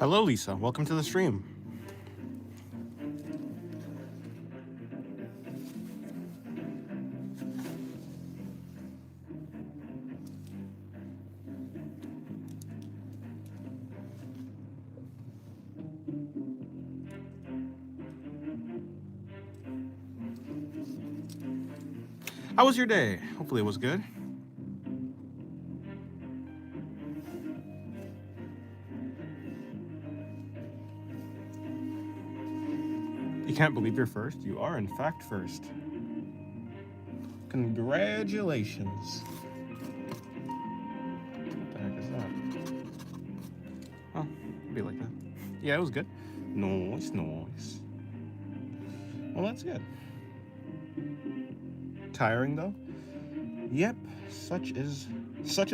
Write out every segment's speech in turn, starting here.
Hello, Lisa. Welcome to the stream. How was your day? Hopefully it was good. You can't believe you're first? You are, in fact, first. Congratulations. What the heck is that? Oh, it'd be like that. Yeah, it was good. Nice, nice. Well, that's good. Tiring, though? Yep, such is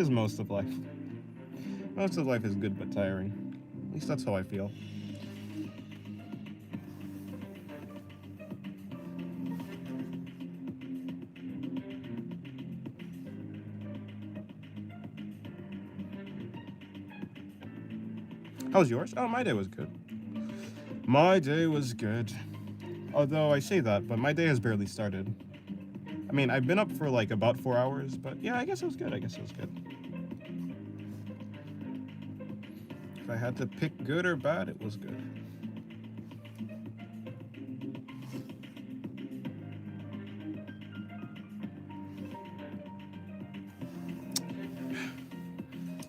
most of life. Most of life is good but tiring. At least that's how I feel. How was yours? Oh, my day was good. My day was good. Although I say that, but my day has barely started. I mean, I've been up for like about 4 hours, but yeah, I guess it was good. If I had to pick good or bad, it was good.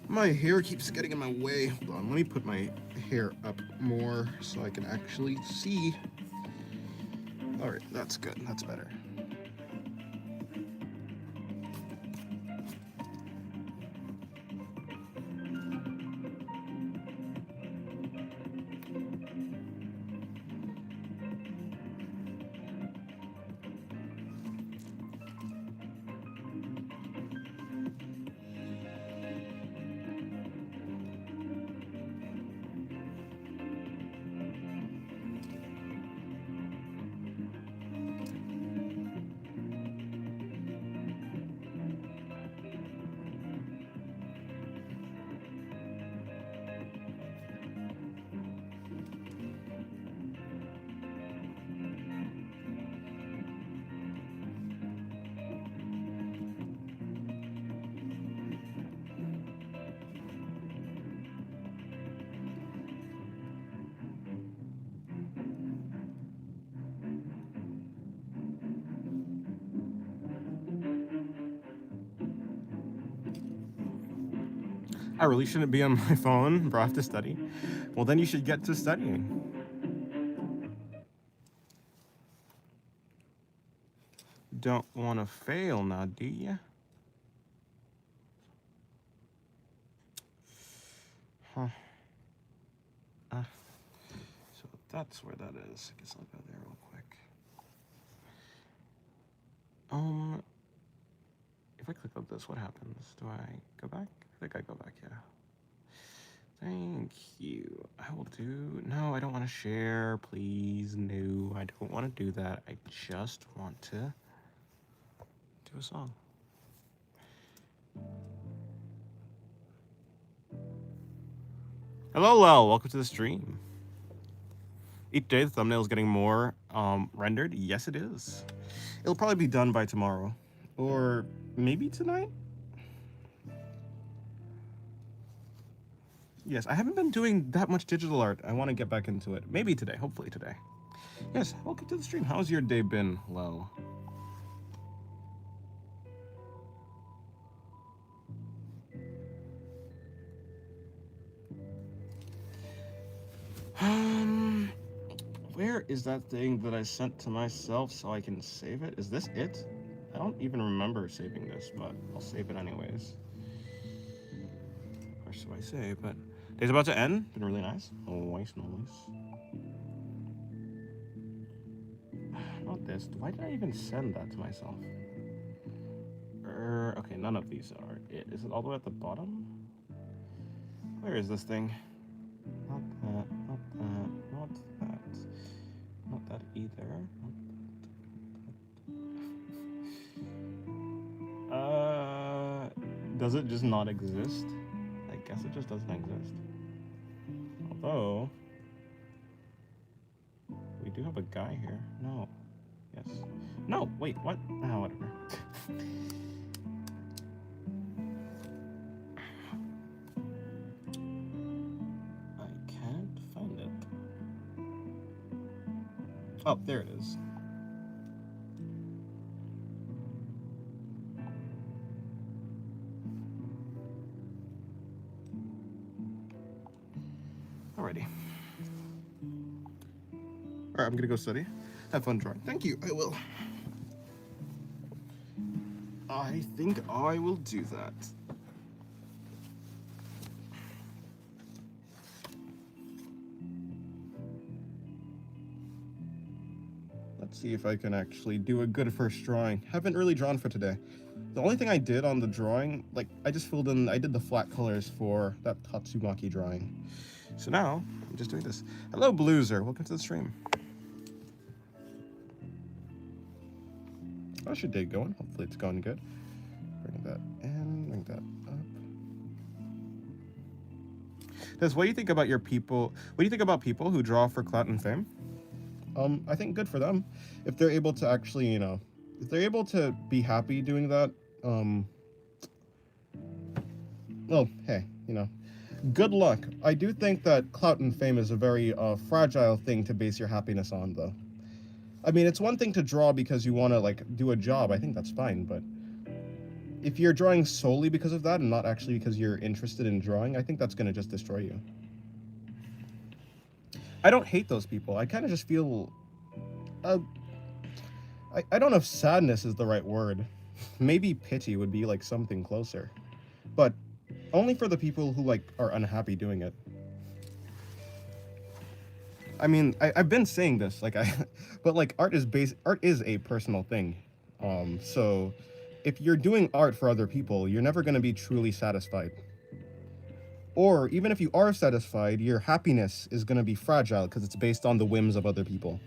My hair keeps getting in my way. Hold on, let me put my hair up more so I can actually see. All right, that's good. That's better. I really shouldn't be on my phone, bro. I have to study. Well, then you should get to studying. Don't want to fail now, do ya? Huh. So that's where that is. I guess I'll go there real quick. If I click on this, what happens? Do I go back? I think I go back, yeah. Thank you. I will do... No, I don't want to share, please. No, I don't want to do that. I just want to do a song. Hello, Lel. Welcome to the stream. Each day the thumbnail is getting more rendered. Yes, it is. It'll probably be done by tomorrow. Or maybe tonight? Yes, I haven't been doing that much digital art. I want to get back into it. Maybe today, hopefully today. Yes, welcome to the stream. How's your day been, Lel? Where is that thing that I sent to myself so I can save it? Is this it? I don't even remember saving this, but I'll save it anyways. Or so I say, but day's about to end. Been really nice. Nice. Not this. Why did I even send that to myself? Okay, none of these are it. Is it all the way at the bottom? Where is this thing? Not that, not that, not that. Not that either. Does it just not exist? I guess it just doesn't exist. Hold Although, we do have a guy here. No. Yes. No, wait, what? Oh, whatever. I can't find it. Oh, there it is. Alrighty. Alright, I'm gonna go study. Have fun drawing. Thank you, I will. I think I will do that. Let's see if I can actually do a good first drawing. Haven't really drawn for today. The only thing I did on the drawing, like, I just filled in, I did the flat colors for that Tatsumaki drawing. So now, I'm just doing this. Hello, Blueser. Welcome to the stream. How's your day going? Hopefully it's going good. Bring that in, bring that up. Des, what do you think about your people? What do you think about people who draw for clout and fame? I think good for them. If they're able to actually, you know, if they're able to be happy doing that, well, hey, you know, good luck. I do think that clout and fame is a very fragile thing to base your happiness on, though. I mean, it's one thing to draw because you want to, like, do a job. I think that's fine, but if you're drawing solely because of that and not actually because you're interested in drawing, I think that's going to just destroy you. I don't hate those people. I kind of just feel... I don't know if sadness is the right word. Maybe pity would be, like, something closer. But only for the people who, like, are unhappy doing it. I mean, I've been saying this, like, but, like, art is a personal thing. So if you're doing art for other people, you're never going to be truly satisfied. Or even if you are satisfied, your happiness is going to be fragile because it's based on the whims of other people.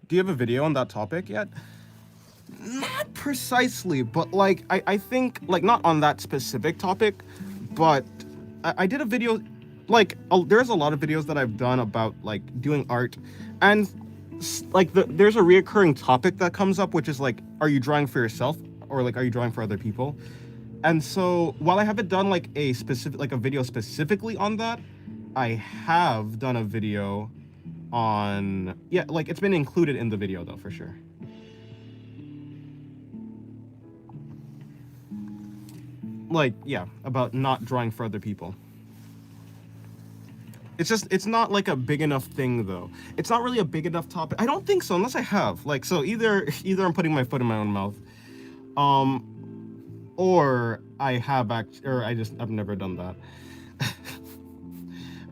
Do you have a video on that topic yet? Not precisely, but like I think like not on that specific topic, but I did a video, like there's a lot of videos that I've done about like doing art, and like there's a reoccurring topic that comes up, which is like, are you drawing for yourself or like are you drawing for other people? And so while I haven't done like a video specifically on that, I have done a video on, yeah, like it's been included in the video though, for sure. Like, yeah, about not drawing for other people. It's just, it's not like a big enough thing though. It's not really a big enough topic. I don't think so, unless I have. Like, so either I'm putting my foot in my own mouth, or I have I've never done that.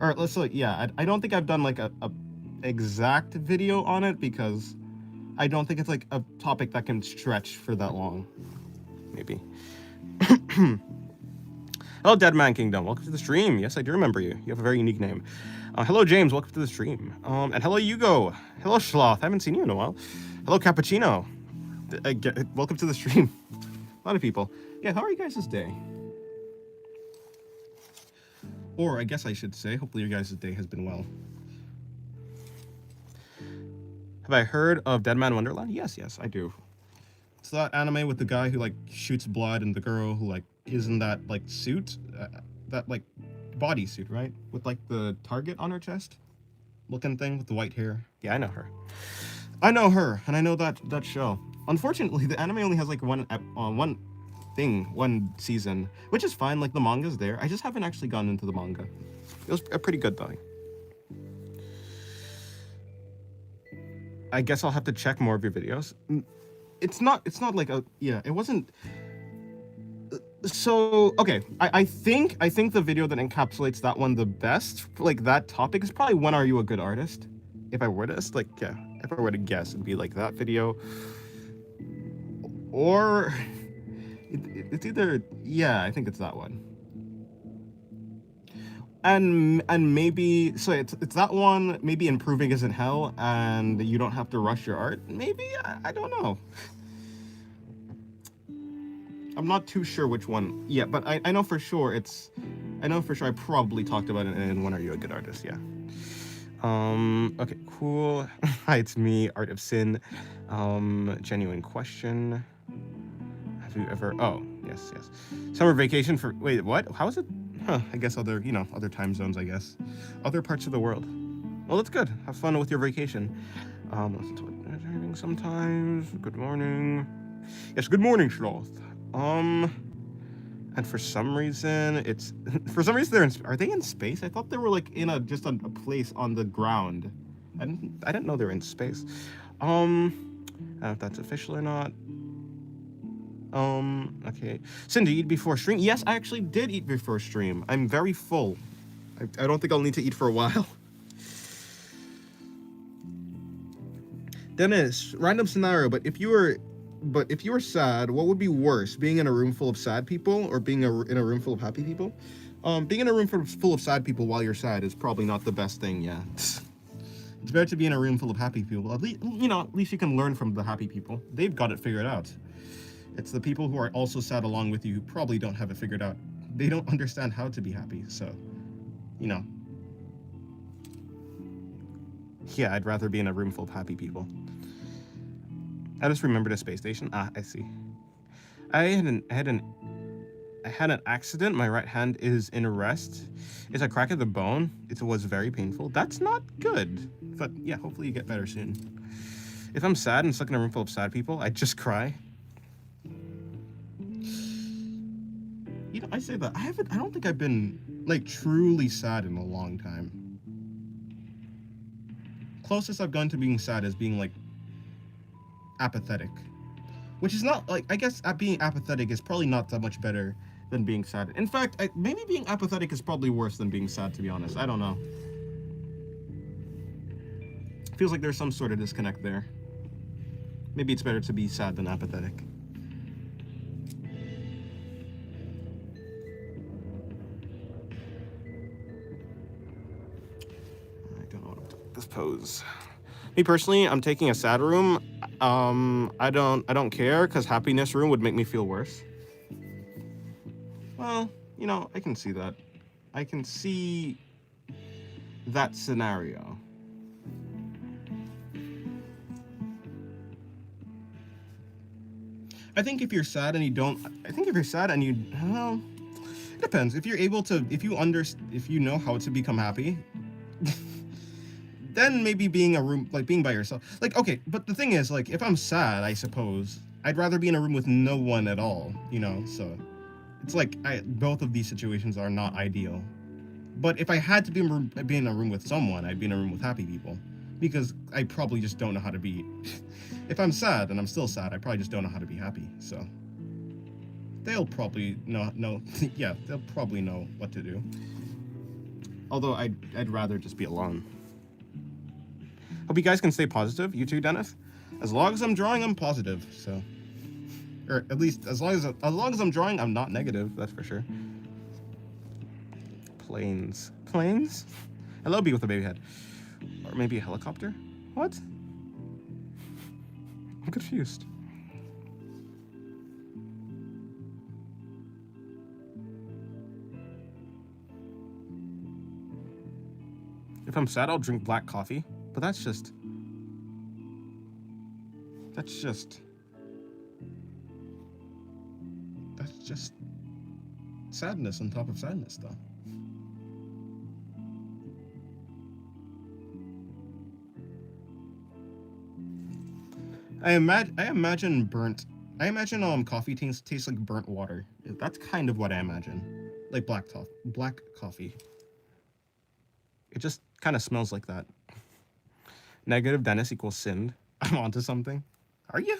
Or let's say, yeah, I don't think I've done like a exact video on it because I don't think it's like a topic that can stretch for that long. Maybe. Hello, Deadman Kingdom. Welcome to the stream. Yes, I do remember you. You have a very unique name. Hello, James. Welcome to the stream. And hello, Hugo. Hello, Schloth. I haven't seen you in a while. Hello, Cappuccino. Welcome to the stream. A lot of people. Yeah, how are you guys this day? Or I guess I should say, hopefully your guys' day has been well. Have I heard of Deadman Wonderland? Yes, I do. It's that anime with the guy who like shoots blood and the girl who like is in that like suit, that like bodysuit, right? With like the target on her chest looking thing with the white hair. Yeah, I know her. I know her, and I know that show. Unfortunately, the anime only has like one season, which is fine. Like the manga's there. I just haven't actually gone into the manga. It was pretty good though. I guess I'll have to check more of your videos. It's not like a, yeah, it wasn't, So okay, I think the video that encapsulates that one the best, like that topic, is probably when are you a good artist? If I were to like, yeah, if I were to guess, it'd be like that video, or it's either, yeah, I think it's that one. And maybe, so it's that one, maybe improving isn't hell and you don't have to rush your art, maybe. I don't know. I'm not too sure which one yet, but I know for sure I probably talked about it in When Are You a Good Artist? Yeah. Okay, cool. Hi, it's me, Art of Sin. Genuine question. Have you ever, oh, yes. Summer vacation for, wait, what? How is it? Huh, I guess other, other time zones, I guess. Other parts of the world. Well, that's good. Have fun with your vacation. Listen to it driving sometimes. Good morning. Yes, good morning, Sloth. And for some reason, are they in space? I thought they were like in a place on the ground. I didn't know they were in space. I don't know if that's official or not. Okay. Cindy, eat before stream? Yes, I actually did eat before stream. I'm very full. I don't think I'll need to eat for a while. Dennis, random scenario, but if you were sad, what would be worse, being in a room full of sad people or being in a room full of happy people? Being in a room full of sad people while you're sad is probably not the best thing. Yeah, it's better to be in a room full of happy people. At least you can learn from the happy people. They've got it figured out. It's the people who are also sad along with you who probably don't have it figured out. They don't understand how to be happy. So, yeah, I'd rather be in a room full of happy people. I just remembered a space station. Ah, I see. I had an accident. My right hand is in a rest. It's a crack of the bone. It was very painful. That's not good. But yeah, hopefully you get better soon. If I'm sad and stuck in a room full of sad people, I just cry. I say that I don't think I've been like truly sad in a long time. Closest I've gone to being sad is being like apathetic, which is not like, I guess being apathetic is probably not that much better than being sad. In fact, maybe being apathetic is probably worse than being sad, to be honest. I don't know. Feels like there's some sort of disconnect there. Maybe it's better to be sad than apathetic. I don't know what to this pose. Me personally, I'm taking a sad room. I don't care, because happiness room would make me feel worse. Well, I can see that. I can see that scenario. I think if you're sad and you don't, I don't know, it depends. If you're able to, if you know how to become happy, then maybe being by yourself. Like, okay, but the thing is, like, if I'm sad, I suppose, I'd rather be in a room with no one at all, so it's like, both of these situations are not ideal. But if I had to be in a room with someone, I'd be in a room with happy people, because I probably just don't know how to be. If I'm sad and I'm still sad, I probably just don't know how to be happy. So they'll probably know yeah, they'll probably know what to do. Although I'd rather just be alone. Hope you guys can stay positive. You too, Dennis. As long as I'm drawing, I'm positive. So, or at least as long as I'm drawing, I'm not negative. That's for sure. Planes. I love being with a baby head. Or maybe a helicopter? What? I'm confused. If I'm sad, I'll drink black coffee. But that's just sadness on top of sadness, though. I imagine coffee tastes like burnt water. That's kind of what I imagine. Like black coffee. It just kind of smells like that. Negative Dennis equals sinned. I'm onto something. Are you?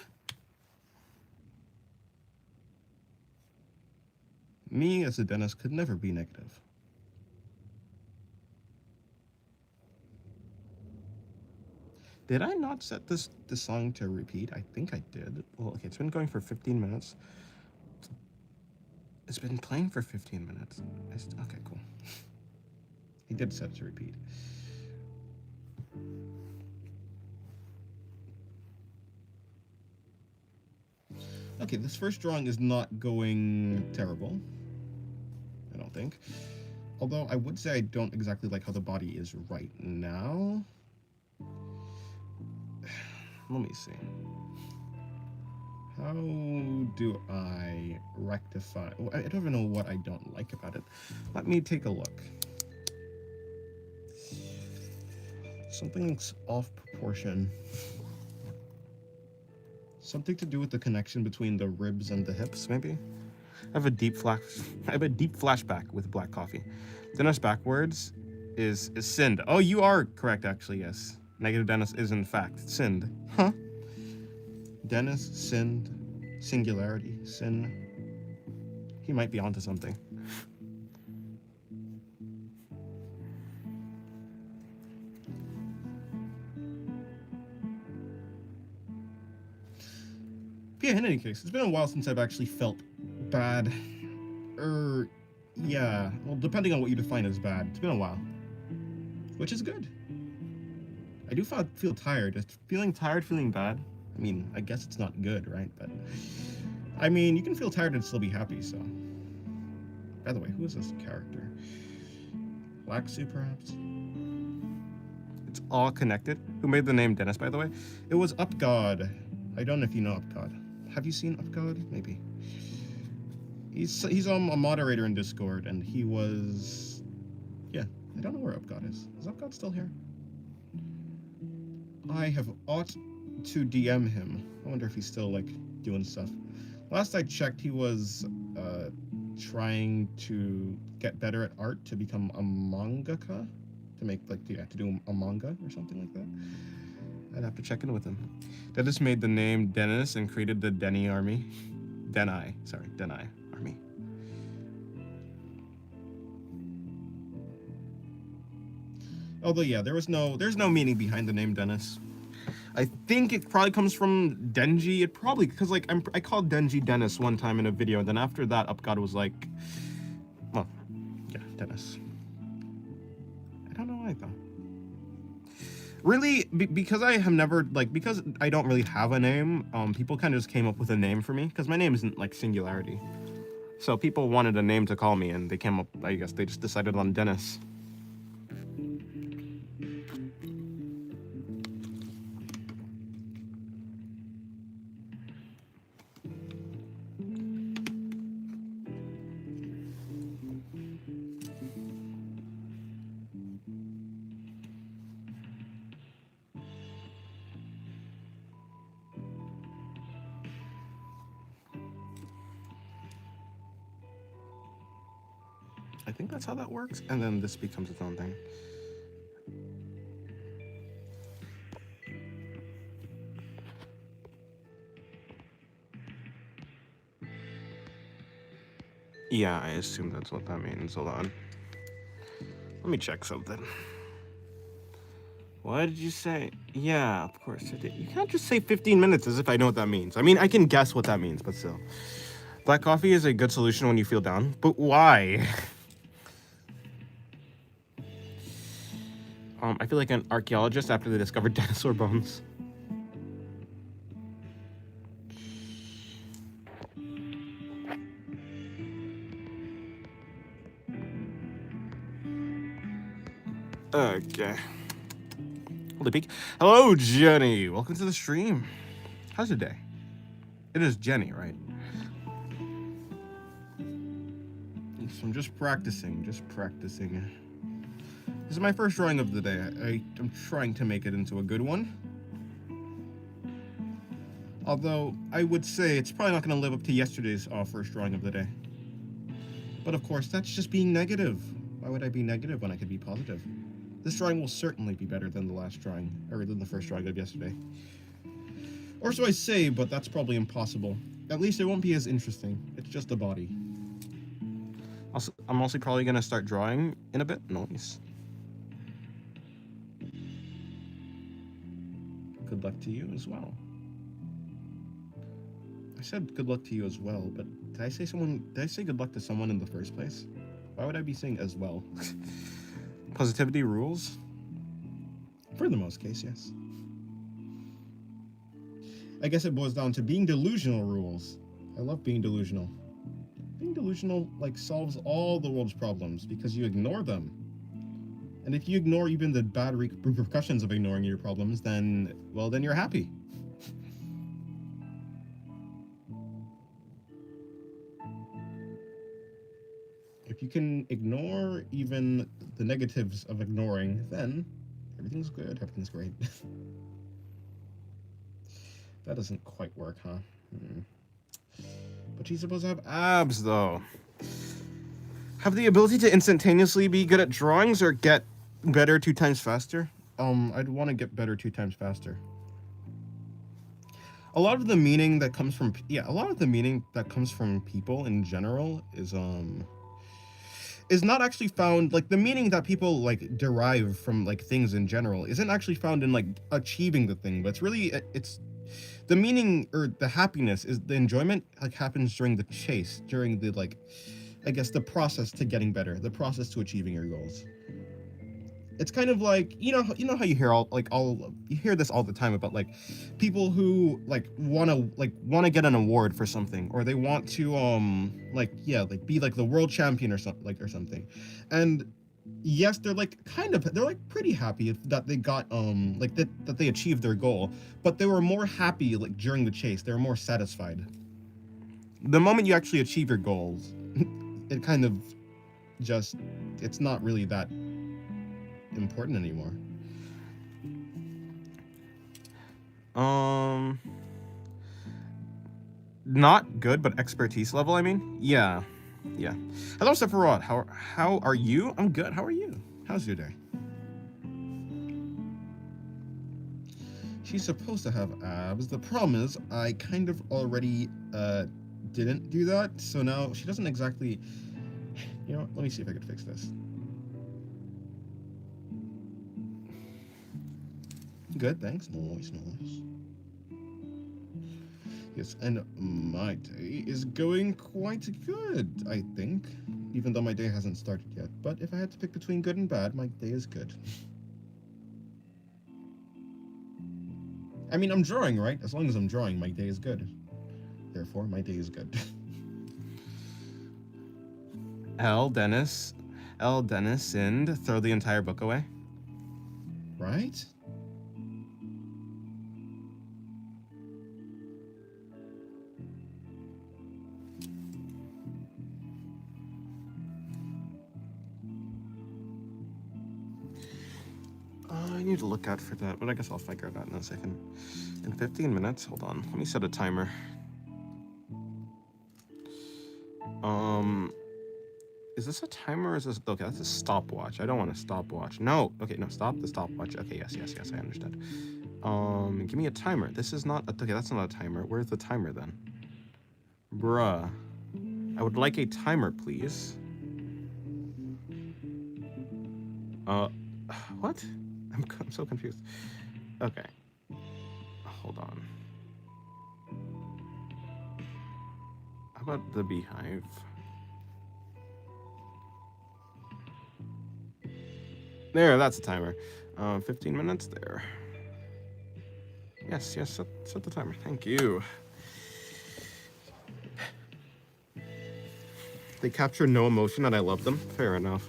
me as a dentist could never be negative. Did I not set this song to repeat? I think I did. Well, okay, it's been going for 15 minutes. It's been playing for 15 minutes. Okay, cool. I did set it to repeat. Okay, this first drawing is not going terrible. I don't think. Although I would say I don't exactly like how the body is right now. Let me see. How do I rectify? I don't even know what I don't like about it. Let me take a look. Something's off proportion. Something to do with the connection between the ribs and the hips, maybe? I have a deep flashback with black coffee. Dennis backwards is sinned. Oh, you are correct, actually, yes. Negative Dennis is in fact sinned. Huh? Dennis sinned. Singularity. Sin. He might be onto something. But yeah, in any case, it's been a while since I've actually felt bad. Yeah. Well, depending on what you define as bad, it's been a while. Which is good. I do feel tired. Just feeling tired, feeling bad. I mean, I guess it's not good, right? But, I mean, you can feel tired and still be happy, so. By the way, who is this character? Laxu, perhaps? It's all connected. Who made the name Dennis, by the way? It was UpGod. I don't know if you know UpGod. Have you seen UpGod? Maybe. He's a moderator in Discord, and he was... Yeah, I don't know where UpGod is. Is UpGod still here? I have ought to DM him. I wonder if he's still, like, doing stuff. Last I checked, he was trying to get better at art to become a mangaka. To make, like, to do a manga or something like that. I'd have to check in with him. Dennis made the name Dennis and created the Denny Army. Denai Army. Although, yeah, there's no meaning behind the name Dennis. I think it probably comes from Denji. It probably, because, like, I called Denji Dennis one time in a video, and then after that, UpGod was like, well, yeah, Dennis. I don't know why, though. Really, because I have never, like, because I don't really have a name, people kind of just came up with a name for me, because my name isn't, like, Singularity. So people wanted a name to call me, and they came up, I guess they just decided on Dennis. I think that's how that works, and then this becomes its own thing. Yeah, I assume that's what that means. Hold on. Let me check something. What did you say? Yeah, of course I did. You can't just say 15 minutes as if I know what that means. I mean, I can guess what that means, but still. Black coffee is a good solution when you feel down, but why? I feel like an archaeologist after they discovered dinosaur bones. Okay. Holy peak. Hello, Jenny. Welcome to the stream. How's your day? It is Jenny, right? So I'm just practicing. This is my first drawing of the day. I'm trying to make it into a good one. Although, I would say it's probably not going to live up to yesterday's first drawing of the day. But of course, that's just being negative. Why would I be negative when I could be positive? This drawing will certainly be better than the last drawing, or than the first drawing of yesterday. Or so I say, but that's probably impossible. At least it won't be as interesting. It's just a body. Also, I'm also probably gonna start drawing in a bit. Nice. Good luck to you as well. I said good luck to you as well, but did I say good luck to someone in the first place? Why would I be saying as well? Positivity rules. For the most case, yes. I guess it boils down to being delusional rules. I love being delusional. Being delusional, like, solves all the world's problems because you ignore them. And if you ignore even the bad repercussions of ignoring your problems, then, well, then you're happy. If you can ignore even the negatives of ignoring, then everything's good, everything's great. That doesn't quite work, huh? But she's supposed to have abs, though. Have the ability to instantaneously be good at drawings or get better 2 times faster? I'd want to get better 2 times faster. A lot of the meaning that comes from people in general is not actually found, like, the meaning that people, like, derive from, like, things in general isn't actually found in, like, achieving the thing, but it's the meaning, or the happiness, is the enjoyment, like, happens during the chase, during the, like, I guess, the process to getting better, the process to achieving your goals. It's kind of like, you know how you hear you hear this all the time about, like, people who, like, want to get an award for something, or they want to be like the world champion or something. And yes, they're like pretty happy that they got that they achieved their goal, but they were more happy, like, during the chase. They were more satisfied. The moment you actually achieve your goals, it kind of just, it's not really that important anymore. Not good, but expertise level, I mean? Yeah. Hello, Sephiroth. How are you? I'm good. How are you? How's your day? She's supposed to have abs. The problem is, I kind of already didn't do that, so now she doesn't exactly... You know what? Let me see if I could fix this. Good, thanks. Nice. Yes, and my day is going quite good, I think. Even though my day hasn't started yet. But if I had to pick between good and bad, my day is good. I mean, I'm drawing, right? As long as I'm drawing, my day is good. Therefore, my day is good. Dennis, and throw the entire book away. Right? I need to look out for that, but I guess I'll figure it out in a second. In 15 minutes, hold on. Let me set a timer. Is this a timer or is this... Okay, that's a stopwatch. I don't want a stopwatch. No. Okay, no, stop the stopwatch. Okay, yes, I understood. Give me a timer. This is not... Okay, that's not a timer. Where's the timer then? Bruh. I would like a timer, please. What? I'm so confused. Okay. Hold on. How about the beehive? There, that's a timer. 15 minutes there. Yes, set the timer. Thank you. They capture no emotion and I love them. Fair enough.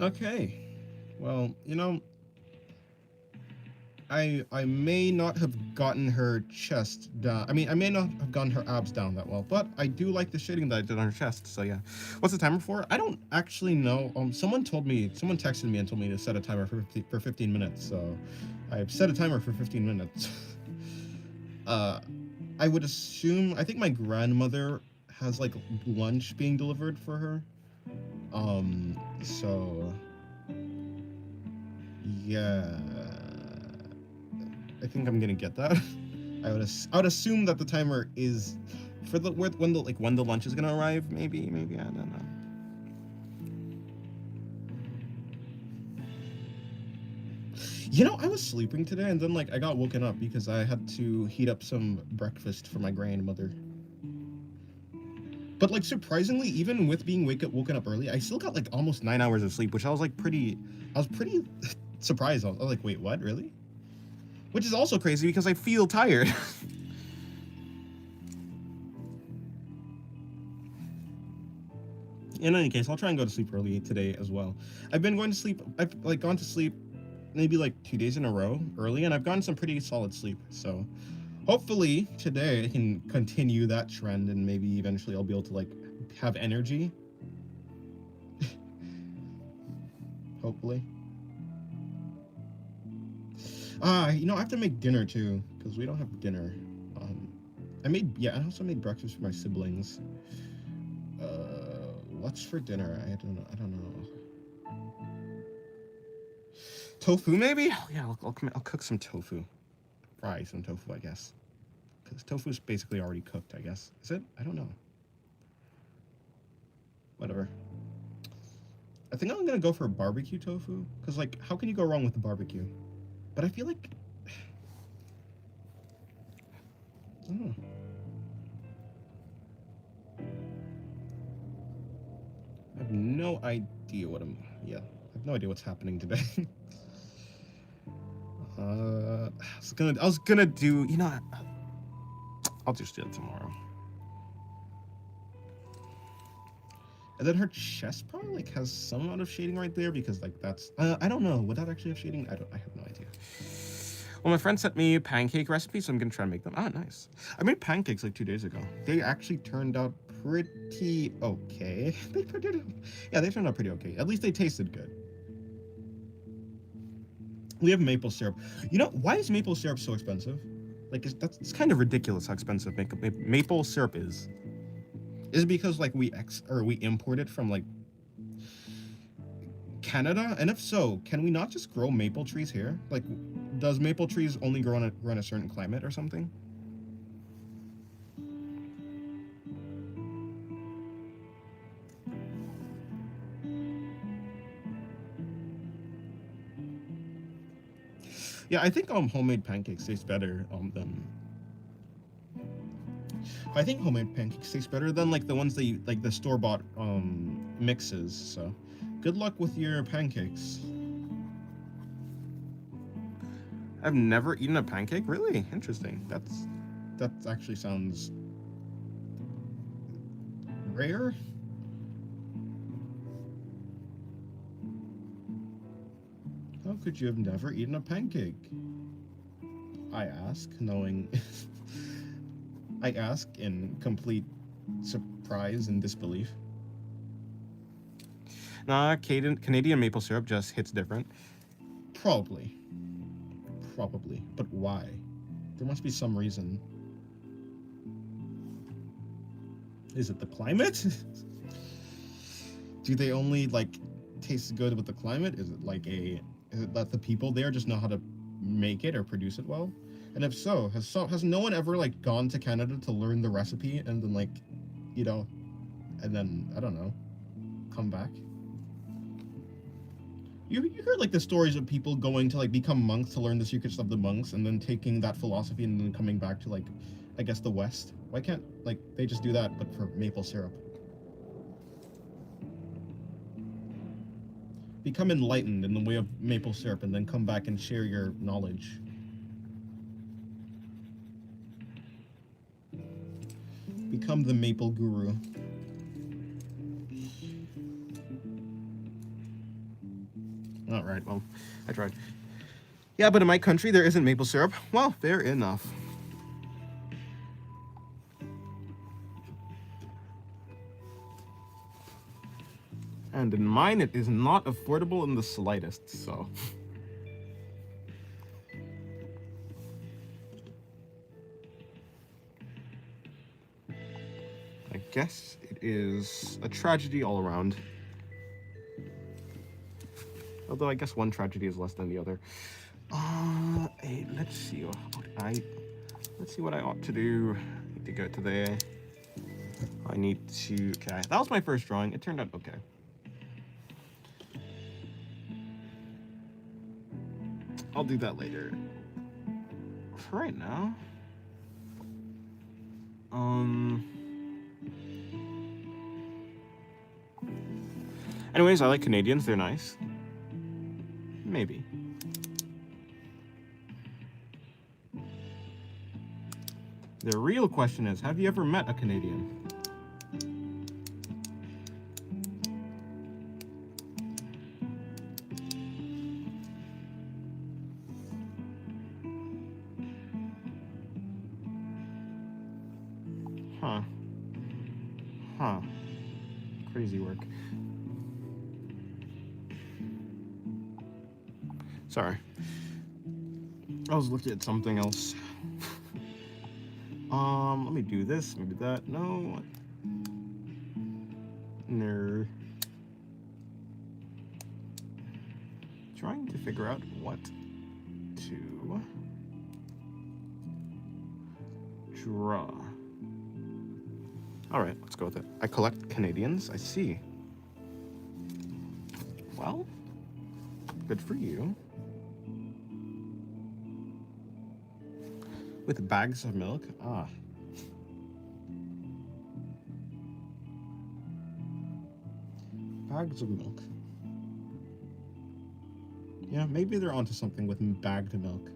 Okay. Well, you know, I may not have gotten her chest down. I mean, I may not have gotten her abs down that well, but I do like the shading that I did on her chest, so yeah. What's the timer for? I don't actually know. Someone texted me and told me to set a timer for 15 minutes, so I've set a timer for 15 minutes. I would assume, I think my grandmother has, like, lunch being delivered for her. So Yeah, I think I'm gonna get that. I would assume that the timer is for the when the lunch is gonna arrive. Maybe I don't know. You know, I was sleeping today, and then like I got woken up because I had to heat up some breakfast for my grandmother. But like surprisingly, even with being woken up early, I still got like almost 9 hours of sleep, which I was pretty surprised. I was like, wait, what, really? Which is also crazy because I feel tired. In any case, I'll try and go to sleep early today as well. I've been going to sleep. I've like gone to sleep maybe like 2 days in a row early, and I've gotten some pretty solid sleep. So hopefully today I can continue that trend, and maybe eventually I'll be able to like have energy. Hopefully. You know, I have to make dinner too because we don't have dinner. I also made breakfast for my siblings. What's for dinner? I don't know. Tofu, maybe? Oh, yeah, I'll cook some tofu. Fry some tofu, I guess. Because tofu is basically already cooked, I guess. Is it? I don't know. Whatever. I think I'm gonna go for barbecue tofu. Because, like, how can you go wrong with the barbecue? But I feel like... I don't know. I have no idea what I'm... Yeah, I have no idea what's happening today. I was gonna do... You know, I'll just do it tomorrow. And then her chest probably like has some amount of shading right there because like that's I don't know. Would that actually have shading? I have no idea. Well, my friend sent me a pancake recipe, so I'm gonna try and make them. Ah, nice. I made pancakes like 2 days ago. They actually turned out pretty okay. They turned out pretty okay. At least they tasted good. We have maple syrup. You know, why is maple syrup so expensive? Like, it's kind of ridiculous how expensive maple syrup is. Is it because like we import it from like Canada? And if so, can we not just grow maple trees here? Like, does maple trees only grow in a certain climate or something? Yeah, I think homemade pancakes taste better than. I think homemade pancakes taste better than like the ones that you like the store-bought mixes. So, good luck with your pancakes. I've never eaten a pancake. Really interesting. That actually sounds rare. How could you have never eaten a pancake? I ask, knowing. I ask in complete surprise and disbelief. Nah, Canadian maple syrup just hits different. Probably. But why? There must be some reason. Is it the climate? Do they only like taste good with the climate? Is it that the people there just know how to make it or produce it well? And if so, has no one ever like gone to Canada to learn the recipe and then like, you know, and then I don't know, come back? You heard like the stories of people going to like become monks to learn the secrets of the monks and then taking that philosophy and then coming back to like, I guess the West. Why can't like they just do that but for maple syrup? Become enlightened in the way of maple syrup and then come back and share your knowledge. Become the maple guru. All right, well, I tried. Yeah, but in my country there isn't maple syrup. Well, fair enough. And in mine, it is not affordable in the slightest, so. I guess it is a tragedy all around. Although I guess one tragedy is less than the other. Hey, let's see. Let's see what I ought to do. I need to go to there. I need to. Okay, that was my first drawing. It turned out okay. I'll do that later. For right now. Anyways, I like Canadians. They're nice. Maybe. The real question is, have you ever met a Canadian? Huh. Crazy work. Sorry. I was looking at something else. Let me do this, let me do that. No. No. Trying to figure out what to draw. All right, let's go with it. I collect Canadians, I see. Well, good for you. With bags of milk? Ah. Bags of milk. Yeah, maybe they're onto something with bagged milk.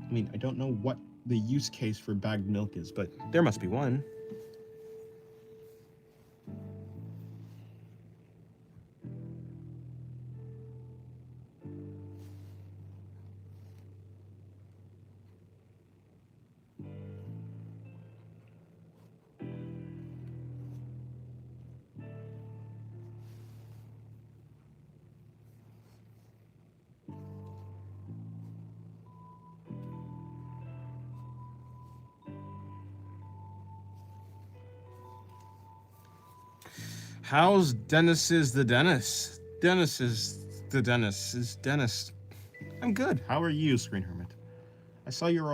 I mean, I don't know what the use case for bagged milk is, but there must be one. How's Dennis's the Dennis? Dennis is the Dennis. Is Dennis? I'm good. How are you, Screen Hermit? I saw your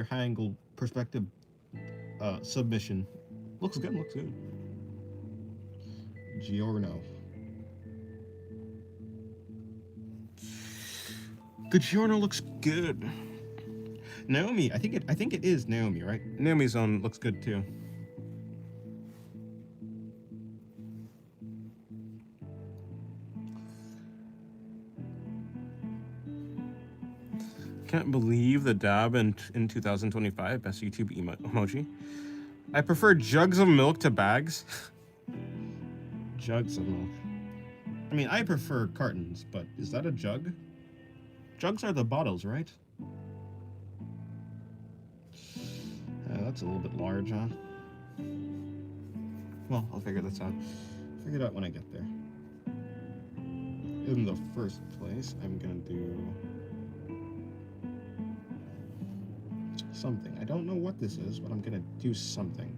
high angle perspective submission. Looks good, looks good. Giorno. The Giorno looks good. Naomi, I think it is Naomi, right? Naomi's own looks good too. Can't believe the dab in 2025 best YouTube emoji. I prefer jugs of milk to bags. Jugs of milk. I mean, I prefer cartons, but is that a jug? Jugs are the bottles, right? That's a little bit large, huh? Well, I'll figure this out. Figure it out when I get there. In the first place, I'm gonna do something. I don't know what this is, but I'm gonna do something.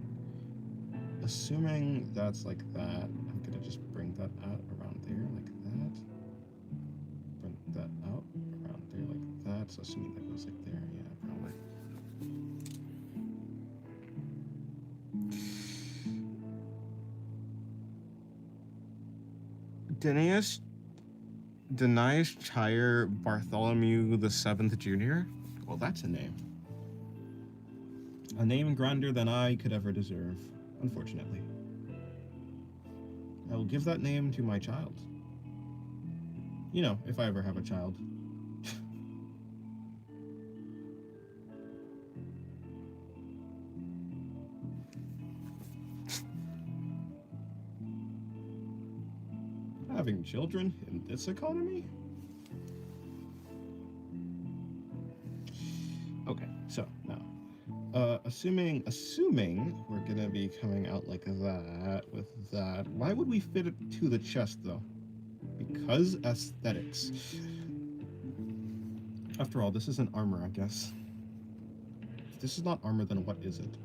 Assuming that's like that, I'm gonna just bring that out around there like that. Bring that out around there like that. So assuming that goes like there, yeah, probably. Denias Chire Bartholomew the Seventh Jr. Well, that's a name. A name grander than I could ever deserve, unfortunately. I will give that name to my child. You know, if I ever have a child. Having children in this economy? Okay, so now. Assuming we're gonna be coming out like that with that. Why would we fit it to the chest though? Because aesthetics. After all, this isn't armor, I guess. If this is not armor, then what is it?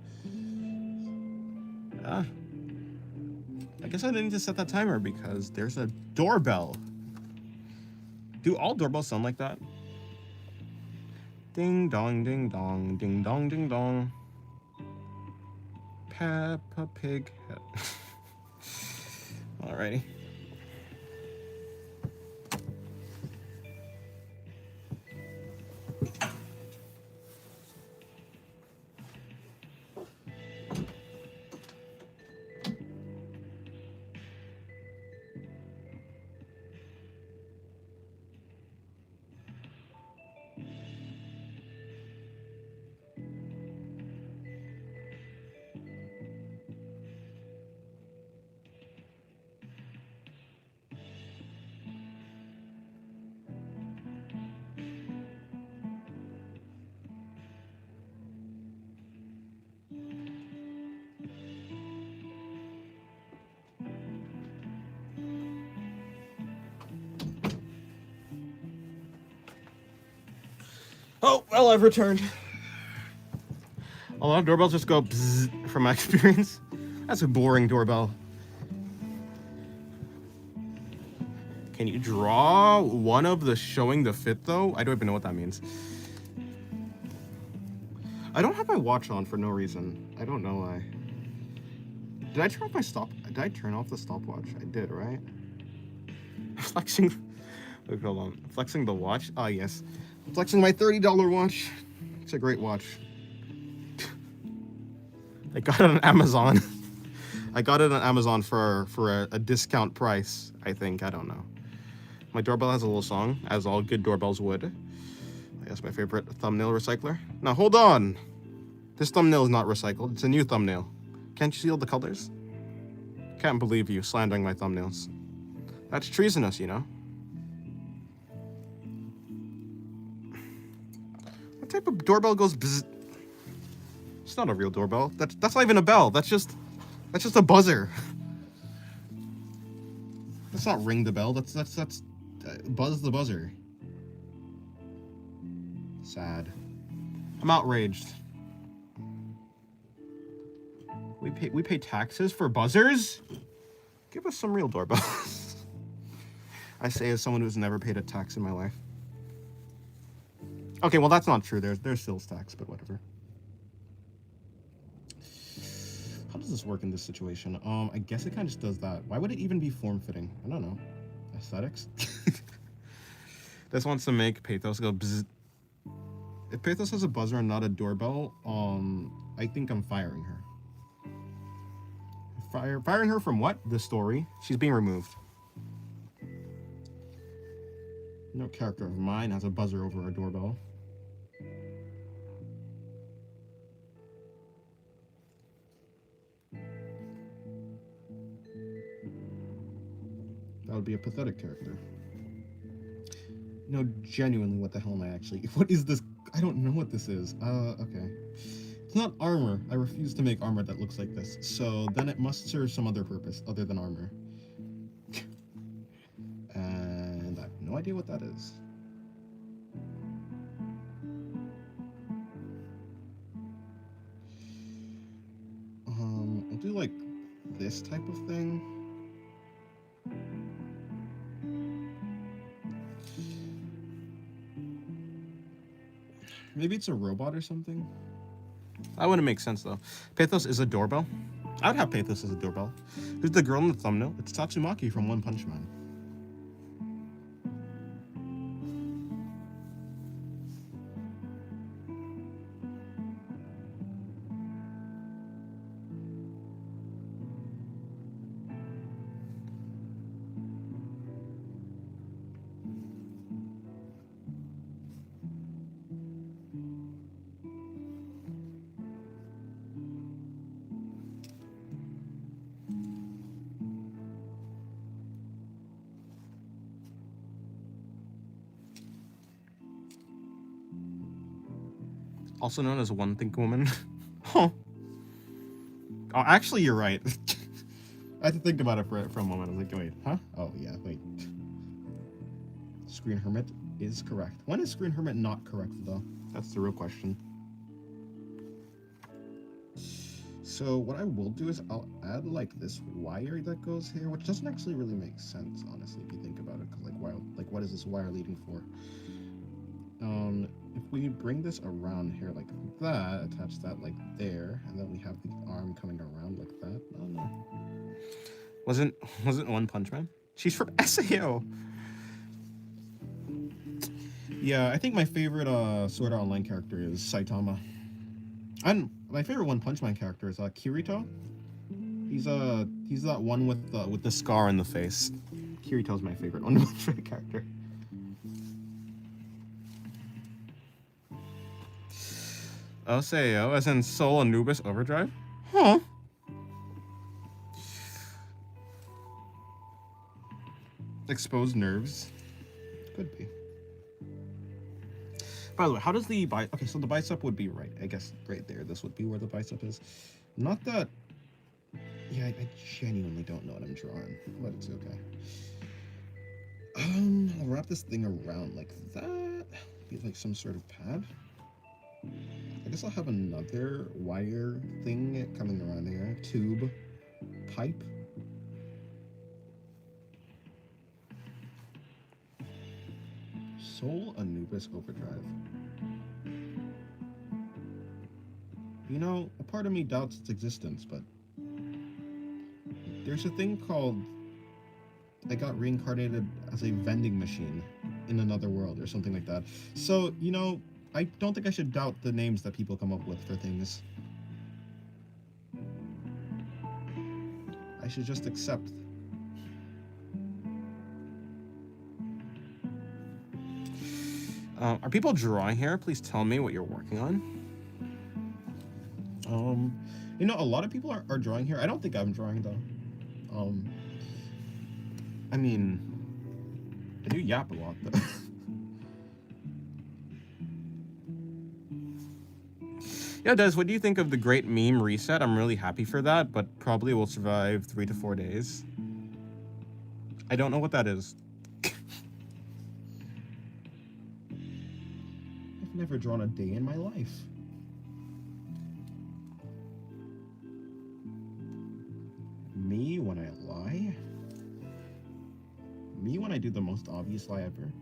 I guess I didn't need to set that timer because there's a doorbell. Do all doorbells sound like that? Ding dong, ding dong, ding dong, ding dong. Peppa Pig. Alrighty. Oh, well, I've returned. A lot of doorbells just go bzzz from my experience. That's a boring doorbell. Can you draw one of the showing the fit though? I don't even know what that means. I don't have my watch on for no reason. I don't know why. Did I turn off my Did I turn off the stopwatch? I did, right? Flexing. Wait, hold on. Flexing the watch? Ah, yes. Flexing my $30 watch. It's a great watch. I got it on Amazon. I got it on Amazon for a discount price, I think. I don't know. My doorbell has a little song, as all good doorbells would. That's my favorite thumbnail recycler. Now, hold on. This thumbnail is not recycled. It's a new thumbnail. Can't you see all the colors? Can't believe you slandering my thumbnails. That's treasonous, you know? What type of doorbell goes bzzz? It's not a real doorbell. That's not even a bell. That's just a buzzer. That's not ring the bell. That's buzz the buzzer. Sad. I'm outraged. We pay taxes for buzzers? Give us some real doorbells. I say as someone who's never paid a tax in my life. Okay, well that's not true. There's sales tax, but whatever. How does this work in this situation? I guess it kind of just does that. Why would it even be form-fitting? I don't know. Aesthetics? This wants to make Pathos go bzzz. If Pathos has a buzzer and not a doorbell, I think I'm firing her. Firing her from what? The story. She's being removed. No character of mine has a buzzer over a doorbell. That would be a pathetic character. No, genuinely, what the hell am I actually? What is this? I don't know what this is. Okay. It's not armor. I refuse to make armor that looks like this. So then it must serve some other purpose other than armor. And I have no idea what that is. I'll do like this type of thing. Maybe it's a robot or something. That wouldn't make sense though. Pathos is a doorbell. I would have Pathos as a doorbell. Who's the girl in the thumbnail? It's Tatsumaki from One Punch Man. Also known as One Think Woman. Huh. Oh, actually, you're right. I had to think about it for a moment. I was like, wait, huh? Oh, yeah, wait. Screen Hermit is correct. When is Screen Hermit not correct, though? That's the real question. So what I will do is I'll add like this wire that goes here, which doesn't actually really make sense, honestly, if you think about it. Cause like what is this wire leading for? If we bring this around here like that, attach that like there, and then we have the arm coming around like that. Oh no. Wasn't One Punch Man? She's from SAO. Yeah, I think my favorite Sword Art Online character is Saitama. And my favorite One Punch Man character is Kirito. He's that one with the scar on the face. Kirito's my favorite One Punch Man character. SAO, as in Soul Anubis Overdrive? Huh. Exposed nerves. Could be. By the way, how does the bicep... Okay, so the bicep would be right. I guess right there. This would be where the bicep is. Not that... Yeah, I genuinely don't know what I'm drawing, but it's okay. I'll wrap this thing around like that. Be like some sort of pad. I guess I'll have another wire thing coming around here. Tube. Pipe. Soul Anubis Overdrive. You know, a part of me doubts its existence, but there's a thing called I got reincarnated as a vending machine in another world or something like that. So, you know, I don't think I should doubt the names that people come up with for things. I should just accept. Are people drawing here? Please tell me what you're working on. You know, a lot of people are drawing here. I don't think I'm drawing though. I mean, I do yap a lot though. Yeah, Des, what do you think of the great meme reset? I'm really happy for that, but probably will survive 3 to 4 days. I don't know what that is. I've never drawn a day in my life. Me when I lie? Me when I do the most obvious lie ever?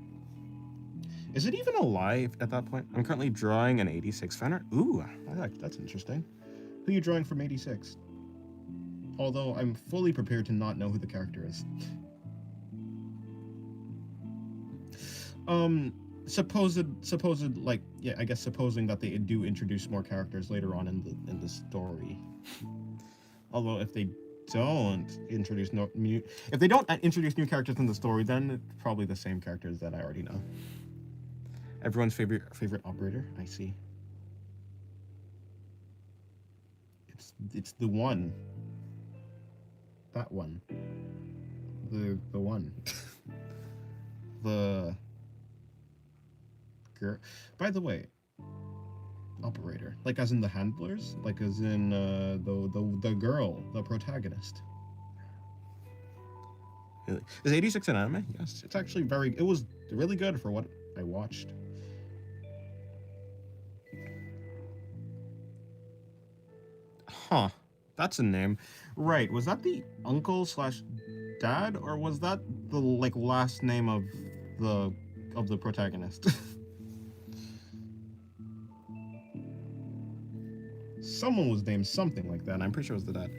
Is it even a lie at that point? I'm currently drawing an 86 fan art. Ooh. That's interesting. Who are you drawing from 86? Although I'm fully prepared to not know who the character is. Supposed like, yeah, I guess supposing that they do introduce more characters later on in the story. Although if they don't introduce if they don't introduce new characters in the story, then it's probably the same characters that I already know. Everyone's favorite operator. I see. It's the one. That one. The one. The girl. By the way, operator, like as in the handlers, like as in the girl, the protagonist. Is 86 an anime? Yes, it's actually it was really good for what I watched. Huh. That's a name. Right. Was that the uncle / dad, or was that the like last name of the protagonist? Someone was named something like that, and I'm pretty sure it was the dad.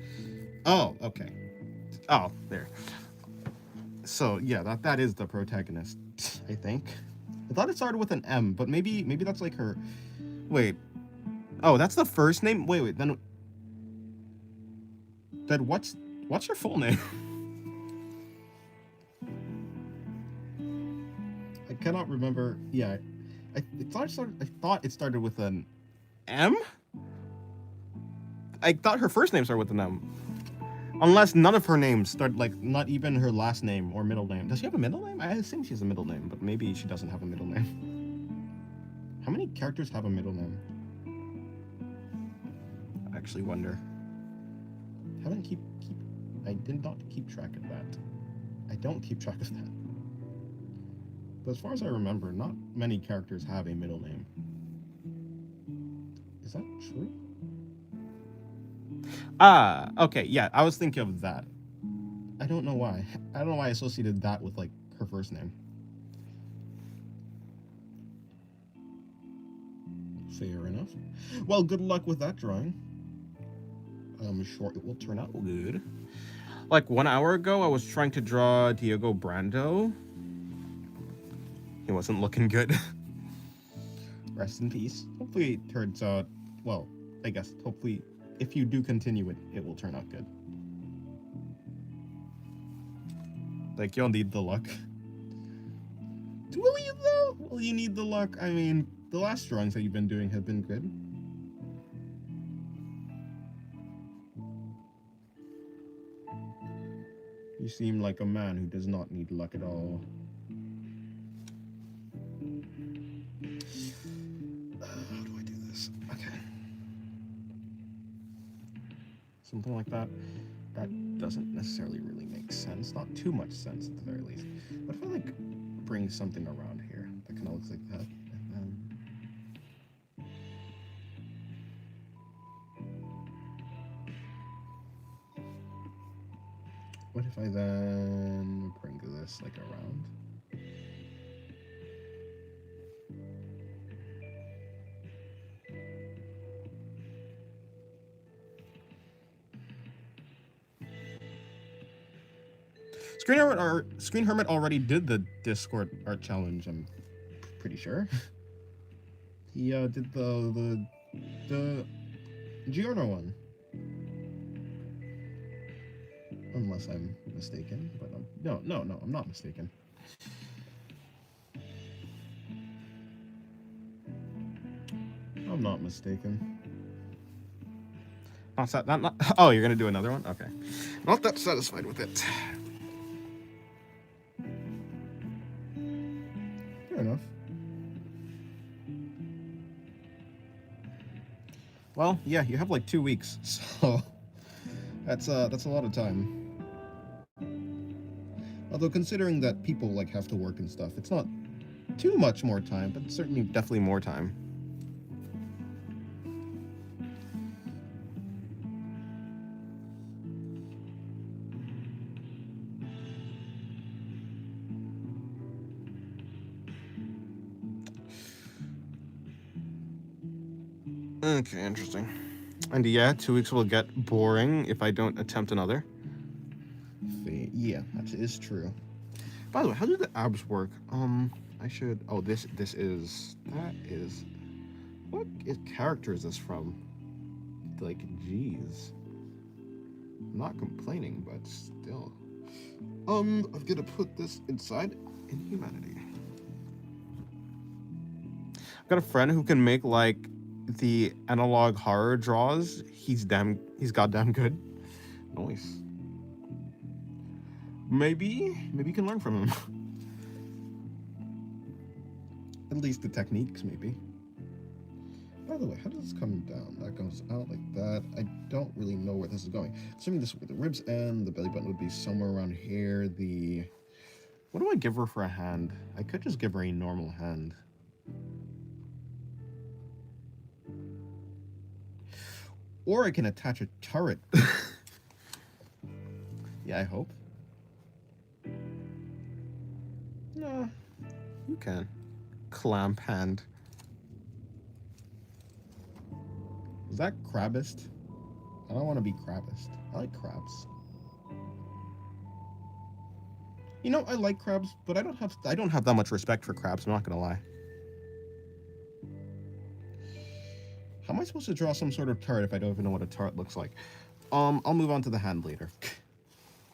Oh, okay. Oh, there. So yeah, that is the protagonist, I think. I thought it started with an M, but maybe that's like her. Wait. Oh, that's the first name? Wait, then what's your full name? I cannot remember. Yeah, I thought it started with an M? I thought her first name started with an M. Unless none of her names start, like, not even her last name or middle name. Does she have a middle name? I assume she has a middle name, but maybe she doesn't have a middle name. How many characters have a middle name? I actually wonder. I did not keep track of that. I don't keep track of that. But as far as I remember, not many characters have a middle name. Is that true? Ah, okay, yeah, I was thinking of that. I don't know why. I don't know why I associated that with like her first name. Fair enough. Well, good luck with that drawing. I'm sure it will turn out good. Like 1 hour ago, I was trying to draw Diego Brando. He wasn't looking good. Rest in peace. Hopefully it turns out, well, I guess, hopefully, if you do continue it, it will turn out good. Like, you'll need the luck. Will you, though? Will you need the luck? I mean, the last drawings that you've been doing have been good. You seem like a man who does not need luck at all. How do I do this? Okay. Something like that. That doesn't necessarily really make sense. Not too much sense at the very least. What if I like bring something around here that kind of looks like that? And then... what if I then bring this like around? Screen Hermit already did the Discord art challenge, I'm pretty sure. He did the Giorno one. Unless I'm mistaken, but no, I'm not mistaken. I'm not mistaken. Not, oh, you're gonna do another one? Okay. Not that satisfied with it. Fair enough. Well, yeah, you have like 2 weeks, so that's a lot of time. Although considering that people like have to work and stuff, it's not too much more time, but certainly definitely more time. Okay, interesting. And yeah, 2 weeks will get boring if I don't attempt another. Yeah, that is true. By the way, how do the abs work? I should. Oh, that is. What character is this from? Like, jeez. I'm not complaining, but still. I'm gonna put this inside Inhumanity. I've got a friend who can make like the analog horror draws. He's goddamn good. Nice. Maybe you can learn from him. At least the techniques, maybe. By the way, how does this come down? That goes out like that. I don't really know where this is going. Assuming this where the ribs end, the belly button would be somewhere around here. What do I give her for a hand? I could just give her a normal hand. Or I can attach a turret. Yeah, I hope. No, you can. Clamp hand. Is that crabist? I don't want to be crabist. I like crabs. You know, I like crabs, but I don't have that much respect for crabs, I'm not gonna lie. How am I supposed to draw some sort of turret if I don't even know what a turret looks like? I'll move on to the hand later.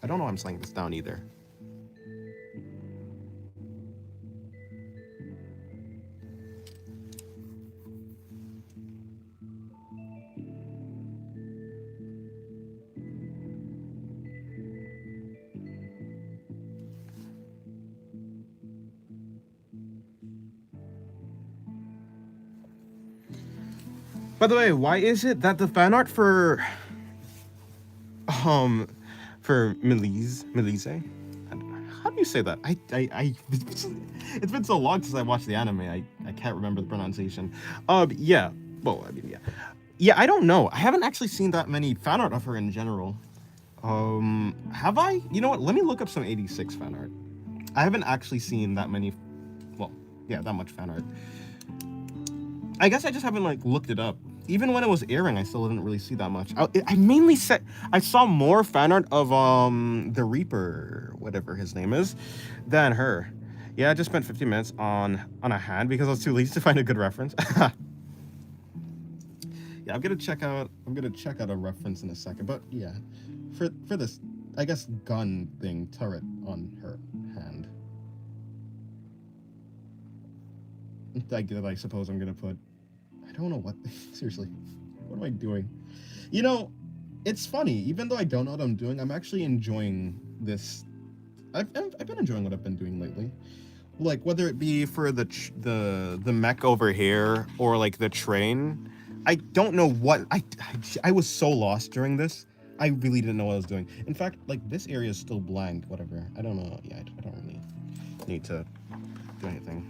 I don't know why I'm slinging this down either. By the way, why is it that the fan art for Melise, how do you say that? It's been so long since I watched the anime. I can't remember the pronunciation. Yeah. Well, I mean, yeah. Yeah, I don't know. I haven't actually seen that many fan art of her in general. Have I? You know what? Let me look up some 86 fan art. I haven't actually seen that many, well, yeah, that much fan art. I guess I just haven't like looked it up. Even when it was airing, I still didn't really see that much. I mainly I saw more fan art of the Reaper, whatever his name is, than her. Yeah, I just spent 50 minutes on a hand because I was too lazy to find a good reference. Yeah, I'm gonna check out a reference in a second. But yeah, for this, I guess gun thing, turret on her hand. I suppose I'm gonna put. I don't know what. Seriously, what am I doing? You know, it's funny. Even though I don't know what I'm doing, I'm actually enjoying this. I've been enjoying what I've been doing lately. Like whether it be for the mech over here or like the train. I don't know what I was so lost during this. I really didn't know what I was doing. In fact, like this area is still blank. Whatever. I don't know. Yeah, I don't really need to do anything.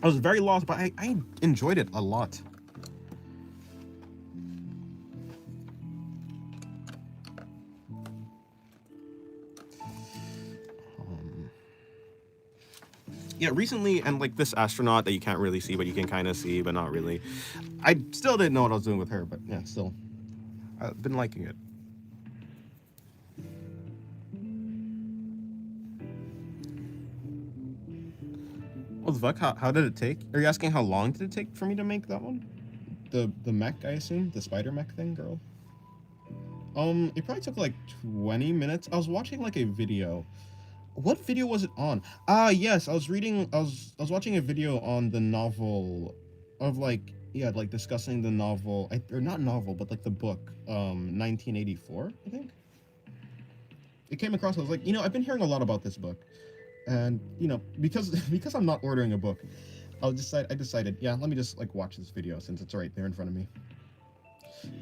I was very lost, but I enjoyed it a lot. Yeah, recently, and like this astronaut that you can't really see, but you can kind of see, but not really. I still didn't know what I was doing with her, but yeah, still, I've been liking it. Well, Vuk, how did it take? Are you asking how long did it take for me to make that one? The mech, I assume, the spider mech thing, girl. It probably took like 20 minutes. I was watching like a video. What video was it on? Ah, yes, I was watching a video on the novel of like, yeah, like discussing the novel, or not novel, but like the book, 1984, I think. It came across, I was like, I've been hearing a lot about this book. And, because I'm not ordering a book, I decided, yeah, let me just like watch this video since it's right there in front of me.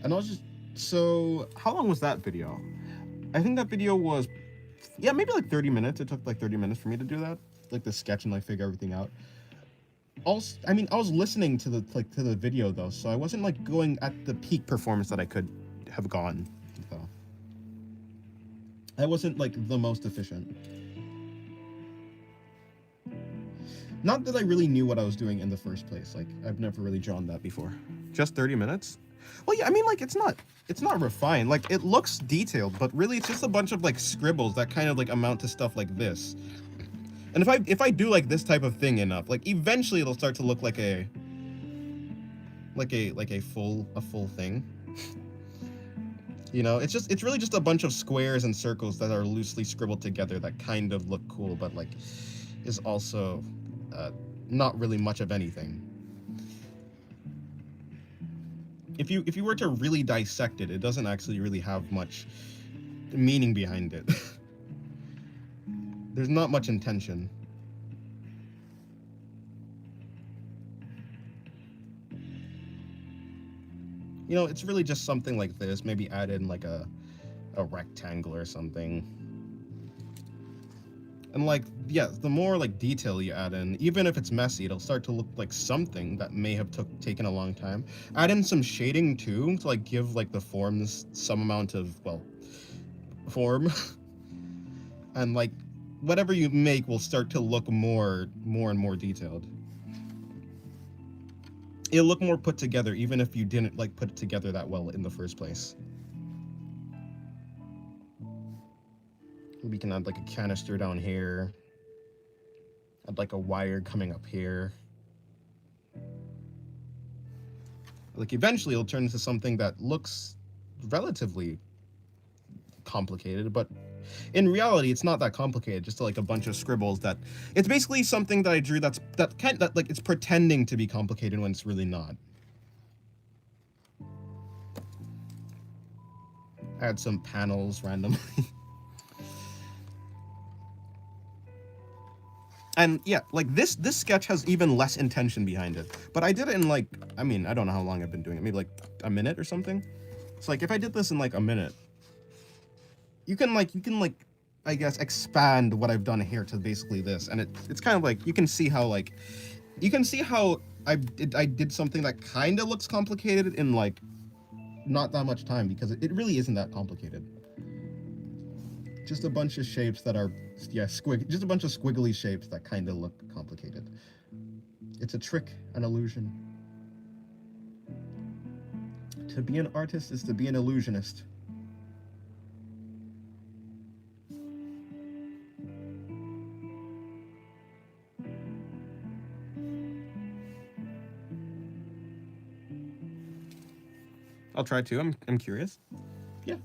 And I was just, so how long was that video? I think that video was, yeah, maybe like 30 minutes. It took like 30 minutes for me to do that, like the sketch and like figure everything out. Also, I mean, I was listening to the video though, so I wasn't like going at the peak performance that I could have gone. So I wasn't like the most efficient. Not that I really knew what I was doing in the first place. Like I've never really drawn that before. Just 30 minutes? Well, yeah, I mean, like it's not refined. Like it looks detailed, but really it's just a bunch of like scribbles that kind of like amount to stuff like this. And if I do like this type of thing enough, like eventually it'll start to look like a full thing. It's really just a bunch of squares and circles that are loosely scribbled together that kind of look cool, but like is also not really much of anything. If you were to really dissect it, it doesn't actually really have much meaning behind it. There's not much intention. It's really just something like this. Maybe add in like a rectangle or something. And like, yeah, the more like detail you add in, even if it's messy, it'll start to look like something that may have taken a long time. Add in some shading too, to like give like the forms some amount of, well, form. And like, whatever you make will start to look more and more detailed. It'll look more put together, even if you didn't like put it together that well in the first place. We can add like a canister down here. Add like a wire coming up here. Like eventually it'll turn into something that looks relatively complicated, but in reality it's not that complicated. Just like a bunch of scribbles that it's basically something that I drew that like it's pretending to be complicated when it's really not. Add some panels randomly. And yeah, like this sketch has even less intention behind it. But I did it in like, I mean, I don't know how long I've been doing it. Maybe like a minute or something. It's like if I did this in like a minute, you can I guess expand what I've done here to basically this. And it's kind of like you can see how like You can see how I did something that kind of looks complicated in like not that much time, because it really isn't that complicated. Just a bunch of shapes that are, yeah, just a bunch of squiggly shapes that kind of look complicated. It's a trick, an illusion. To be an artist is to be an illusionist. I'll try to. I'm curious. Yeah.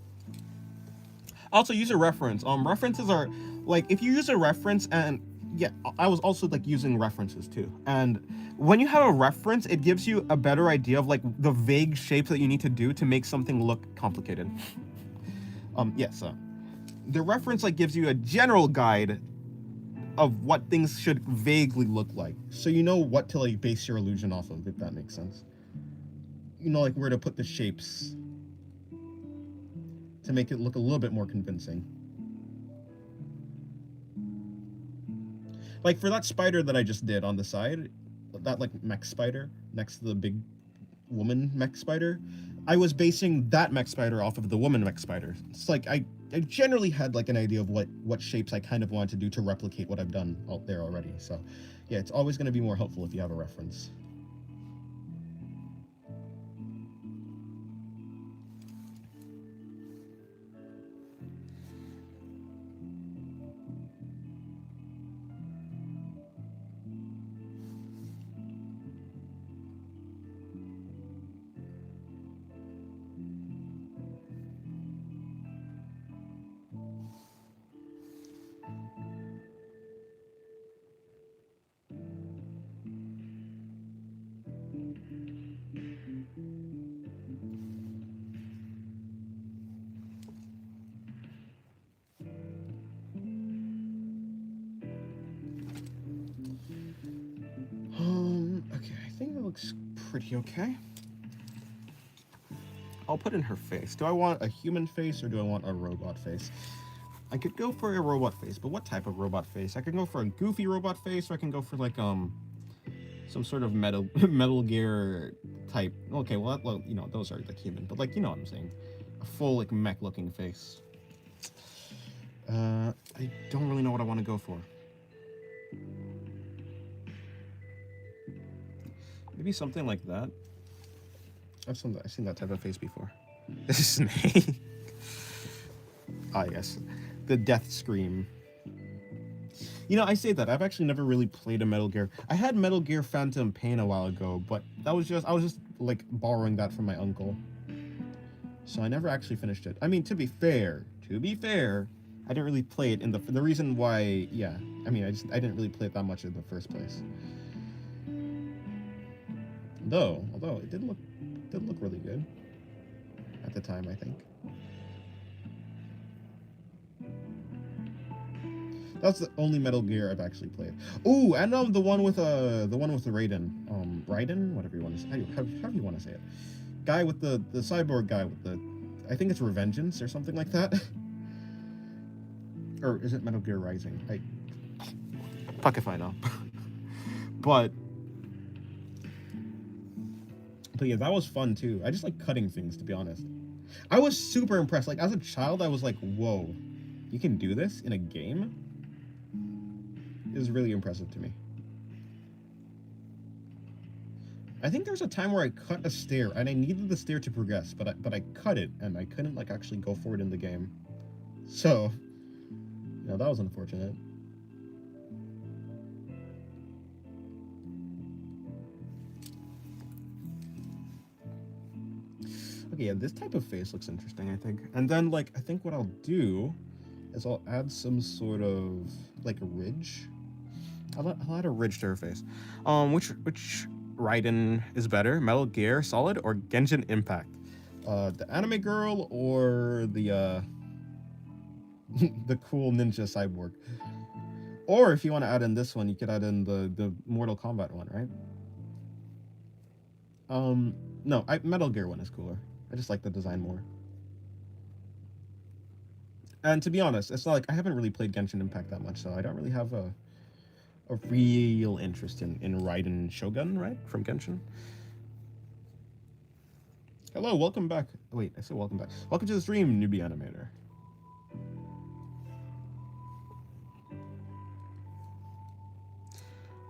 Also, use a reference. References are like, if you use a reference, and yeah, I was also like using references too. And when you have a reference, it gives you a better idea of like the vague shapes that you need to do to make something look complicated. Yes. The reference like gives you a general guide of what things should vaguely look like, So you know what to like base your illusion off of, if that makes sense. You know, like where to put the shapes to make it look a little bit more convincing. Like for that spider that I just did on the side, that like mech spider next to the big woman mech spider, I was basing that mech spider off of the woman mech spider. It's like I generally had like an idea of what shapes I kind of wanted to do to replicate what I've done out there already. So yeah, it's always going to be more helpful if you have a reference. Okay, I think that looks pretty okay. I'll put in her face. Do I want a human face or do I want a robot face? I could go for a robot face, but what type of robot face? I could go for a goofy robot face, or I can go for like some sort of Metal Gear type. Okay, well, you know, those are like human, but like, you know what I'm saying, a full like mech looking face. I don't really know what I want to go for. Maybe something like that. I've seen that type of face before. This is Snake. Ah, yes, the death scream. You know, I say that I've actually never really played a Metal Gear. I had Metal Gear Phantom Pain a while ago, but I was just like borrowing that from my uncle. So I never actually finished it. I mean, to be fair, I didn't really play it in the reason why, yeah. I mean, I didn't really play it that much in the first place. Although it did look really good at the time, I think. That's the only Metal Gear I've actually played. Ooh, and the one with the Raiden, Raiden, whatever you want to say, however you want to say it, guy with the cyborg guy with the, I think it's Revengeance or something like that, or is it Metal Gear Rising? Fuck if I know. but yeah, that was fun too. I just like cutting things, to be honest. I was super impressed. Like as a child, I was like, whoa, you can do this in a game? It was really impressive to me. I think there's a time where I cut a stair and I needed the stair to progress, but I cut it and I couldn't like actually go forward in the game. So, you know, that was unfortunate. Okay, yeah, this type of face looks interesting, I think. And then like I think what I'll do is I'll add some sort of like a ridge. I'll add a ridge to her face. Which Raiden is better, Metal Gear Solid or Genshin Impact? The anime girl or the the cool ninja cyborg. Or if you want to add in this one, you could add in the Mortal Kombat one, right? No, Metal Gear one is cooler. I just like the design more. And to be honest, it's not like I haven't really played Genshin Impact that much, so I don't really have a real interest in Raiden Shogun, right? From Genshin. Hello, welcome back. Wait, I said welcome back. Welcome to the stream, newbie animator.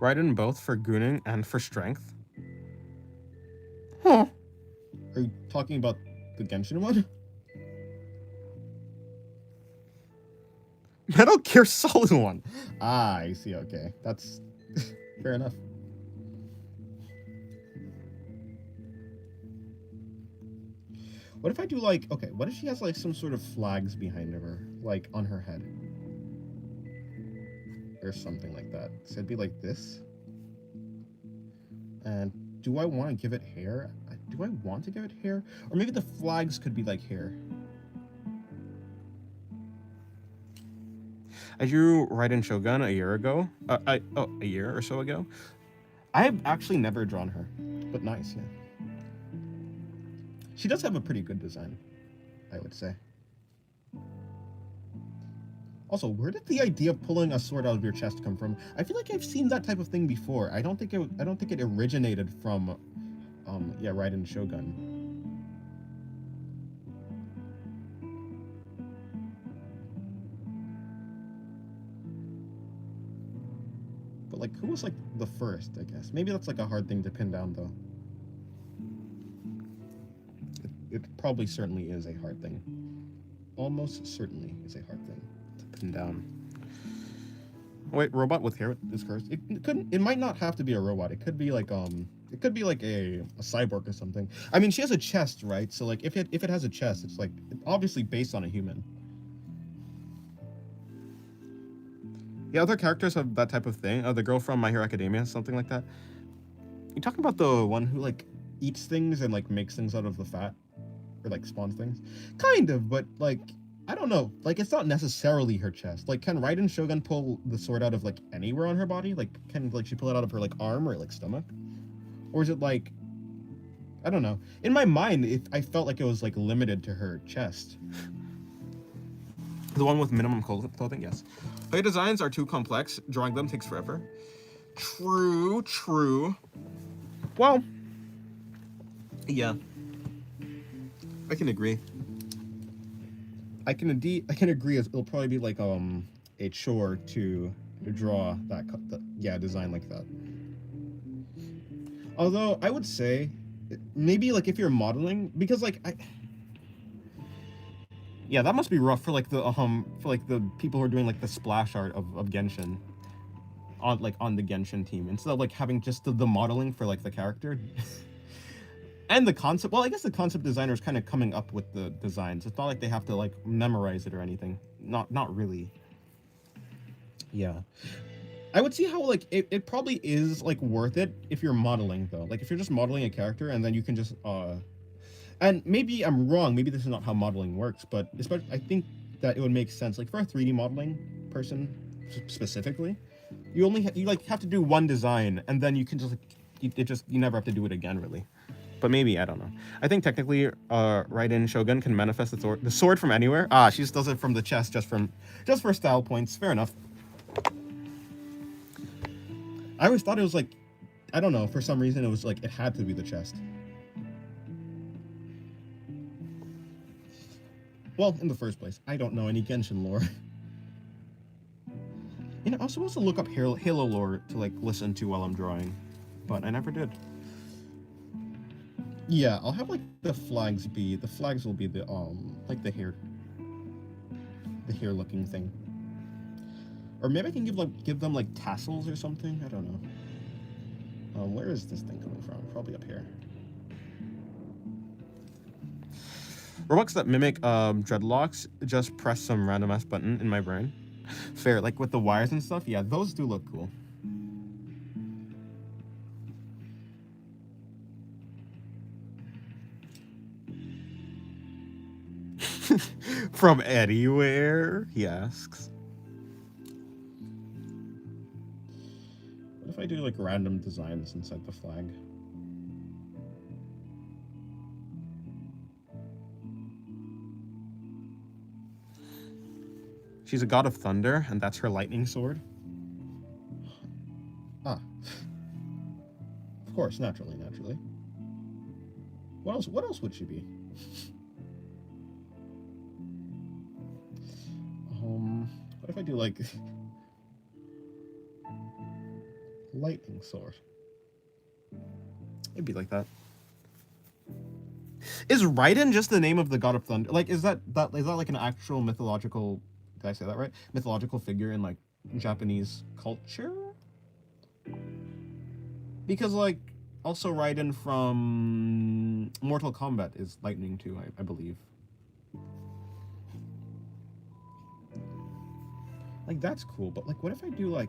Raiden both for gooning and for strength. Huh. Are you talking about the Genshin one? Metal Gear Solid 1. Ah, I see. Okay, that's fair enough. What if I do like, okay, what if she has like some sort of flags behind her, like on her head? Or something like that. So it'd be like this. And do I want to give it hair? Do I want to give it hair? Or maybe the flags could be like hair. I drew Raiden Shogun a year ago. A year or so ago. I have actually never drawn her, but nice, yeah. She does have a pretty good design, I would say. Also, where did the idea of pulling a sword out of your chest come from? I feel like I've seen that type of thing before. I don't think it originated from, yeah, Raiden Shogun. But like, who was like the first? I guess maybe that's like a hard thing to pin down, though. It probably certainly is a hard thing. Almost certainly is a hard thing to pin down. Wait, robot with hair? Is cursed. It might not have to be a robot. It could be like it could be like a cyborg or something. I mean, she has a chest, right? So like if it has a chest, it's like obviously based on a human. Yeah, other characters have that type of thing. The girl from My Hero Academia, something like that. You talking about the one who like eats things and like makes things out of the fat? Or like spawns things? Kind of, but like I don't know. Like it's not necessarily her chest. Like can Raiden Shogun pull the sword out of like anywhere on her body? Like can like she pull it out of her like arm or like stomach? Or is it like I don't know. In my mind, I felt like it was like limited to her chest. The one with minimum clothing, yes. Her designs are too complex. Drawing them takes forever. True. Well, yeah. I can agree. I can agree. It'll probably be like a chore to draw that design like that. Although I would say maybe like if you're modeling, because like yeah, that must be rough for like the people who are doing like the splash art of Genshin on the Genshin team, instead of like having just the modeling for like the character. And the concept, well, I guess the concept designer is kind of coming up with the designs. It's not like they have to like memorize it or anything. Not really. Yeah. I would see how like it probably is like worth it if you're modeling though. Like if you're just modeling a character and then you can just and maybe I'm wrong, maybe this is not how modeling works, but especially I think that it would make sense. Like for a 3D modeling person specifically, you like have to do one design and then you can just you never have to do it again really. But maybe, I don't know. I think technically, Raiden Shogun can manifest the sword from anywhere. Ah, she just does it from the chest, just for style points. Fair enough. I always thought it was like, I don't know. For some reason, it was like it had to be the chest. Well, in the first place, I don't know any Genshin lore. You know, I was supposed to look up Halo lore to like listen to while I'm drawing, but I never did. Yeah, I'll have like the flags will be the like the hair looking thing. Or maybe I can give them like tassels or something. I don't know. Where is this thing coming from? Probably up here. Robots that mimic dreadlocks just press some random ass button in my brain. Fair, like with the wires and stuff. Yeah, those do look cool. From anywhere, he asks. What if I do like random designs inside the flag? She's a god of thunder, and that's her lightning sword. Ah, of course, naturally. What else would she be? What if I do like lightning sword? It'd be like that. Is Raiden just the name of the god of thunder? Like, is that like an actual mythological? Did I say that right? Mythological figure in like Japanese culture? Because like also Raiden from Mortal Kombat is lightning too, I believe. Like that's cool, but like what if I do like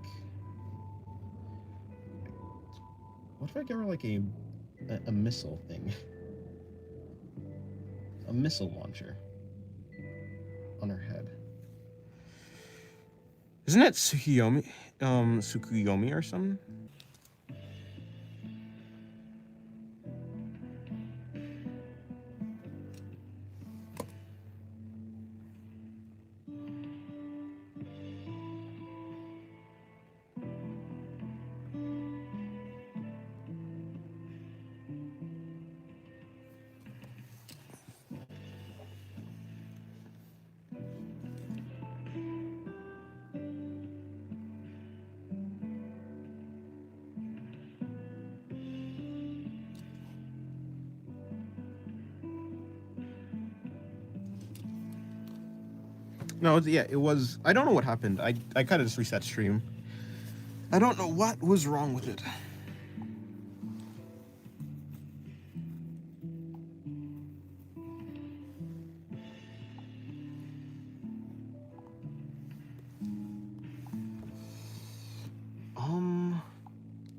what if I get her like a missile thing? A missile launcher on her head. Isn't it Tsukuyomi or something? No, yeah, it was. I don't know what happened. I kind of just reset stream. I don't know what was wrong with it.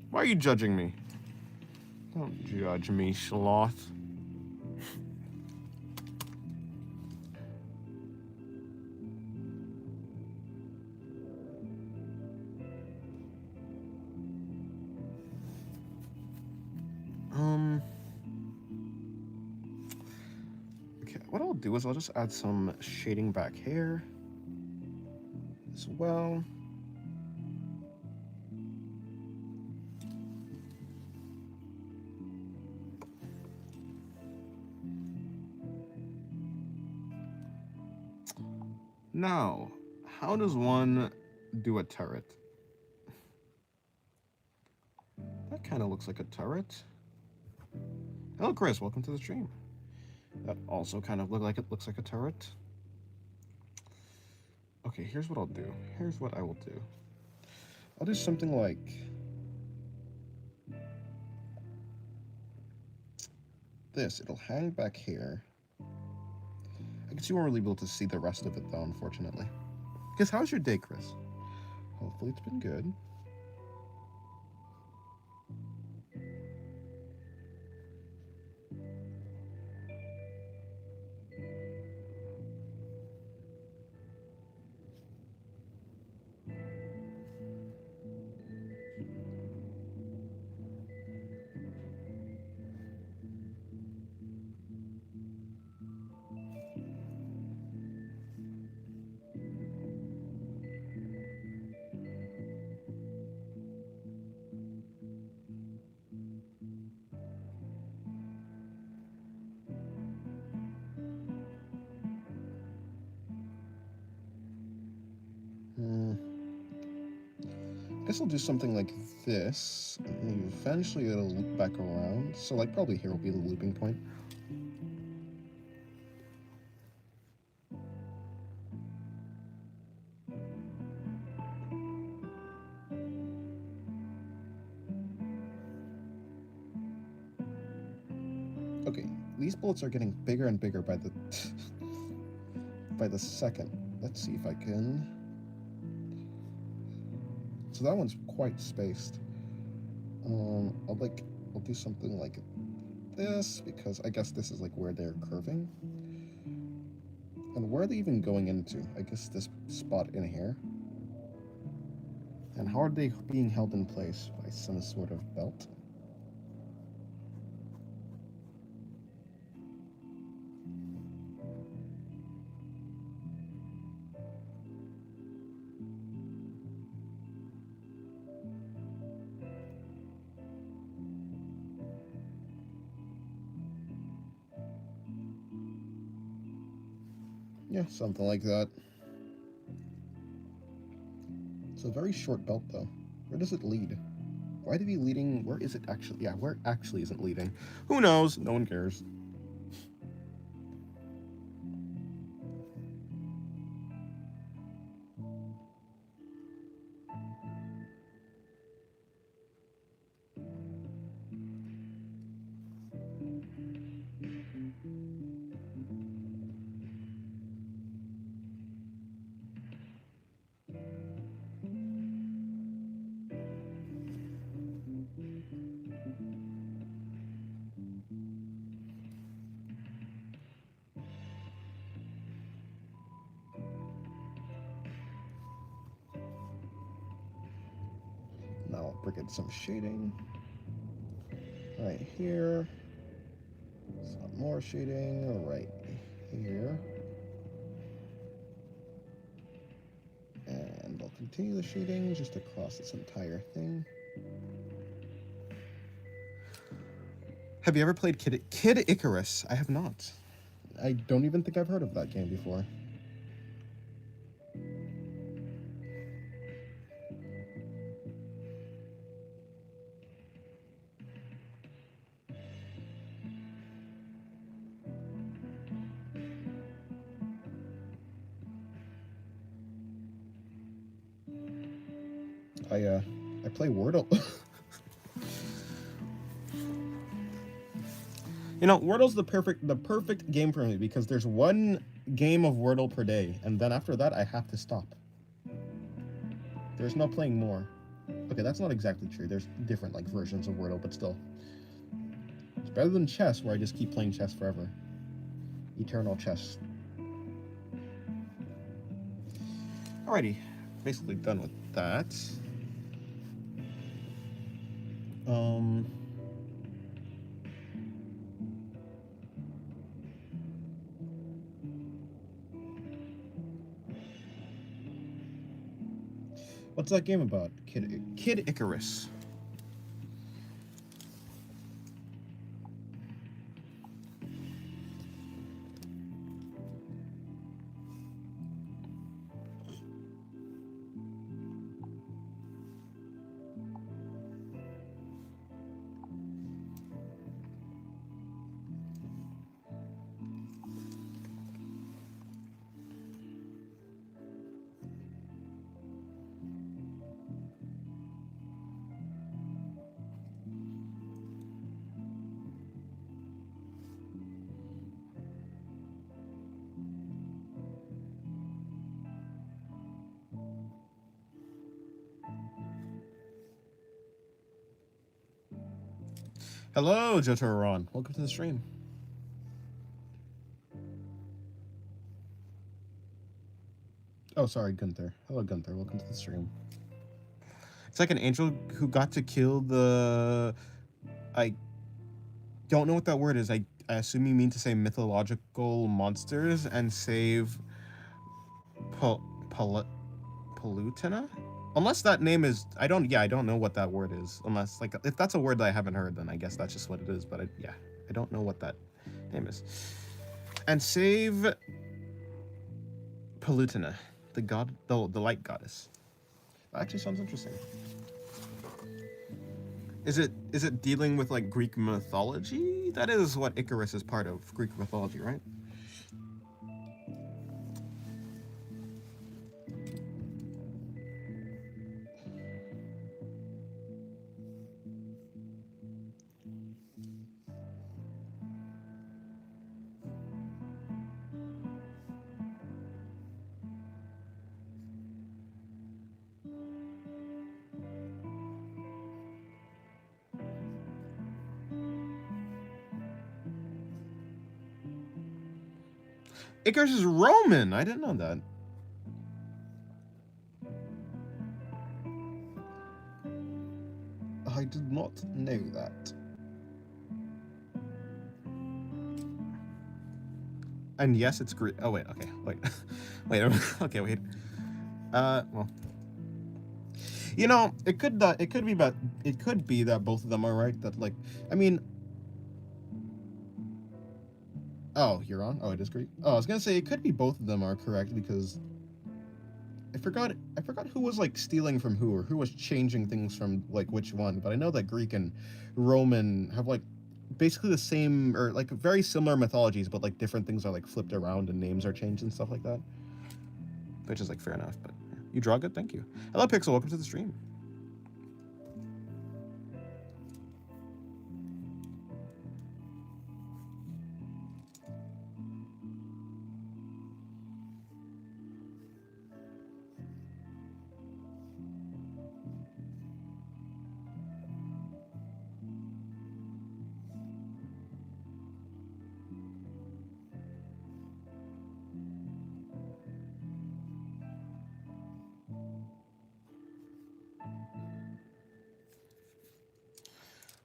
Why are you judging me? Don't judge me, sloth. Okay, what I'll do is I'll just add some shading back here as well. Now, how does one do a turret? That kind of looks like a turret. Hello, Chris. Welcome to the stream. That also kind of looks like a turret. Okay, here's what I'll do. Here's what I will do. I'll do something like this. It'll hang back here. I guess you won't really be able to see the rest of it though, unfortunately. Because how's your day, Chris? Hopefully it's been good. I guess I'll do something like this, and eventually it'll loop back around. So like probably here will be the looping point. Okay, these bullets are getting bigger and bigger by the by the second. Let's see if I can. So that one's quite spaced. I'll do something like this because I guess this is like where they're curving. And where are they even going into? I guess this spot in here. And how are they being held in place by some sort of belt? Yeah, something like that. It's a very short belt, though. Where does it lead? Why do we leading? Where is it actually? Yeah, where actually isn't leading? Who knows? No one cares. Now I'll bring in some shading. Right here. Some more shading right here. And I'll continue the shading just across this entire thing. Have you ever played Kid Icarus? I have not. I don't even think I've heard of that game before. I play Wordle. You know, Wordle's the perfect game for me because there's one game of Wordle per day, and then after that I have to stop. There's no playing more. Okay, that's not exactly true. There's different like versions of Wordle, but still. It's better than chess, where I just keep playing chess forever. Eternal chess. Alrighty, basically done with that. What's that game about? Kid Icarus. Hello, Jotaro Ron. Welcome to the stream. Oh, sorry, Gunther. Hello, Gunther. Welcome to the stream. It's like an angel who got to kill the... I don't know what that word is. I assume you mean to say mythological monsters and save... Palutena? Unless that name is... I don't know what that word is. Unless, like, if that's a word that I haven't heard, then I guess that's just what it is. But, I don't know what that name is. And save... Palutena, the light goddess. That actually sounds interesting. Is it dealing with, like, Greek mythology? That is what Icarus is part of, Greek mythology, right? Icarus is Roman. I didn't know that. I did not know that. And yes, it's Greek. Oh wait, okay, wait, wait, okay, wait. Well, you know, it could be that both of them are right. That, like, I mean, Oh, you're wrong. Oh, it is Greek. Oh, I was gonna say it could be both of them are correct because I forgot who was like stealing from who or who was changing things from like which one. But I know that Greek and Roman have like basically the same or like very similar mythologies, but like different things are like flipped around and names are changed and stuff like that. Which is like fair enough, but yeah. You draw good, thank you. Hello Pixel, welcome to the stream.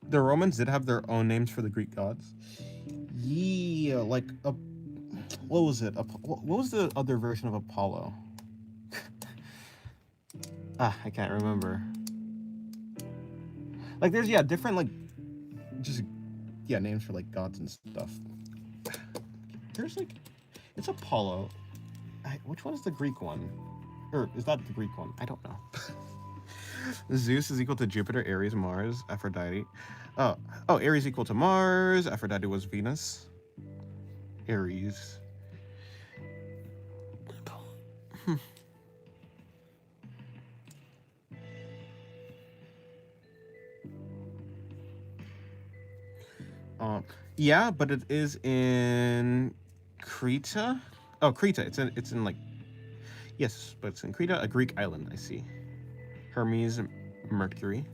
The Romans did have their own names for the Greek gods. Yeah, like a, what was it? What was the other version of Apollo? I can't remember. Like there's different like Just names for like gods and stuff. there's like it's Apollo. Which one is the Greek one? Or is that the Greek one? I don't know. Zeus is equal to Jupiter, Aries, Mars, Aphrodite. Oh, Aries equal to Mars. Aphrodite was Venus. Aries. Yeah, but it is in Crete. Oh, Crete. It's in like yes, but it's in Crete, a Greek island. I see. Hermes, Mercury.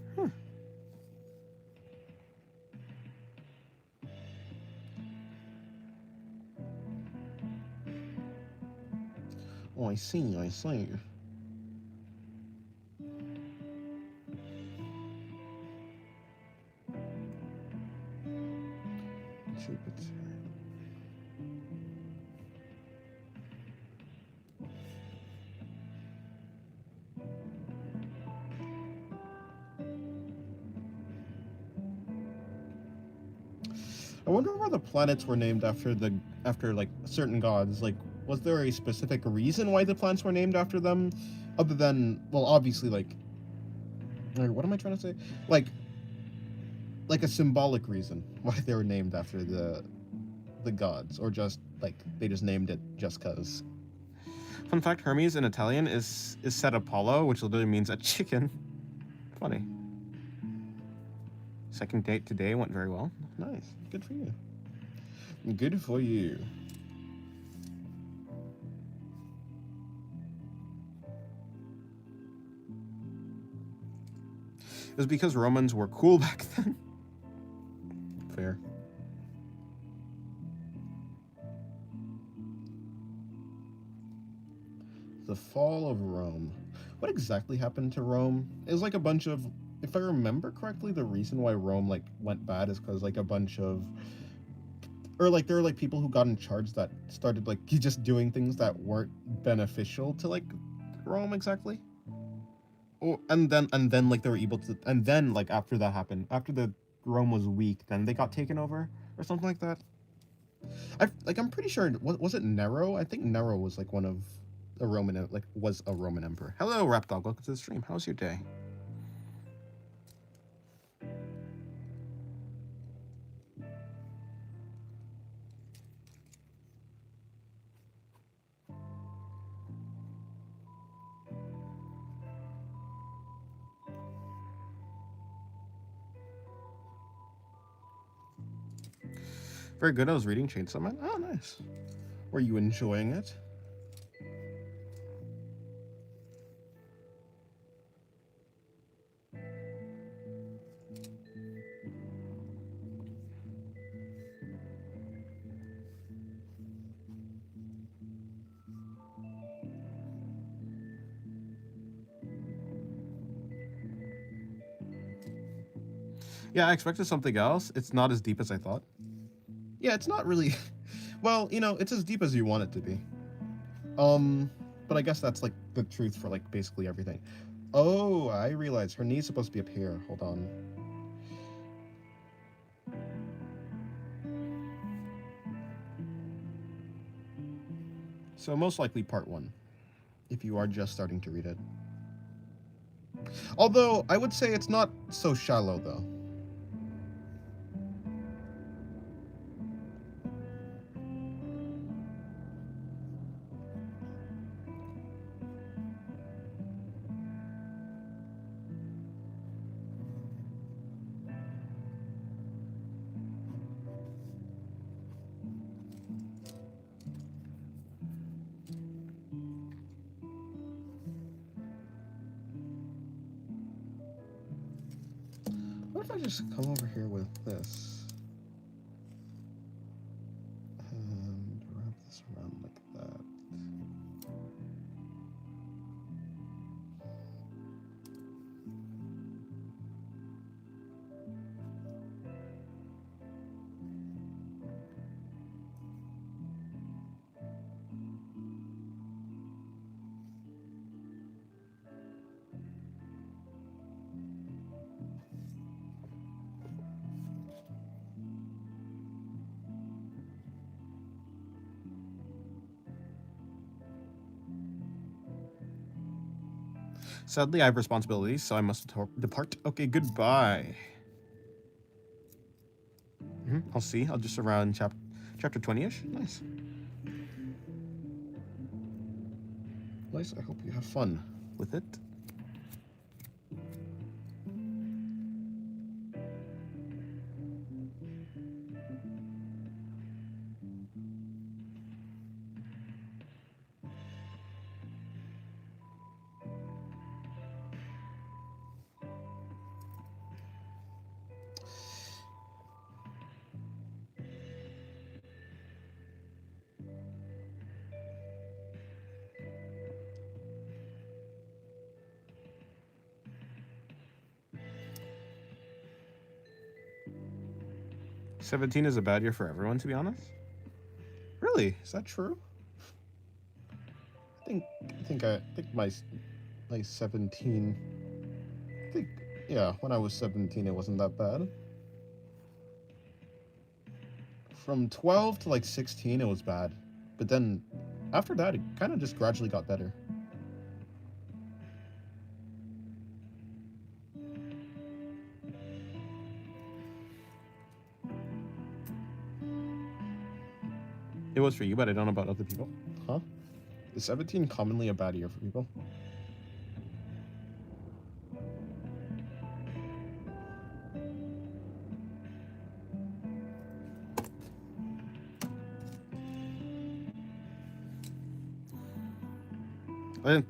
Oh, I see. I see. Jupiter. I wonder why the planets were named after like certain gods. Like, was there a specific reason why the planets were named after them, other than well, obviously what am I trying to say? Like a symbolic reason why they were named after the gods, or just like they just named it just cause. Fun fact: Hermes in Italian is said Apollo, which literally means a chicken. Funny. Second date today went very well. Nice, good for you. Good for you. It was because Romans were cool back then. Fair. The fall of Rome. What exactly happened to Rome? It was like a bunch of, if I remember correctly, the reason why Rome like went bad is because like a bunch of, or like there were like people who got in charge that started like just doing things that weren't beneficial to like Rome exactly. Or and then like they were able to, and then like after that happened, after the Rome was weak, then they got taken over or something like that. I'm pretty sure, was it Nero? I think Nero was like one of a Roman, like was a Roman emperor. Hello, Rapdog. Welcome to the stream. How's your day? Very good. I was reading Chainsaw Man. Oh, nice. Were you enjoying it? Yeah, I expected something else. It's not as deep as I thought. Yeah, it's not really. Well, it's as deep as you want it to be. But I guess that's like the truth for like basically everything. Oh, I realize her knee's supposed to be up here. Hold on. So most likely part 1, if you are just starting to read it. Although, I would say it's not so shallow, though. What if I just come over here with this? And wrap this around like that. Sadly, I have responsibilities, so I must depart. Okay, goodbye. I'll see. I'll just around chapter 20-ish. Nice. Nice. I hope you have fun with it. '17 is a bad year for everyone, to be honest. Really? Is that true? I think my 17. Yeah, when I was 17, it wasn't that bad. From 12 to like 16, it was bad, but then after that, it kind of just gradually got better. It was for you, but I don't know about other people. Huh? Is 17 commonly a bad year for people? I didn't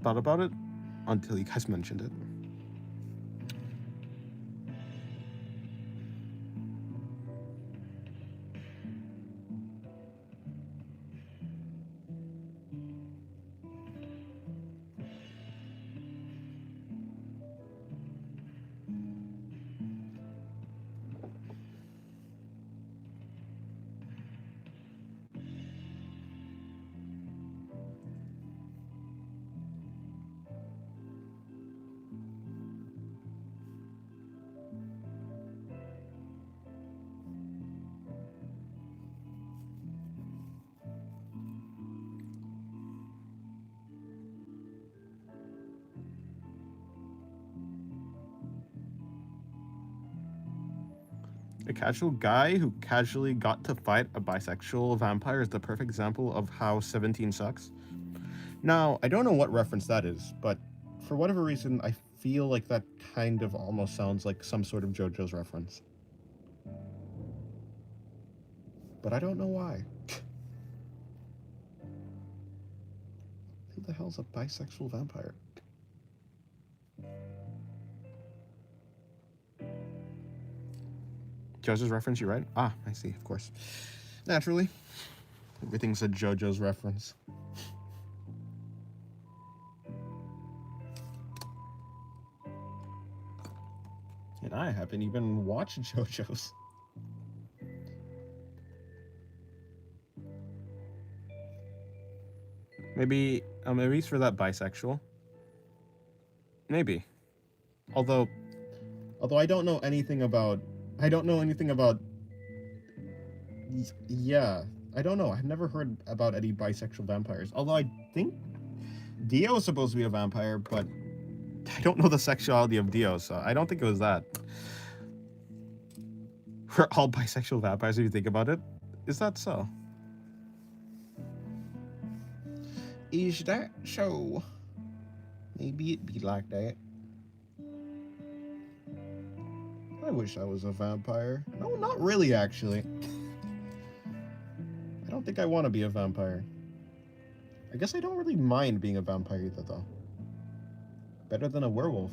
thought about it until you guys mentioned it. A casual guy who casually got to fight a bisexual vampire is the perfect example of how 17 sucks. Now, I don't know what reference that is, but for whatever reason, I feel like that kind of almost sounds like some sort of JoJo's reference. But I don't know why. Who the hell's a bisexual vampire? JoJo's reference, you right? Ah, I see, of course. Naturally. Everything's a JoJo's reference. And I haven't even watched JoJo's. Maybe it's for that bisexual. Maybe. Although I don't know anything about... Yeah, I don't know. I've never heard about any bisexual vampires. Although I think Dio is supposed to be a vampire, but I don't know the sexuality of Dio, so I don't think it was that. We're all bisexual vampires if you think about it. Is that so? Is that so? Maybe it be like that. I wish I was a vampire. No, not really, actually. I don't think I want to be a vampire. I guess I don't really mind being a vampire either, though. Better than a werewolf.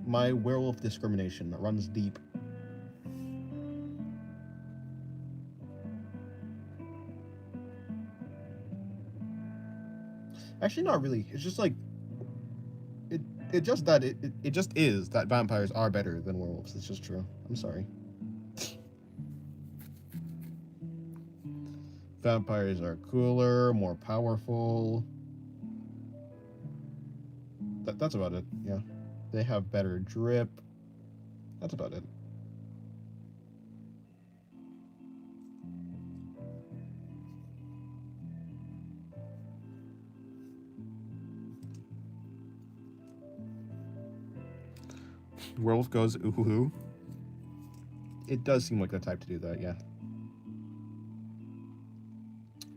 My werewolf discrimination runs deep. Actually, not really. It's just like it just is that vampires are better than werewolves. It's just true. I'm sorry. Vampires are cooler, more powerful. That's about it. Yeah. They have better drip. That's about it. Werewolf goes ooh. It does seem like the type to do that, yeah.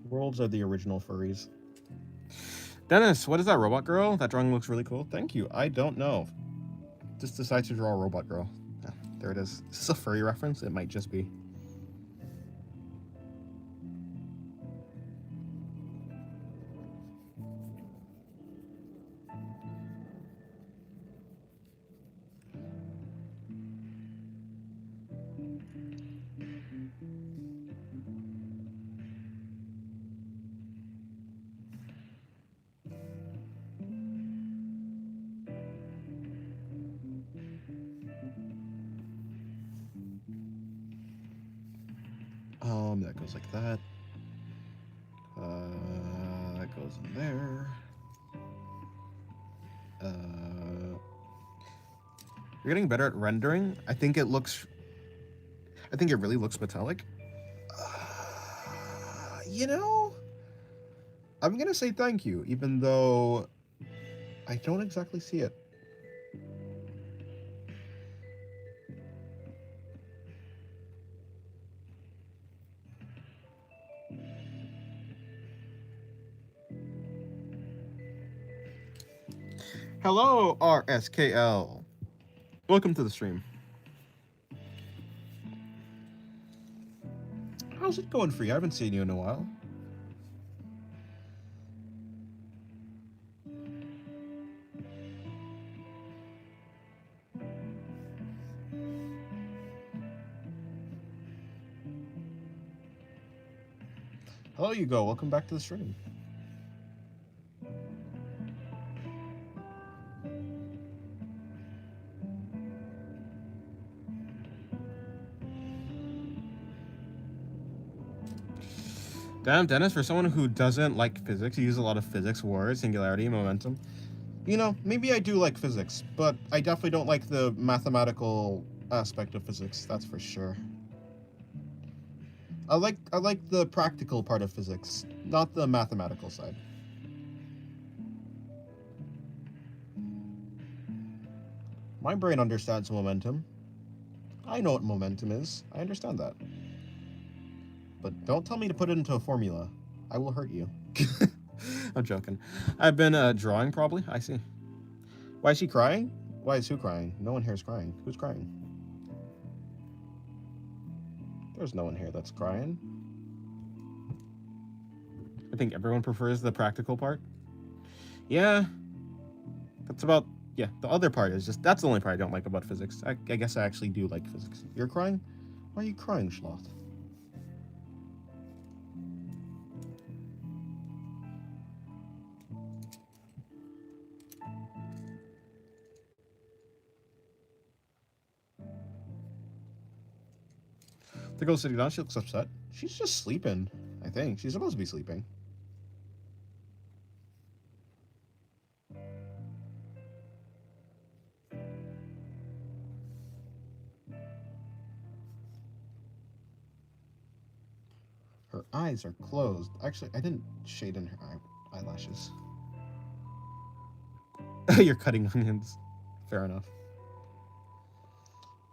Werewolves are the original furries. Dennis, what is that robot girl? That drawing looks really cool. Thank you. I don't know. Just decides to draw a robot girl. Yeah, there it is. Is this a furry reference? It might just be. That goes like that. That goes in there. You're getting better at rendering. I think it really looks metallic. You know, I'm gonna say thank you, even though I don't exactly see it. Hello, RSKL. Welcome to the stream. How's it going for you? I haven't seen you in a while. Hello, Hugo. Welcome back to the stream. Damn, Dennis, for someone who doesn't like physics, you use a lot of physics words, singularity, momentum. You know, maybe I do like physics, but I definitely don't like the mathematical aspect of physics, that's for sure. I like the practical part of physics, not the mathematical side. My brain understands momentum. I know what momentum is. I understand that. But don't tell me to put it into a formula. I will hurt you. I'm joking. I've been drawing, probably. I see. Why is she crying? Why is who crying? No one here is crying. Who's crying? There's no one here that's crying. I think everyone prefers the practical part. Yeah. That's about... Yeah, the other part is just... That's the only part I don't like about physics. I guess I actually do like physics. You're crying? Why are you crying, Schloth? The girl sitting down, she looks upset. She's just sleeping, I think. She's supposed to be sleeping. Her eyes are closed. Actually, I didn't shade in her eyelashes. You're cutting onions. Fair enough.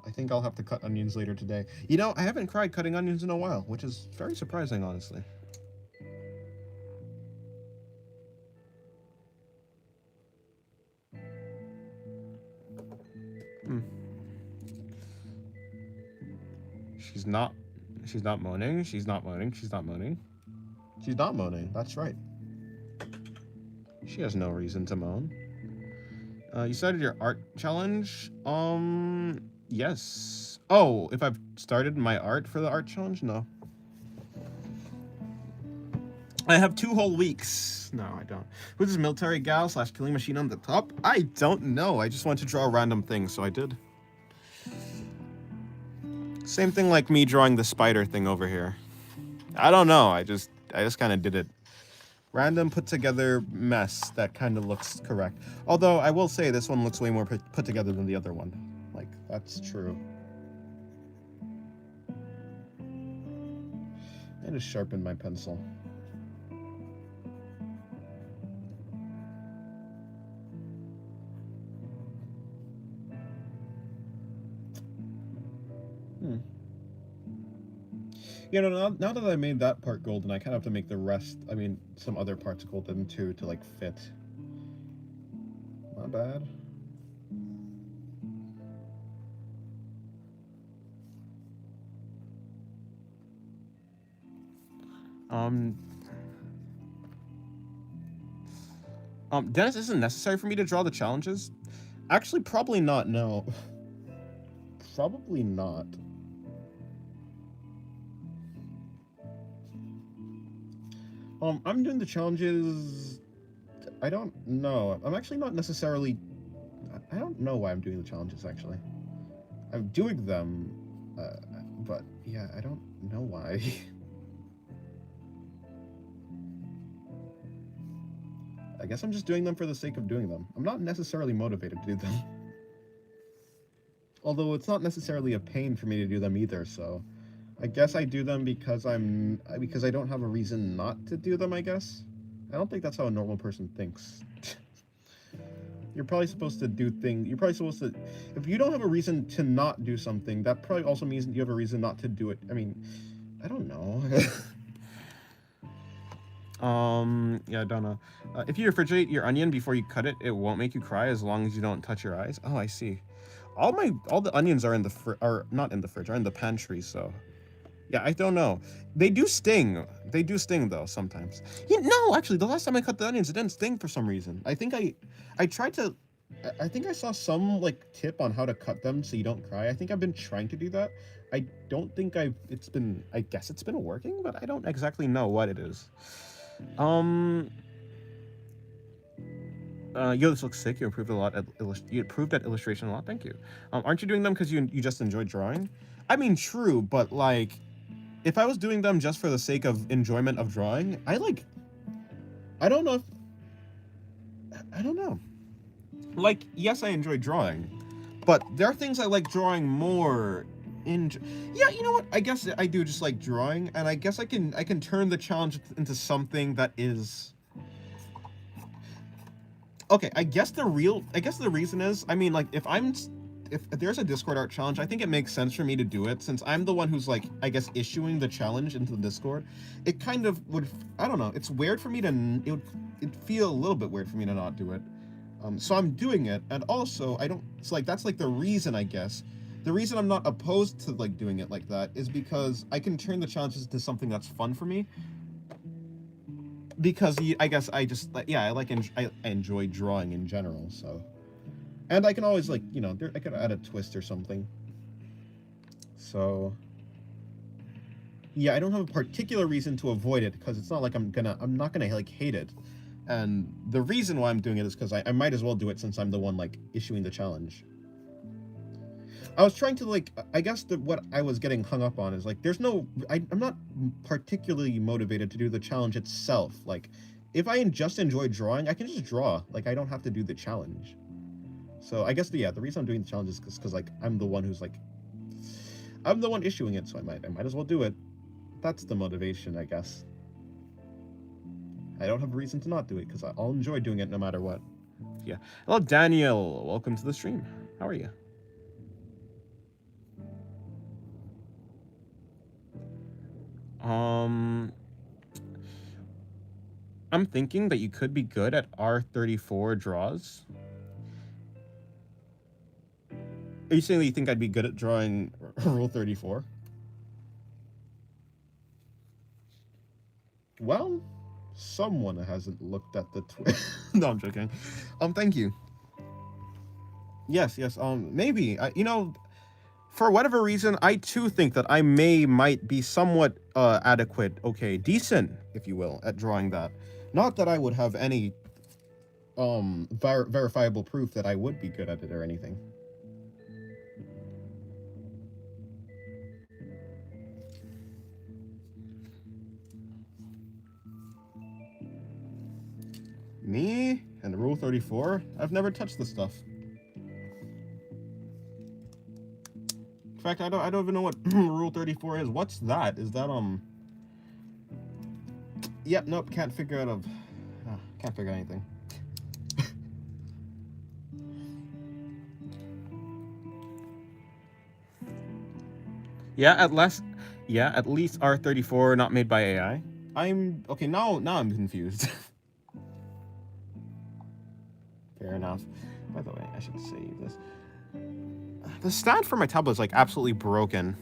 I think I'll have to cut onions later today. You know, I haven't cried cutting onions in a while, which is very surprising, honestly. She's not moaning. She's not moaning. She's not moaning. She's not moaning. That's right. She has no reason to moan. You started your art challenge? Yes. Oh, if I've started my art for the art challenge? No. I have 2 whole weeks. No, I don't. Who's this military gal / killing machine on the top? I don't know. I just wanted to draw a random thing, so I did. Same thing like me drawing the spider thing over here. I don't know. I just kind of did it. Random put together mess that kind of looks correct. Although I will say this one looks way more put together than the other one. Like, that's true. I just sharpened my pencil. You know, now that I made that part golden, I kind of have to make the rest, I mean, some other parts golden too, to like fit. Not bad. Dennis, isn't necessary for me to draw the challenges? Actually, probably not, no. Probably not. I'm doing the challenges. I don't know. I'm actually not necessarily. I don't know why I'm doing the challenges, actually. I'm doing them, but yeah, I don't know why. I guess I'm just doing them for the sake of doing them. I'm not necessarily motivated to do them. Although it's not necessarily a pain for me to do them either, so I guess I do them because I don't have a reason not to do them, I guess. I don't think that's how a normal person thinks. You're probably supposed to do things. You're probably supposed to. If you don't have a reason to not do something, that probably also means that you have a reason not to do it. I mean, I don't know. Yeah, Donna. If you refrigerate your onion before you cut it, it won't make you cry as long as you don't touch your eyes. Oh, I see. All the onions are in the are not in the fridge, are in the pantry, so. Yeah, I don't know. They do sting. They do sting though sometimes. Yeah, no, actually, the last time I cut the onions, it didn't sting for some reason. I think I tried to. I think I saw some like tip on how to cut them so you don't cry. I think I've been trying to do that. I don't think it's been. I guess it's been working, but I don't exactly know what it is. Yo, this looks sick. You improved a lot. You improved at illustration a lot. Thank you. Aren't you doing them because you just enjoy drawing? I mean, true, but like. If I was doing them just for the sake of enjoyment of drawing, I don't know. Like, yes, I enjoy drawing, but there are things I like drawing more. Yeah, you know what? I guess I do just like drawing, and I guess I can turn the challenge into something that is. Okay, I guess the reason is, I mean, like, if there's a Discord art challenge, I think it makes sense for me to do it, since I'm the one who's, like, I guess, issuing the challenge into the Discord. It kind of would, I don't know, it's weird for me to, it'd feel a little bit weird for me to not do it. So I'm doing it, and also, it's like, that's, like, the reason, I guess. The reason I'm not opposed to, like, doing it like that is because I can turn the challenges into something that's fun for me. Because, I guess, I just, yeah, I enjoy drawing in general, so... And I can always, like, you know, I could add a twist or something. So, yeah, I don't have a particular reason to avoid it, because it's not like I'm not gonna, like, hate it. And the reason why I'm doing it is because I might as well do it since I'm the one, like, issuing the challenge. I was trying to, like, I guess what I was getting hung up on is, like, I'm not particularly motivated to do the challenge itself. Like, if I just enjoy drawing, I can just draw. Like, I don't have to do the challenge. So I guess the reason I'm doing the challenge is because like I'm the one who's like I'm the one issuing it, so I might as well do it. that's the motivation, I guess. I don't have a reason to not do it because I'll enjoy doing it no matter what. Yeah. Hello, Daniel. Welcome to the stream. How are you? I'm thinking that you could be good at R34 draws. Are you saying that you think I'd be good at drawing Rule 34? Well, someone hasn't looked at the No, I'm joking. Thank you. Yes, maybe. For whatever reason, I too think that I might be somewhat adequate, okay, decent, if you will, at drawing that. Not that I would have any verifiable proof that I would be good at it or anything. Me and Rule 34? I've never touched this stuff. In fact, I don't even know what Rule 34 is. What's that? Is that Yep, nope, can't figure out can't figure out anything. Yeah, at least R34 not made by AI. Okay, now I'm confused. Fair enough. By the way, I should save this. The stand for my tablet is like absolutely broken.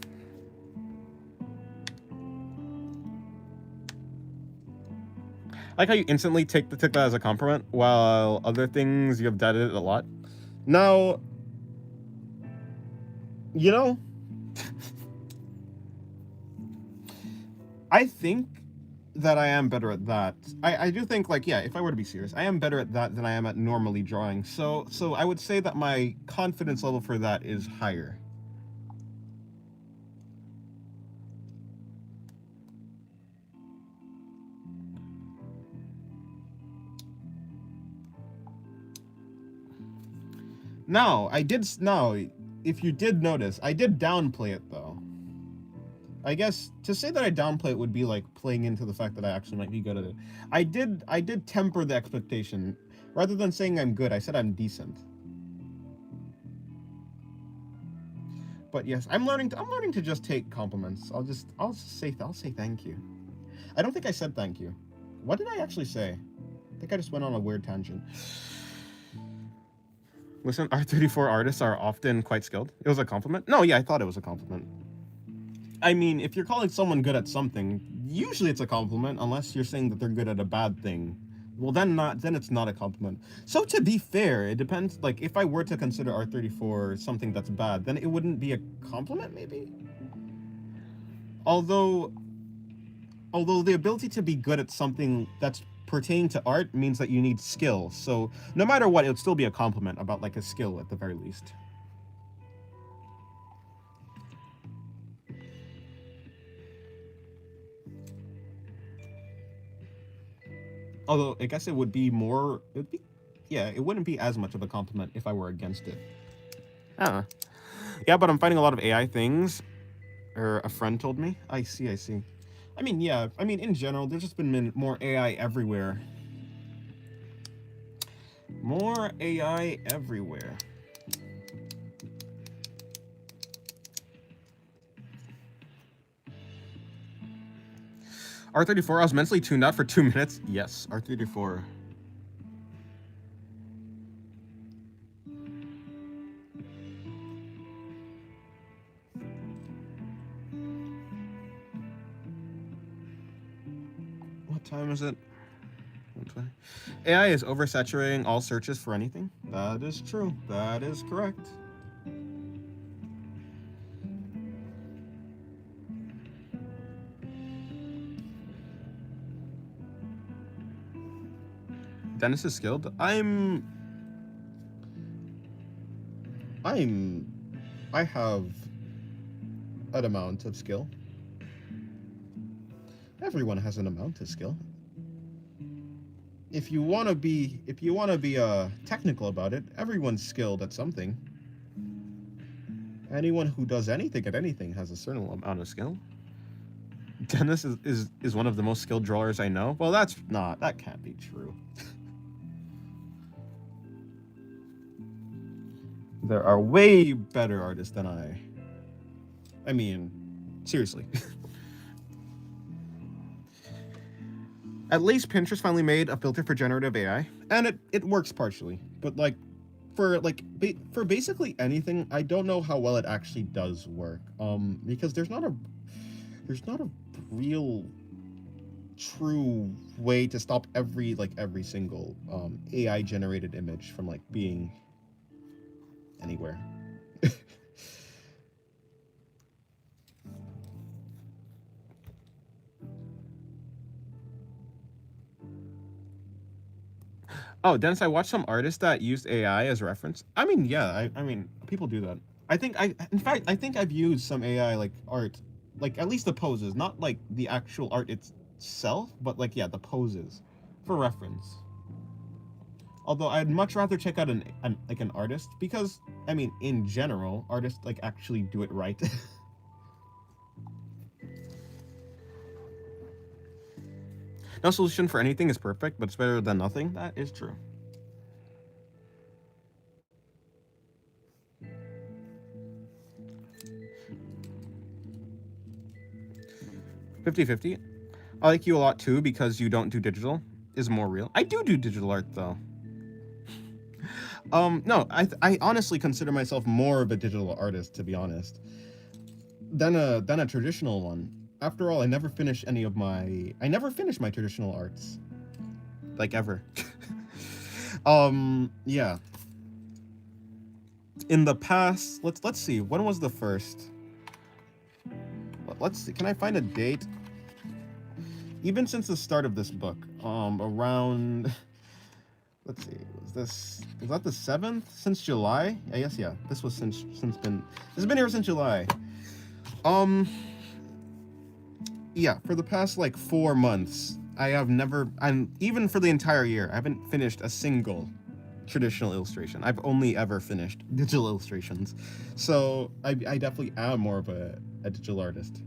I like how you instantly took that as a compliment, while other things you have doubted it a lot. Now, you know, I think that I am better at that. I do think, like, yeah, if I were to be serious, I am better at that than I am at normally drawing. So I would say that my confidence level for that is higher. Now, if you did notice, I did downplay it, though. I guess to say that I downplay it would be like playing into the fact that I actually might be good at it. I did temper the expectation. Rather than saying I'm good, I said I'm decent. But yes, I'm learning to just take compliments. I'll say thank you. I don't think I said thank you. What did I actually say? I think I just went on a weird tangent. Listen, R34 artists are often quite skilled. It was a compliment? No, yeah, I thought it was a compliment. I mean, if you're calling someone good at something, usually it's a compliment, unless you're saying that they're good at a bad thing. Well, then it's not a compliment. So to be fair, it depends. Like, if I were to consider R34 something that's bad, then it wouldn't be a compliment, maybe? Although the ability to be good at something that's pertaining to art means that you need skill. So no matter what, it would still be a compliment about, like, a skill at the very least. Although, I guess it wouldn't be as much of a compliment if I were against it. Yeah, but I'm finding a lot of AI things. Or a friend told me. I see. I mean, yeah. I mean, in general, there's just been more AI everywhere. More AI everywhere. R34, I was mentally tuned out for 2 minutes. Yes, R34. What time is it? AI is oversaturating all searches for anything. That is true. That is correct. Dennis is skilled. I have an amount of skill. Everyone has an amount of skill. If you want to be technical about it, everyone's skilled at something. Anyone who does anything at anything has a certain amount of skill. Dennis is one of the most skilled drawers I know. Well, that can't be true. There are way better artists than I. I mean, seriously. At least Pinterest finally made a filter for generative AI, and it works partially. But like, for basically anything, I don't know how well it actually does work. Because there's not a real true way to stop every single AI generated image from like being anywhere. Oh, Dennis, I watched some artists that used AI as reference. I mean, yeah, I mean, people do that. In fact, I think I've used some AI like art, like at least the poses, not like the actual art itself, but like yeah, the poses, for reference. Although I'd much rather check out an artist because I mean, in general, artists like actually do it right. No solution for anything is perfect, but it's better than nothing. That is true. "50-50. I like you a lot too because you don't do digital. Is more real. I do digital art though. No, I honestly consider myself more of a digital artist, to be honest, than a traditional one. After all, I never finished my traditional arts, like ever. Yeah. In the past, let's see, when was the first? Let's see, can I find a date? Even since the start of this book, around, let's see, was that the 7th? Since July? I guess, yeah. This has been here since July. Yeah, for the past like 4 months, and even for the entire year, I haven't finished a single traditional illustration. I've only ever finished digital illustrations. So I definitely am more of a digital artist.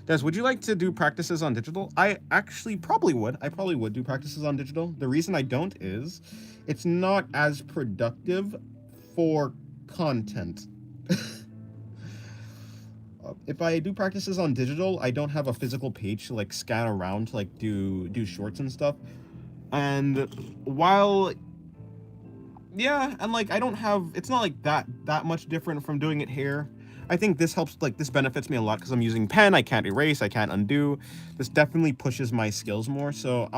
Des, would you like to do practices on digital? I actually probably would. I probably would do practices on digital. The reason I don't is it's not as productive for content. If I do practices on digital, I don't have a physical page to like scan around to like do shorts and stuff. And while yeah, and like I don't have, it's not like that much different from doing it here. I think this helps, like this benefits me a lot because I'm using pen. I can't erase, I can't undo. This definitely pushes my skills more. So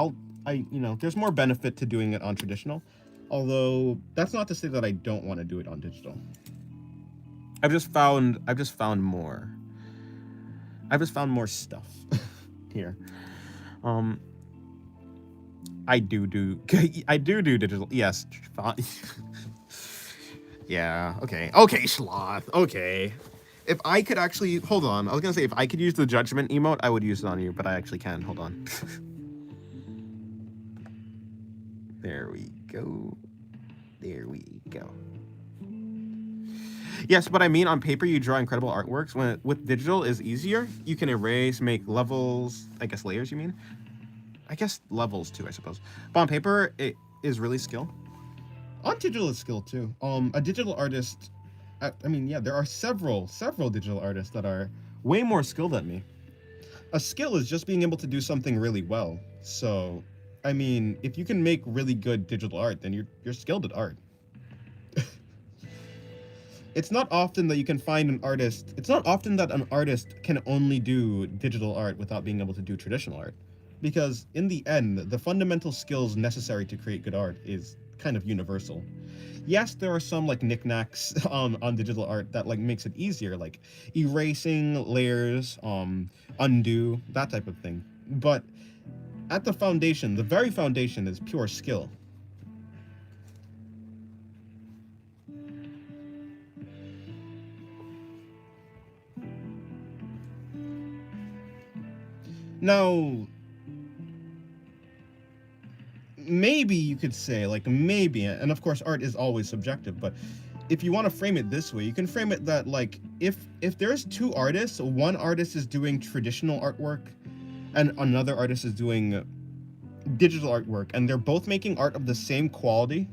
there's more benefit to doing it on traditional. Although that's not to say that I don't want to do it on digital. I've just found more. I've just found more stuff here. I do digital. Yes. Yeah. Okay, Sloth. Okay. If I could actually hold on, I was gonna say if I could use the judgment emote, I would use it on you, but I actually can. Hold on. There we go. Yes, but I mean, on paper you draw incredible artworks. With digital is easier. You can erase, make levels. I guess layers. You mean? I guess levels too, I suppose. But on paper, it is really skill. On digital is skill too. A digital artist. I mean, yeah, there are several digital artists that are way more skilled than me. A skill is just being able to do something really well. So, I mean, if you can make really good digital art, then you're skilled at art. It's not often that you can find an artist. It's not often that an artist can only do digital art without being able to do traditional art. Because in the end, the fundamental skills necessary to create good art is kind of universal. Yes, there are some like knickknacks on digital art that like makes it easier, like erasing layers, undo, that type of thing. But at the foundation, the very foundation is pure skill. Now, maybe you could say, like, maybe, and of course art is always subjective, but if you want to frame it this way, you can frame it that like if there's two artists, one artist is doing traditional artwork and another artist is doing digital artwork, and they're both making art of the same quality,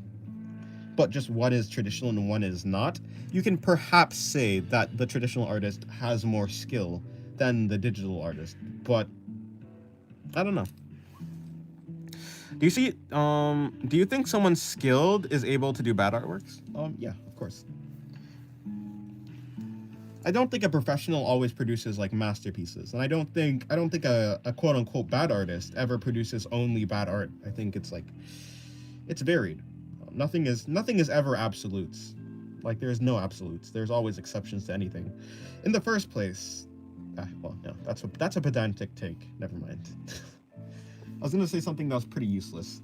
but just one is traditional and one is not, you can perhaps say that the traditional artist has more skill than the digital artist. But I don't know. Do you see? Do you think someone skilled is able to do bad artworks? Yeah, of course. I don't think a professional always produces like masterpieces, and I don't think a quote unquote bad artist ever produces only bad art. I think it's like it's varied. Nothing is ever absolutes. Like there's no absolutes. There's always exceptions to anything. In the first place, well, no, that's a pedantic take. Never mind. I was gonna say something that was pretty useless.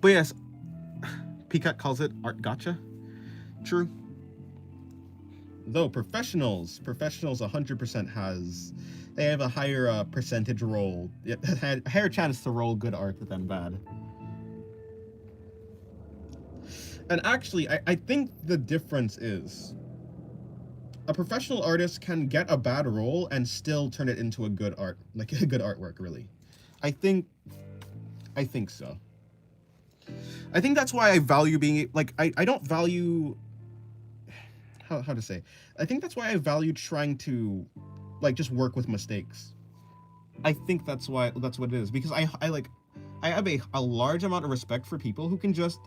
But yes, Peacock calls it art gotcha. True. Though professionals 100% they have a higher percentage roll, a higher chance to roll good art than bad. And actually, I think the difference is a professional artist can get a bad roll and still turn it into a good art, like a good artwork, really. I think so. I think that's why I value being like I don't value how to say. I think that's why I value trying to like just work with mistakes. I think that's what it is, because I have a large amount of respect for people who can just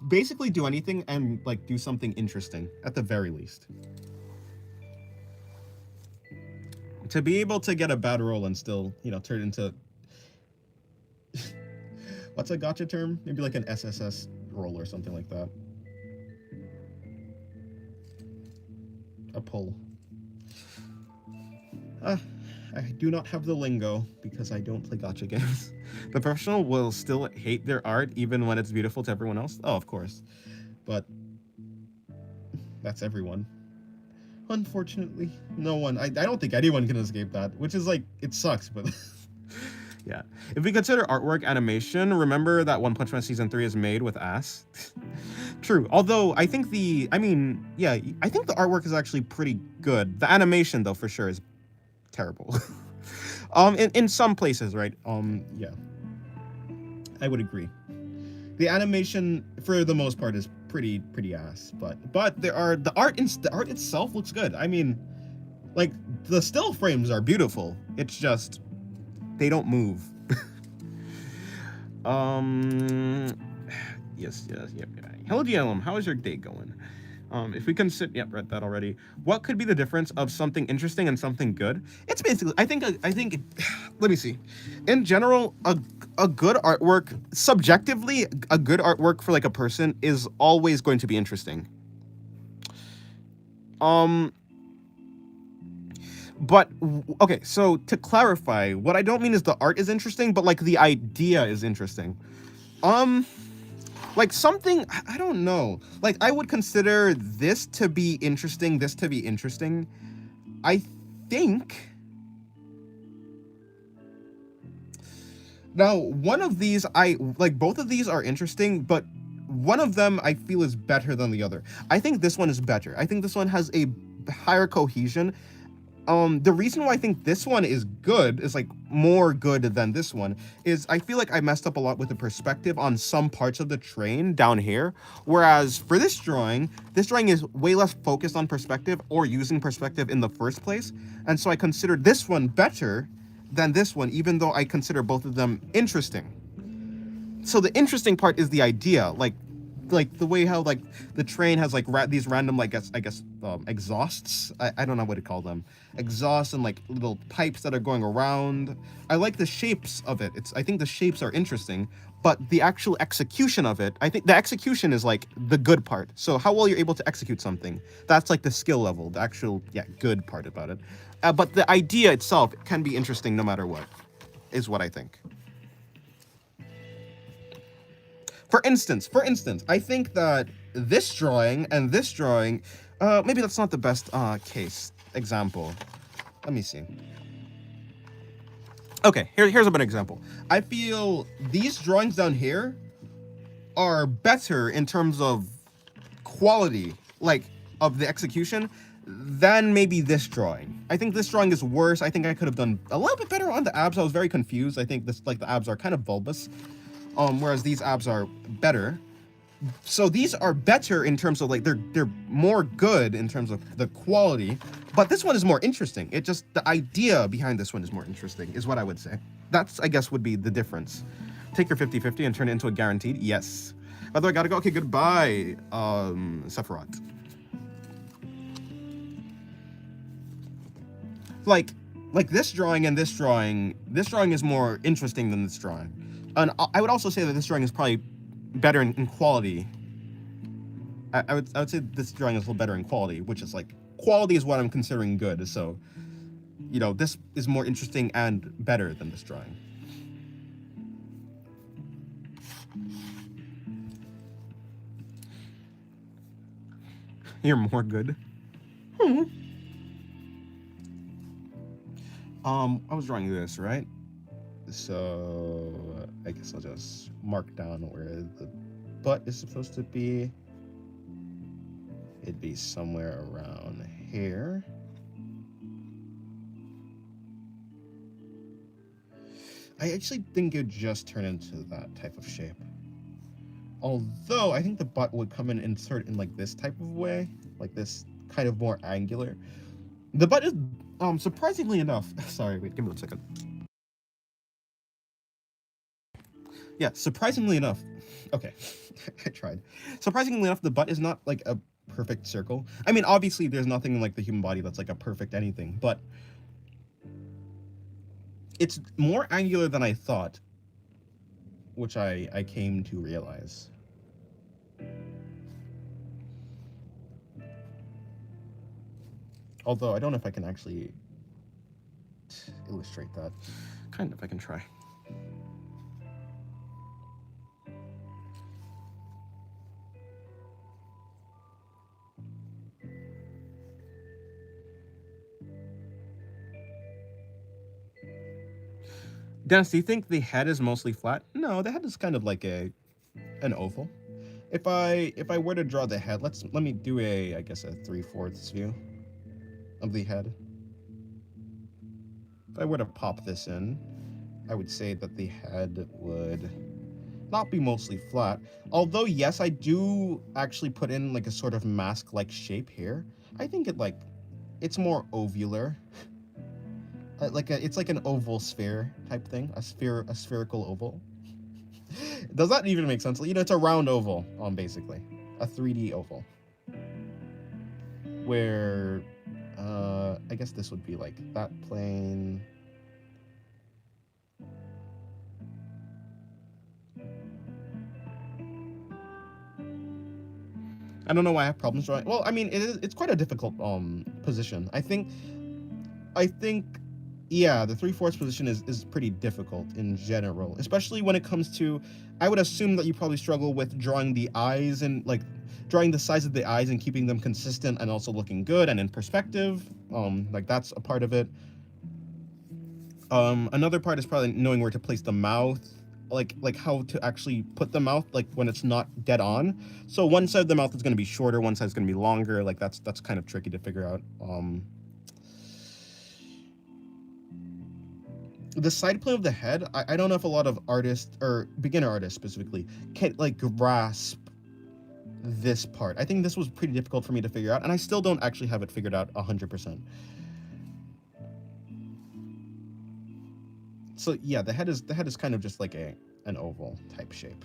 basically do anything and like do something interesting at the very least. To be able to get a bad roll and still, turn it into what's a gotcha term? Maybe like an SSS roll or something like that. A pull. I do not have the lingo because I don't play gotcha games. The professional will still hate their art even when it's beautiful to everyone else. Oh, of course. But that's everyone. Unfortunately, no one. I don't think anyone can escape that, which is like, it sucks, but yeah. If we consider artwork animation, remember that One Punch Man Season 3 is made with ass. True. Although I think I think the artwork is actually pretty good. The animation, though, for sure is terrible. In some places, right? Yeah. I would agree. The animation, for the most part, is pretty ass. But the art itself looks good. I mean, like the still frames are beautiful. It's just they don't move. Yes. Hello, DLM. How is your day going? If we consider, read that already. What could be the difference of something interesting and something good? It's basically, I think, let me see. In general, a good artwork, subjectively, a good artwork for like a person is always going to be interesting. But, okay, so to clarify, what I don't mean is the art is interesting, but like the idea is interesting. Like something, I don't know. Like I would consider this to be interesting, this to be interesting. I think. Now, one of these, both of these are interesting, but one of them I feel is better than the other. I think this one is better. I think this one has a higher cohesion. The reason why I think this one is good, is like more good than this one, is I feel like I messed up a lot with the perspective on some parts of the train down here. Whereas for this drawing is way less focused on perspective or using perspective in the first place. And so I consider this one better than this one, even though I consider both of them interesting. So the interesting part is the idea, like the way how like the train has like these random exhausts. I don't know what to call them, exhausts and like little pipes that are going around. I like the shapes of it. I think the shapes are interesting, but the actual execution of it, I think the execution is like the good part. So how well you're able to execute something, that's like the skill level, the actual good part about it. But the idea itself can be interesting no matter what, is what I think. For instance, I think that this drawing and this drawing, maybe that's not the best example. Let me see. Okay, here's a better example. I feel these drawings down here are better in terms of quality, like of the execution, than maybe this drawing. I think this drawing is worse. I think I could have done a little bit better on the abs. I was very confused. I think this, like, the abs are kind of bulbous, whereas these abs are better. So these are better in terms of, like, they're more good in terms of the quality, but this one is more interesting. It just, the idea behind this one is more interesting, is what I would say. That's, I guess, would be the difference. Take your 50-50 and turn it into a guaranteed. Yes. By the way, I gotta go. Okay, goodbye, Sephiroth. Like this drawing and this drawing is more interesting than this drawing. And I would also say that this drawing is probably better in quality. I would say this drawing is a little better in quality, which is like, quality is what I'm considering good. So, you know, this is more interesting and better than this drawing. You're more good. I was drawing this, right? So I guess I'll just mark down where the butt is supposed to be. It'd be somewhere around here. I actually think it would just turn into that type of shape. Although I think the butt would come and insert in like this type of way, like this kind of more angular. The butt is, surprisingly enough, sorry, wait, give me 1 second. Yeah, surprisingly enough, okay, I tried. Surprisingly enough, the butt is not like a perfect circle. I mean, obviously there's nothing like the human body that's like a perfect anything, but it's more angular than I thought, which I came to realize. Although I don't know if I can actually illustrate that. Kind of, I can try. Dennis, do you think the head is mostly flat? No, the head is kind of like an oval. If I were to draw the head, let me do I guess a 3/4 view of the head. If I were to pop this in, I would say that the head would not be mostly flat. Although, yes, I do actually put in like a sort of mask-like shape here. I think it's more ovular. It's like an oval sphere type thing, a spherical oval. Does that even make sense? You know, it's a round oval, basically, a 3D oval. Where, I guess this would be like that plane. I don't know why I have problems drawing. Well, I mean, it's quite a difficult position. I think yeah, the 3/4 position is pretty difficult in general, especially when it comes to, I would assume that you probably struggle with drawing the eyes and like drawing the size of the eyes and keeping them consistent and also looking good and in perspective. Like that's a part of it. Another part is probably knowing where to place the mouth, like how to actually put the mouth like when it's not dead on. So one side of the mouth is going to be shorter, one side is going to be longer. Like that's kind of tricky to figure out. The side plane of the head, I don't know if a lot of artists, or beginner artists specifically, can like grasp this part. I think this was pretty difficult for me to figure out, and I still don't actually have it figured out 100%. So yeah, the head is kind of just like an oval type shape.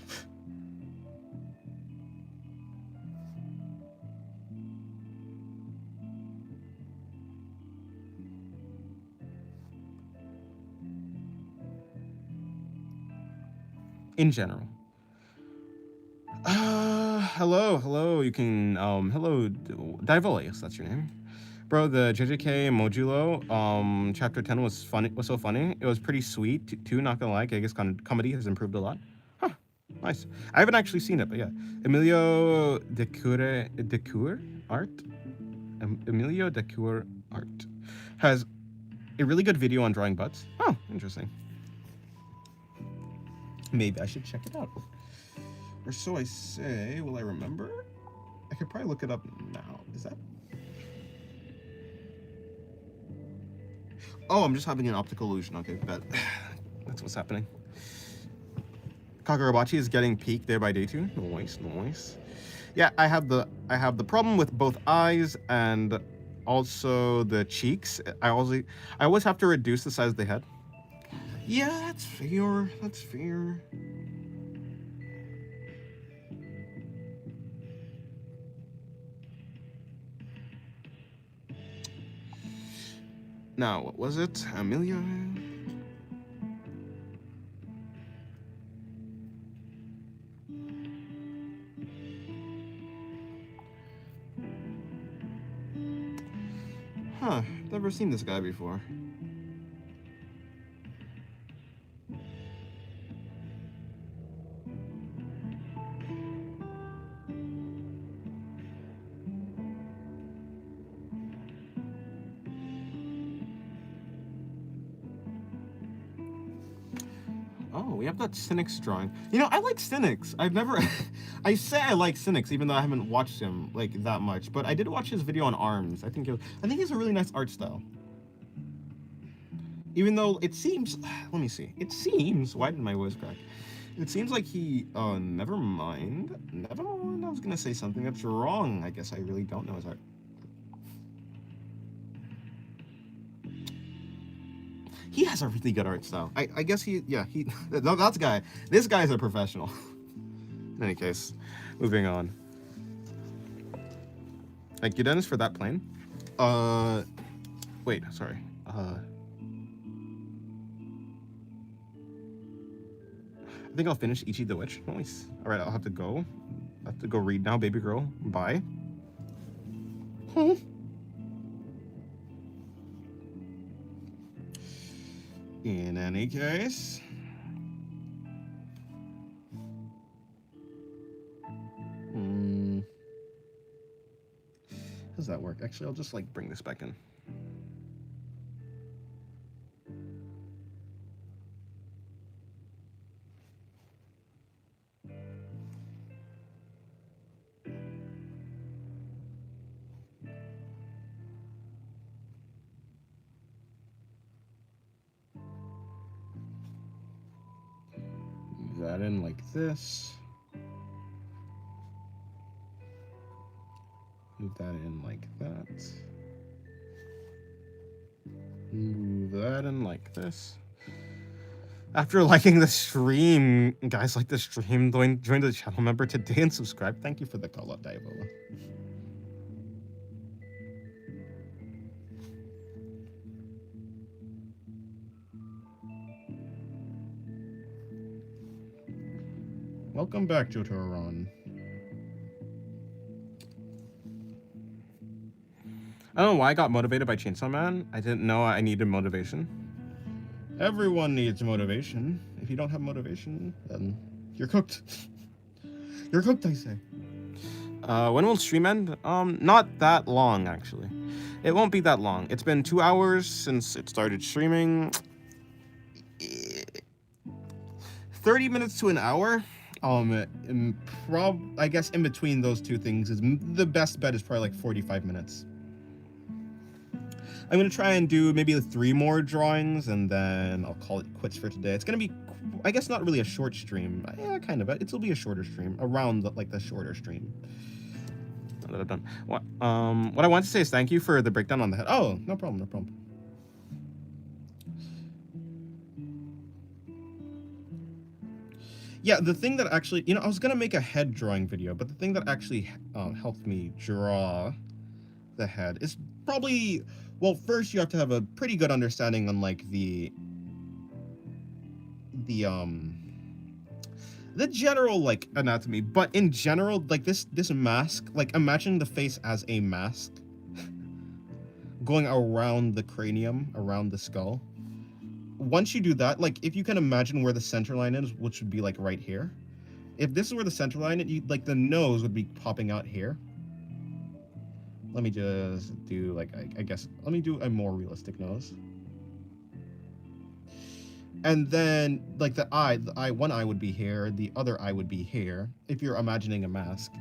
In general. Hello, you can, hello, Divoli, yes, that's your name. Bro, the JJK Modulo, chapter 10 was so funny. It was pretty sweet, too, not gonna lie. I guess comedy has improved a lot. Huh, nice. I haven't actually seen it, but yeah. Emilio Decour Art? Emilio Decour Art has a really good video on drawing butts. Oh, interesting. Maybe I should check it out. Or so I say. Will I remember? I could probably look it up now. Is that? Oh, I'm just having an optical illusion. Okay, bet. That's what's happening. Kagurabachi is getting peaked day by day too. Nice, nice. Yeah, I have the problem with both eyes and also the cheeks. I always have to reduce the size of the head. Yeah, that's fair. That's fair. Now, what was it? Amelia? Huh, never seen this guy before. Oh, we have that Cynics drawing. You know, I like Cynics. I've never... I say I like Cynics, even though I haven't watched him, like, that much. But I did watch his video on ARMS. I think he has a really nice art style. Even though it seems... Let me see. It seems... Why did my voice crack? It seems like he... Oh, never mind. Never mind. I was gonna say something that's wrong. I guess I really don't know his art. He has a really good art style. I guess he... Yeah, he... That's guy. This guy's a professional. In any case, moving on. Thank you, Dennis, for that plane. Wait, sorry. I think I'll finish Ichi the Witch. Nice. All right, I'll have to go. I have to go read now, baby girl. Bye. In any case... How does that work? Actually, I'll just, like, bring this back in. Move that in like this. Move that in like that. Move that in like this. After liking the stream, guys like the stream, join the channel member today and subscribe. Thank you for the call out, Diavola. Welcome back, Jotaro-ran. I don't know why I got motivated by Chainsaw Man. I didn't know I needed motivation. Everyone needs motivation. If you don't have motivation, then you're cooked. You're cooked, I say. When will stream end? Not that long, actually. It won't be that long. It's been 2 hours since it started streaming. 30 minutes to an hour. I guess in between those two things is the best bet is probably like 45 minutes. I'm gonna try and do maybe 3 more drawings and then I'll call it quits for today. It's gonna be, I guess, not really a short stream. Yeah, kind of. It'll be a shorter stream, around the shorter stream. Now that I've done. What I want to say is thank you for the breakdown on the head. Oh, no problem, no problem. Yeah, the thing that actually, I was gonna make a head drawing video, but the thing that actually helped me draw the head is probably, well, first you have to have a pretty good understanding on like the general like anatomy, but in general, like this mask, like imagine the face as a mask going around the cranium, around the skull. Once you do that, like if you can imagine where the center line is, which would be like right here. If this is where the center line is, like the nose would be popping out here. Let me just do like, I guess, let me do a more realistic nose. And then like one eye would be here, the other eye would be here. If you're imagining a mask,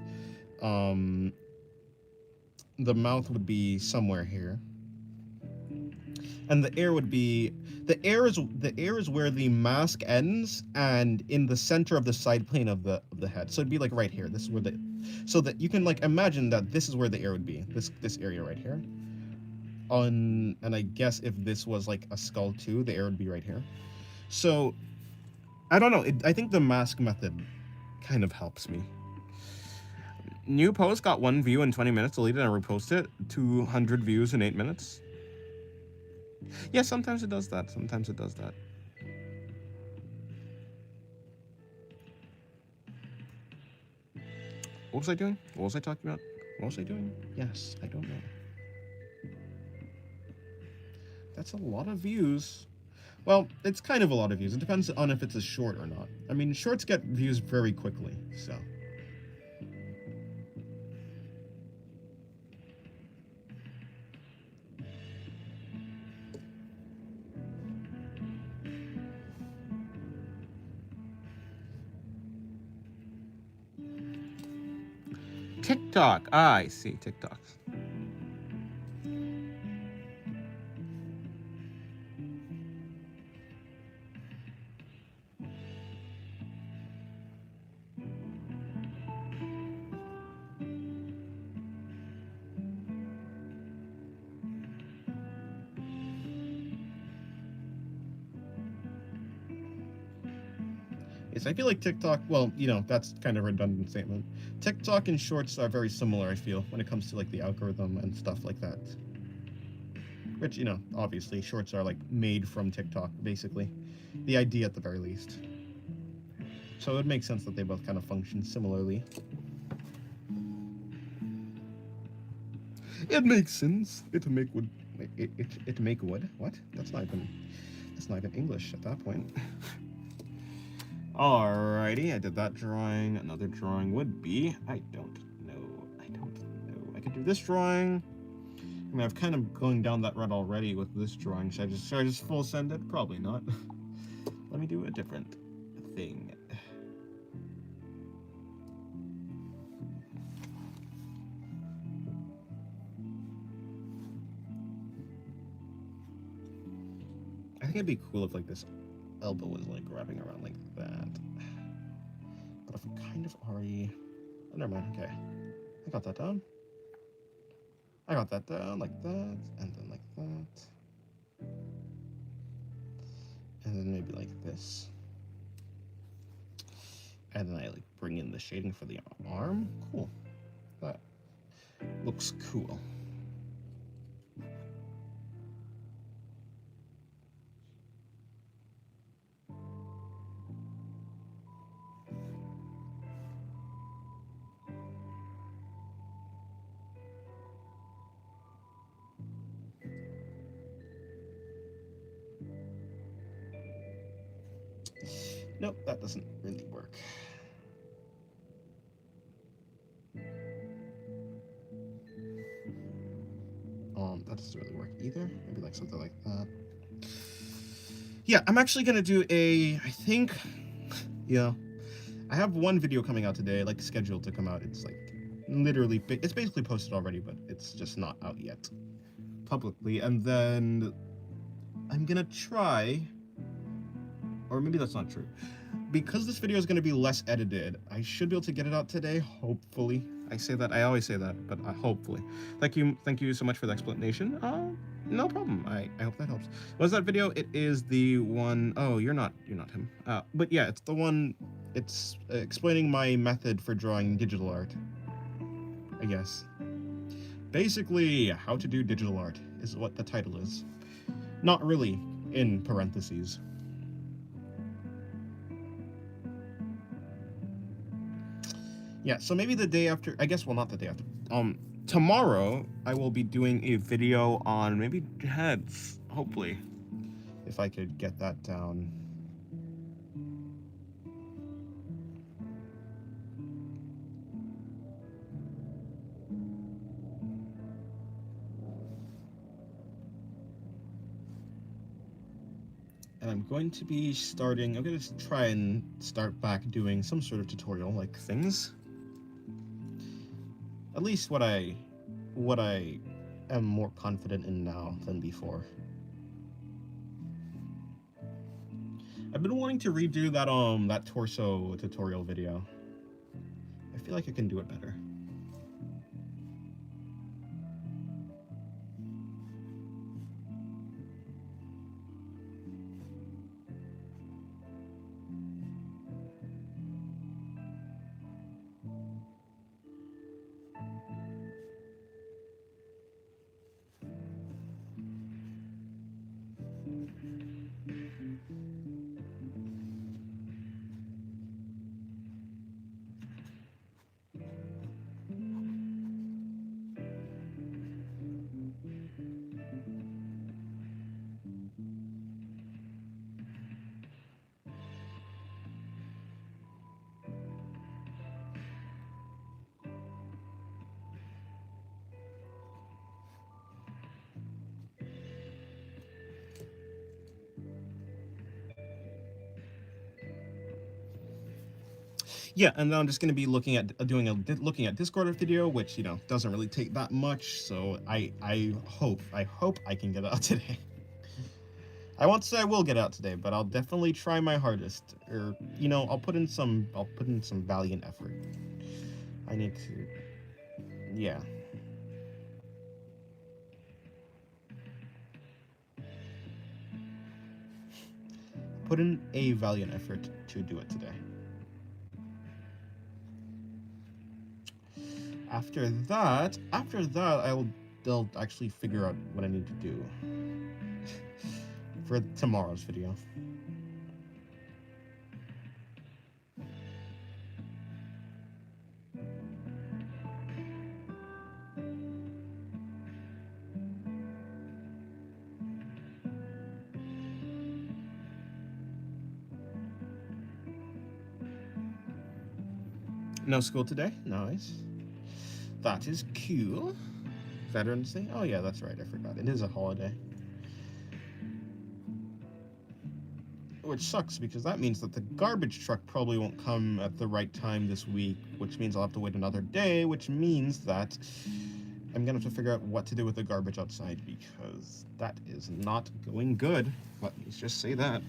um, the mouth would be somewhere here, and the ear would be the ear is where the mask ends, and in the center of the side plane of the head. So it'd be like right here. This is where so that you can like imagine that this is where the ear would be. This area right here. And I guess if this was like a skull too, the ear would be right here. So I don't know. I think the mask method kind of helps me. New post got 1 view in 20 minutes, deleted and reposted it. 200 views in 8 minutes. Yeah, sometimes it does that. Sometimes it does that. What was I doing? What was I talking about? What was I doing? Yes, I don't know. That's a lot of views. Well, it's kind of a lot of views. It depends on if it's a short or not. I mean, shorts get views very quickly, so. TikTok. Ah, I see. TikTok. Yes, I feel like TikTok, well, you know, that's kind of a redundant statement. TikTok and shorts are very similar, I feel, when it comes to like the algorithm and stuff like that. Which, you know, obviously shorts are like made from TikTok, basically. The idea at the very least. So it makes sense that they both kind of function similarly. It makes sense. It make wood. It make wood. What? That's not even English at that point. Alrighty, I did that drawing. Another drawing would be, I don't know. I could do this drawing. I mean, I've kind of going down that route already with this drawing. Should I just full send it? Probably not. Let me do a different thing. I think it'd be cool if like this elbow was like wrapping around like that. But if I'm kind of already... Oh, never mind. Okay. I got that down. I got that down like that, and then like that. And then maybe like this. And then I like bring in the shading for the arm. Cool. That looks cool. Nope, that doesn't really work. That doesn't really work either. Maybe like something like that. Yeah, I'm actually gonna do I think, yeah, I have one video coming out today, like scheduled to come out. It's like literally, it's basically posted already, but it's just not out yet publicly. And then I'm gonna try, or maybe that's not true. Because this video is going to be less edited, I should be able to get it out today, hopefully. I say that, I always say that, but hopefully. Thank you so much for the explanation. No problem. I hope that helps. What's that video? It is the one, oh, you're not him. But yeah, it's the one, it's explaining my method for drawing digital art, I guess. Basically, how to do digital art is what the title is. Not really, in parentheses. Yeah, so maybe the day after, I guess, well, not the day after. Tomorrow, I will be doing a video on maybe heads, hopefully. If I could get that down. and I'm going to be starting. I'm going to try and start back doing some sort of tutorial like things. At least what I am more confident in now than before. I've been wanting to redo that torso tutorial video. I feel like I can do it better. Yeah, and then I'm just going to be looking at Discord video, which doesn't really take that much. So I hope I can get it out today. I won't say I will get out today, but I'll definitely try my hardest. Or I'll put in some valiant effort. I need to, yeah. Put in a valiant effort to do it today. After that, they'll actually figure out what I need to do for tomorrow's video. No school today? Nice. That is cool. Veterans Day? Oh yeah, that's right, I forgot. It is a holiday. Which sucks, because that means that the garbage truck probably won't come at the right time this week, which means I'll have to wait another day, which means that I'm gonna have to figure out what to do with the garbage outside, because that is not going good. Let me just say that.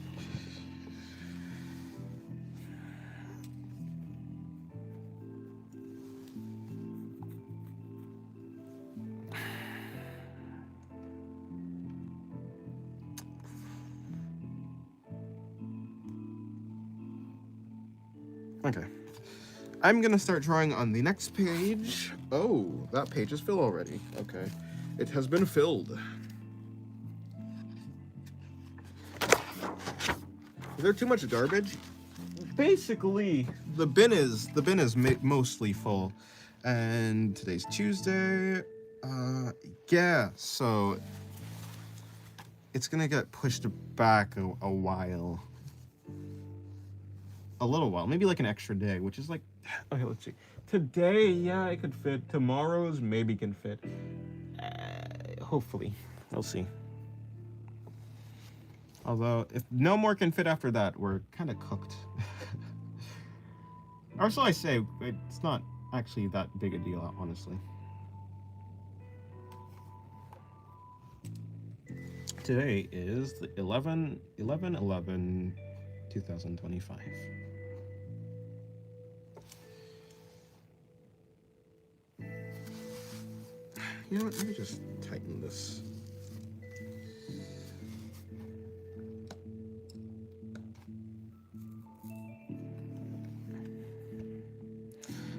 Okay. I'm gonna start drawing on the next page. Oh, that page is filled already. Okay. It has been filled. Is there too much garbage? Basically, the bin is mostly full. And today's Tuesday. Yeah, so it's gonna get pushed back a while. A little while, maybe like an extra day, which is like, okay, let's see. Today, yeah, it could fit. Tomorrow's maybe can fit. Hopefully, we'll see. Although, if no more can fit after that, we're kind of cooked. Or so I say, it's not actually that big a deal, honestly. Today is the 11/11/2025. You know what, let me just tighten this.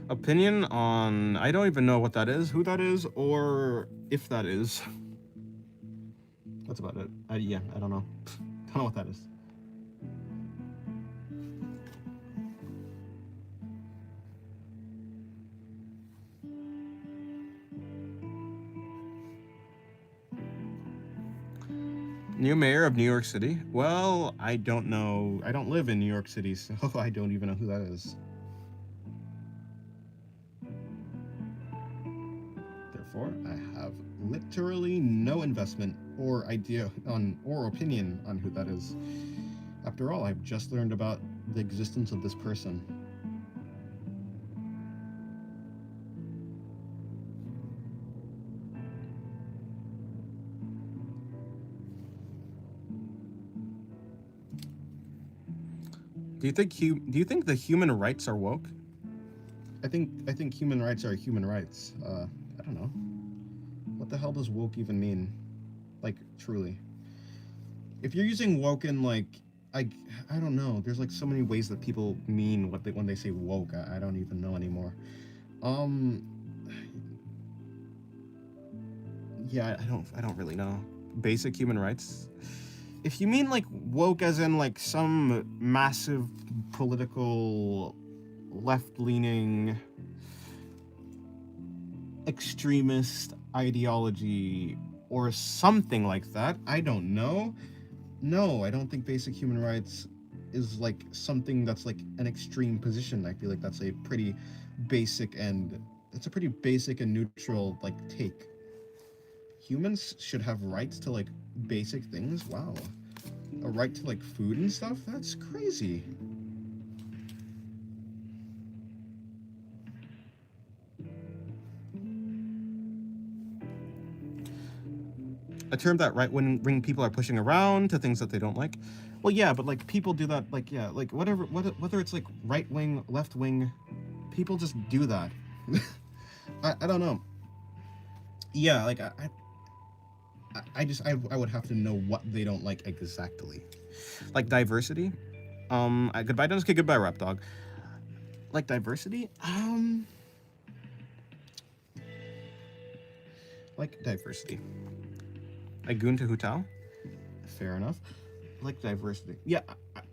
Opinion on, I don't even know what that is, who that is, or if that is. That's about it. Yeah, I don't know. Don't know what that is. New mayor of New York City? Well, I don't know. I don't live in New York City, so I don't even know who that is. Therefore, I have literally no investment or idea on or opinion on who that is. After all, I've just learned about the existence of this person. Do you think the human rights are woke? I think human rights are human rights. I don't know. What the hell does woke even mean? Like, truly. If you're using woke in like I I don't know. There's like so many ways that people mean what they when they say woke. I don't even know anymore. Um Yeah, I don't really know. Basic human rights. If you mean like woke as in like some massive political left-leaning extremist ideology or something like that, I don't know. No, I don't think basic human rights is like something that's like an extreme position. I feel like that's a pretty basic and it's a pretty basic and neutral like take. Humans should have rights to like basic things. Wow. A right to like food and stuff? That's crazy. a term that right wing people are pushing around to things that they don't like. Well, yeah, but like people do that. Like yeah, like whether it's like right wing, left wing, people just do that. I don't know. Yeah, like I would have to know what they don't like exactly. Like diversity. Goodbye Dennis. Goodbye Rap Dog. Like diversity. Like diversity. Like Goon to Hutao. Fair enough. Like diversity. Yeah,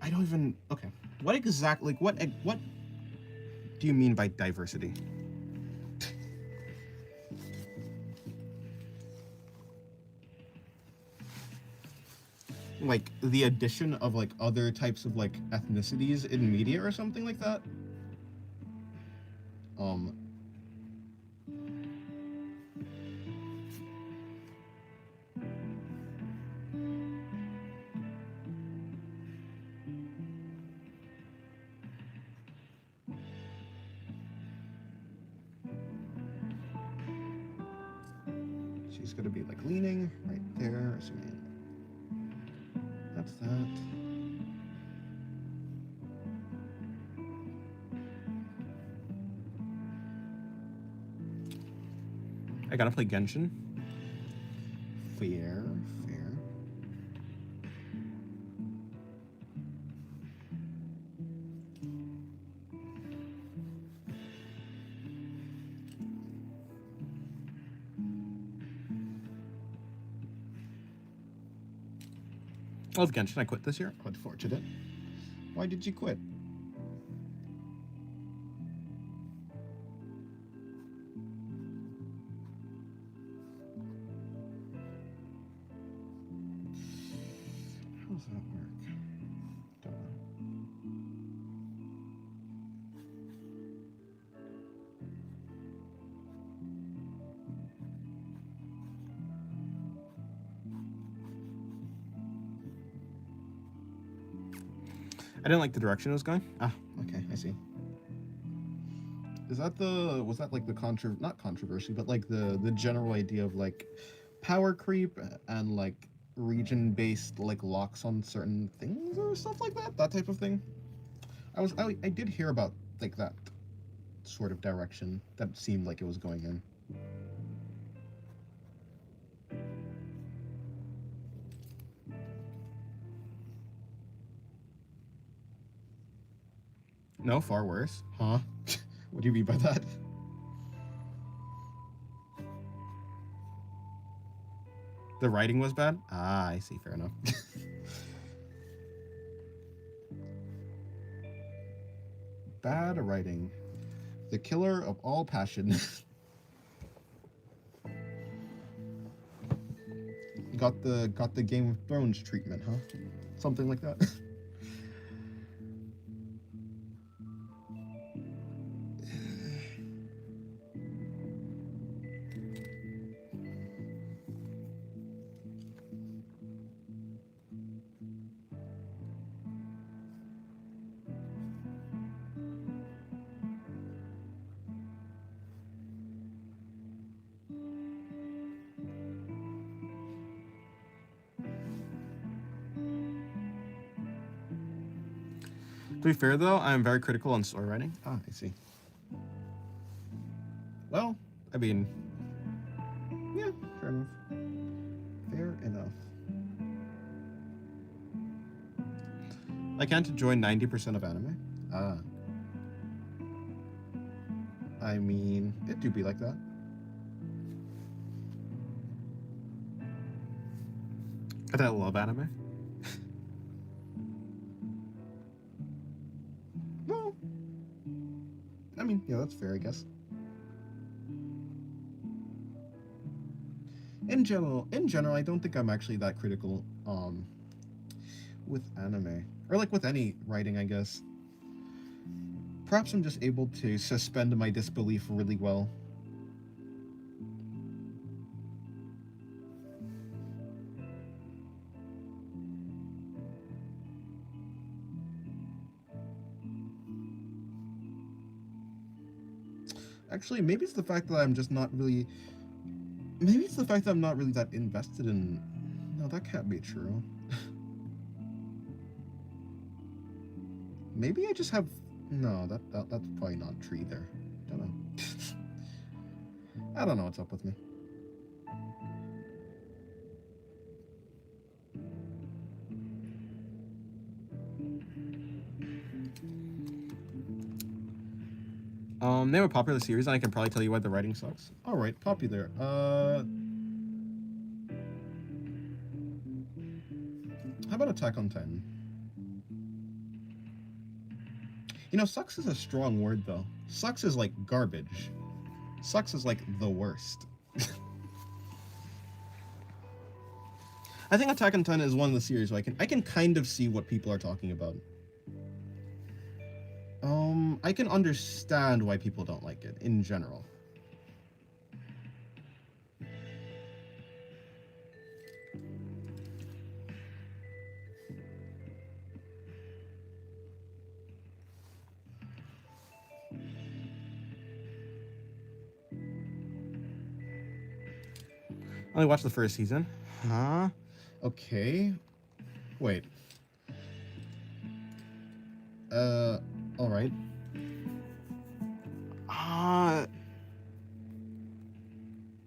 I don't even. Okay. What exactly? Like what do you mean by diversity? Like the addition of like other types of like ethnicities in media or something like that. Um She's gonna be like leaning right there. Assuming that's that. I gotta play Genshin. Fair. I love Genshin. I quit this year. Unfortunate. Why did you quit? How does that work? Don't know. I didn't like the direction it was going. Ah, okay, I see. Was that like the not controversy, but like the general idea of like power creep and like region-based like locks on certain things or stuff like that? That type of thing? I did hear about like that sort of direction that seemed like it was going in. No, far worse. Huh? What do you mean by that? The writing was bad. Ah, I see. Fair enough. Bad writing. The killer of all passion. got the Game of Thrones treatment, huh? Something like that. To be fair, though, I'm very critical on story writing. Ah, I see. Well, I mean, yeah, fair enough. Fair enough. I can't enjoy 90% of anime. Ah. I mean, it do be like that. I love anime. Well, I mean, yeah, that's fair, I guess. In general, I don't think I'm actually that critical with anime, or like with any writing, I guess. Perhaps I'm just able to suspend my disbelief really well. Actually, maybe it's the fact that I'm just not really. Maybe it's the fact that I'm not really that invested in. No, that can't be true. Maybe I just have. No, that's probably not true either. Don't know. I don't know what's up with me. Name a popular series, and I can probably tell you why the writing sucks. All right, popular. How about Attack on Titan? You know, sucks is a strong word though. Sucks is like garbage. Sucks is like the worst. I think Attack on Titan is one of the series where I can kind of see what people are talking about. I can understand why people don't like it in general. I only watched the first season. Huh? Okay. Wait. All right.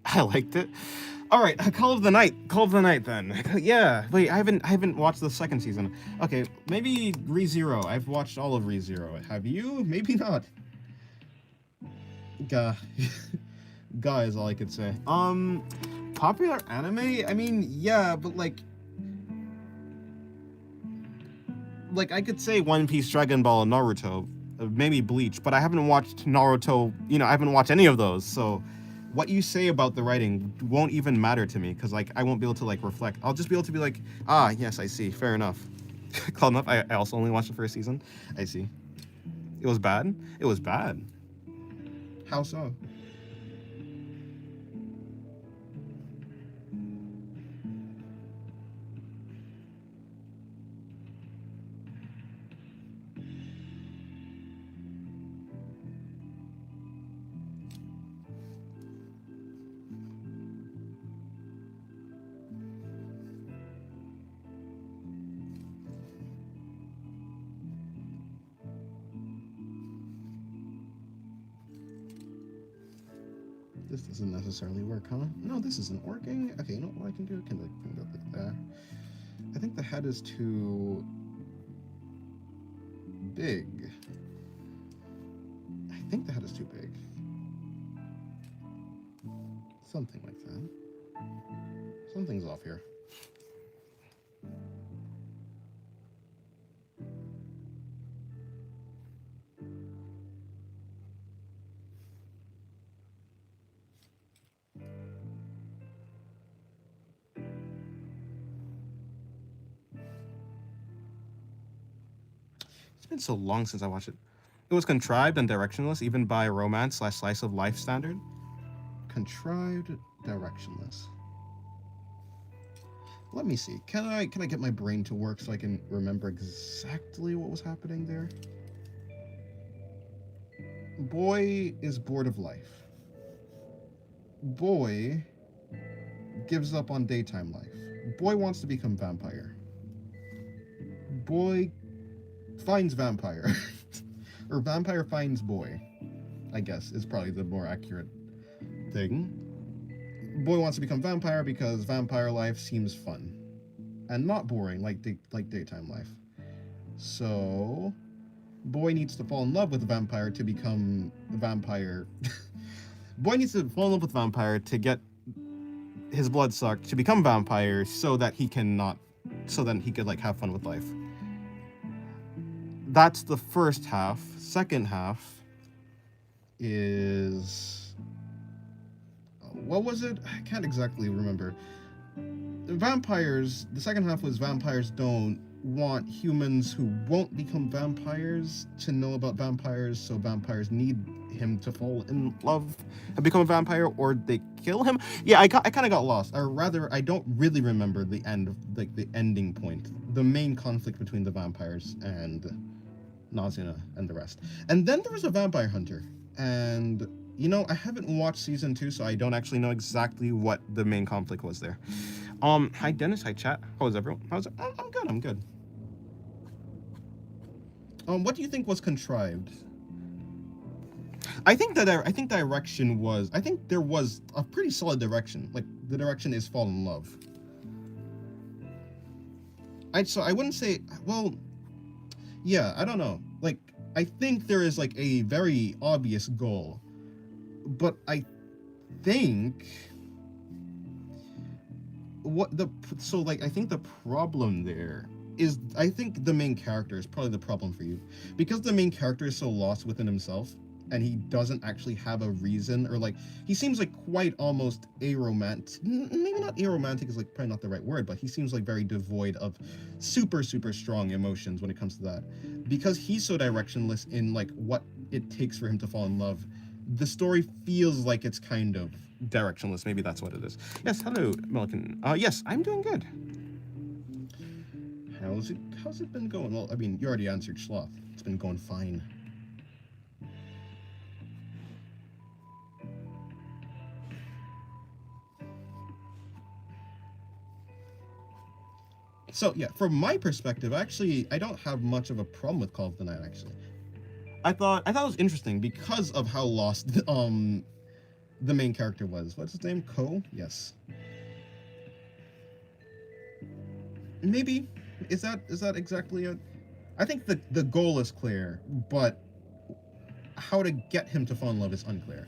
I liked it. All right, Call of the Night. Call of the Night then. Yeah. Wait, I haven't watched the second season. Okay, maybe ReZero. I've watched all of ReZero. Have you? Maybe not. Gah. Gah is all I could say. Popular anime? I mean, yeah, but like I could say One Piece, Dragon Ball, and Naruto, maybe Bleach, but I haven't watched Naruto. You know, I haven't watched any of those. So, what you say about the writing won't even matter to me because like I won't be able to like reflect. I'll just be able to be like, ah, yes, I see. Fair enough. Close enough. I also only watched the first season. I see. It was bad. It was bad. How so? This doesn't necessarily work, huh? No, this isn't working. Okay, you know what I can do? I can like bring that like that. I think the head is too big. I think the head is too big. Something like that. Something's off here. It's been so long since I watched it. It was contrived and directionless, even by romance/slice of life standard. Contrived, directionless. Let me see. Can I get my brain to work so I can remember exactly what was happening there? Boy is bored of life. Boy gives up on daytime life. Boy wants to become vampire. Boy finds vampire. Or vampire finds boy, I guess, is probably the more accurate thing. Boy wants to become vampire because vampire life seems fun and not boring like daytime life. So, boy needs to fall in love with the vampire to become the vampire. Boy needs to fall in love with vampire to get his blood sucked to become vampire so that he cannot, so that he could like have fun with life. That's the first half. Second half is, what was it? I can't exactly remember. Vampires, the second half was vampires don't want humans who won't become vampires to know about vampires, so vampires need him to fall in love and become a vampire, or they kill him. Yeah, I kind of got lost, or rather, I don't really remember the end of like the ending point, the main conflict between the vampires and Nazuna and the rest. And then there was a vampire hunter, and you know, I haven't watched season 2, so I don't actually know exactly what the main conflict was there. Hi Dennis, hi chat. How's everyone? How's it? I'm good. I'm good. What do you think was contrived? I think direction was. I think there was a pretty solid direction. Like the direction is fall in love. I wouldn't say. Well, yeah, I don't know. Like I think there is like a very obvious goal, but I think I think the problem there is, I think the main character is probably the problem for you, because the main character is so lost within himself and he doesn't actually have a reason, or like he seems like quite almost aromantic. Maybe not aromantic is like probably not the right word, but he seems like very devoid of super strong emotions when it comes to that, because he's so directionless in like what it takes for him to fall in love. The story feels like it's kind of directionless. Maybe that's what it is. Yes, hello, Milliken. Yes, I'm doing good. How's it been going? Well, I mean, you already answered Sloth. It's been going fine. So yeah, from my perspective, actually, I don't have much of a problem with Call of the Night. Actually, I thought it was interesting because of how lost the main character was. What's his name? Ko? Yes. Maybe. Is that exactly it? I think the goal is clear, but how to get him to fall in love is unclear.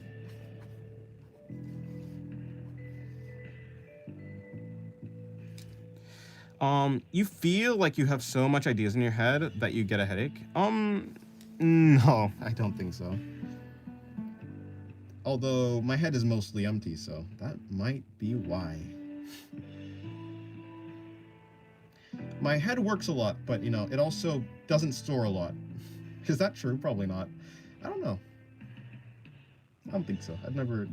You feel like you have so much ideas in your head that you get a headache? No, I don't think so. Although my head is mostly empty, so that might be why. My head works a lot, but you know, it also doesn't store a lot. Is that true? Probably not. I don't know. I don't think so. I've never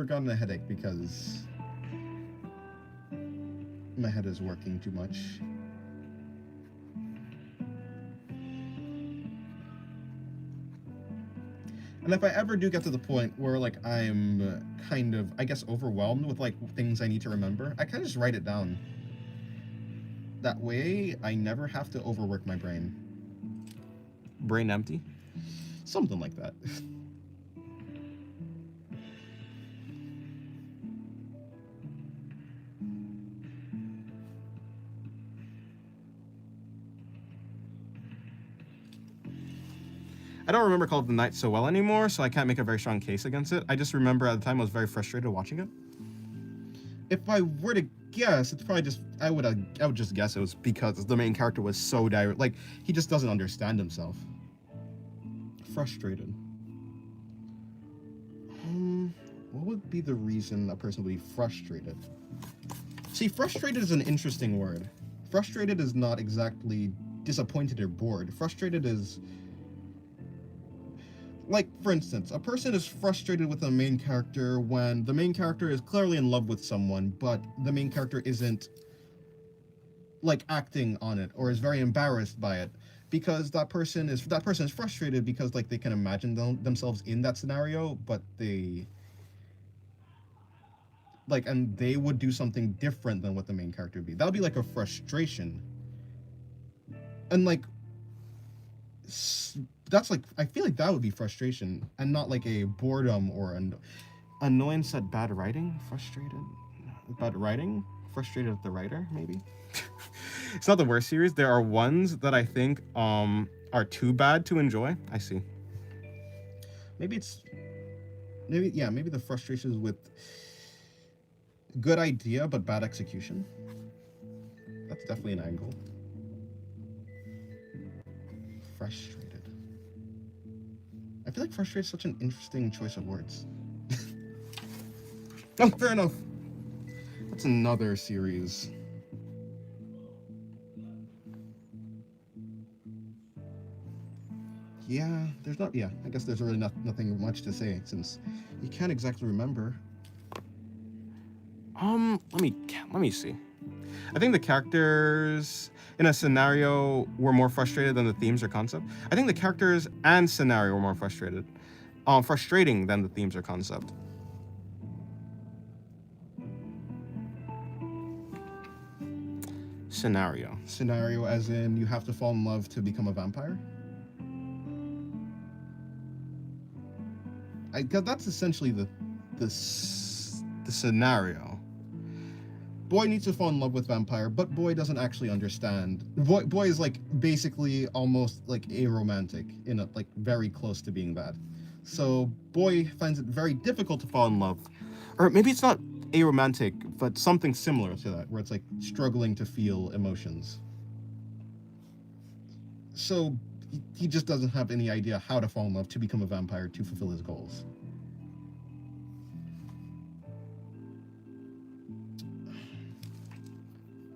gotten a headache because my head is working too much. And if I ever do get to the point where like I'm kind of, I guess, overwhelmed with like things I need to remember, I kind of just write it down. That way, I never have to overwork my brain. Brain empty? Something like that. I don't remember Call of the Night so well anymore, so I can't make a very strong case against it. I just remember at the time I was very frustrated watching it. If I were to guess, it's probably just I would just guess it was because the main character was so direct, like he just doesn't understand himself. Frustrated. What would be the reason a person would be frustrated? See, frustrated is an interesting word. Frustrated is not exactly disappointed or bored. Frustrated is, like, for instance, a person is frustrated with the main character when the main character is clearly in love with someone, but the main character isn't, like, acting on it, or is very embarrassed by it, because that person is frustrated because, like, they can imagine themselves in that scenario, but they, like, and they would do something different than what the main character would be. That would be, like, a frustration. And, like, That's like, I feel like that would be frustration and not like a boredom or an annoyance at bad writing. Bad writing, frustrated at the writer, maybe. It's not the worst series. There are ones that I think are too bad to enjoy. I see. Maybe maybe the frustrations with good idea but bad execution. That's definitely an angle. Frustrated. I feel like frustrated is such an interesting choice of words. Oh, fair enough. That's another series. Yeah, I guess there's really nothing much to say since you can't exactly remember. Let me see. I think the characters in a scenario were more frustrated than the themes or concept. I think the characters and scenario were more frustrating than the themes or concept. Scenario as in you have to fall in love to become a vampire? That's essentially the scenario. Boy needs to fall in love with vampire, but boy doesn't actually understand. Boy is like basically almost like aromantic in a like very close to being that. So boy finds it very difficult to fall in love. Or maybe it's not aromantic, But something similar to that, where it's like struggling to feel emotions. So he just doesn't have any idea how to fall in love to become a vampire to fulfill his goals.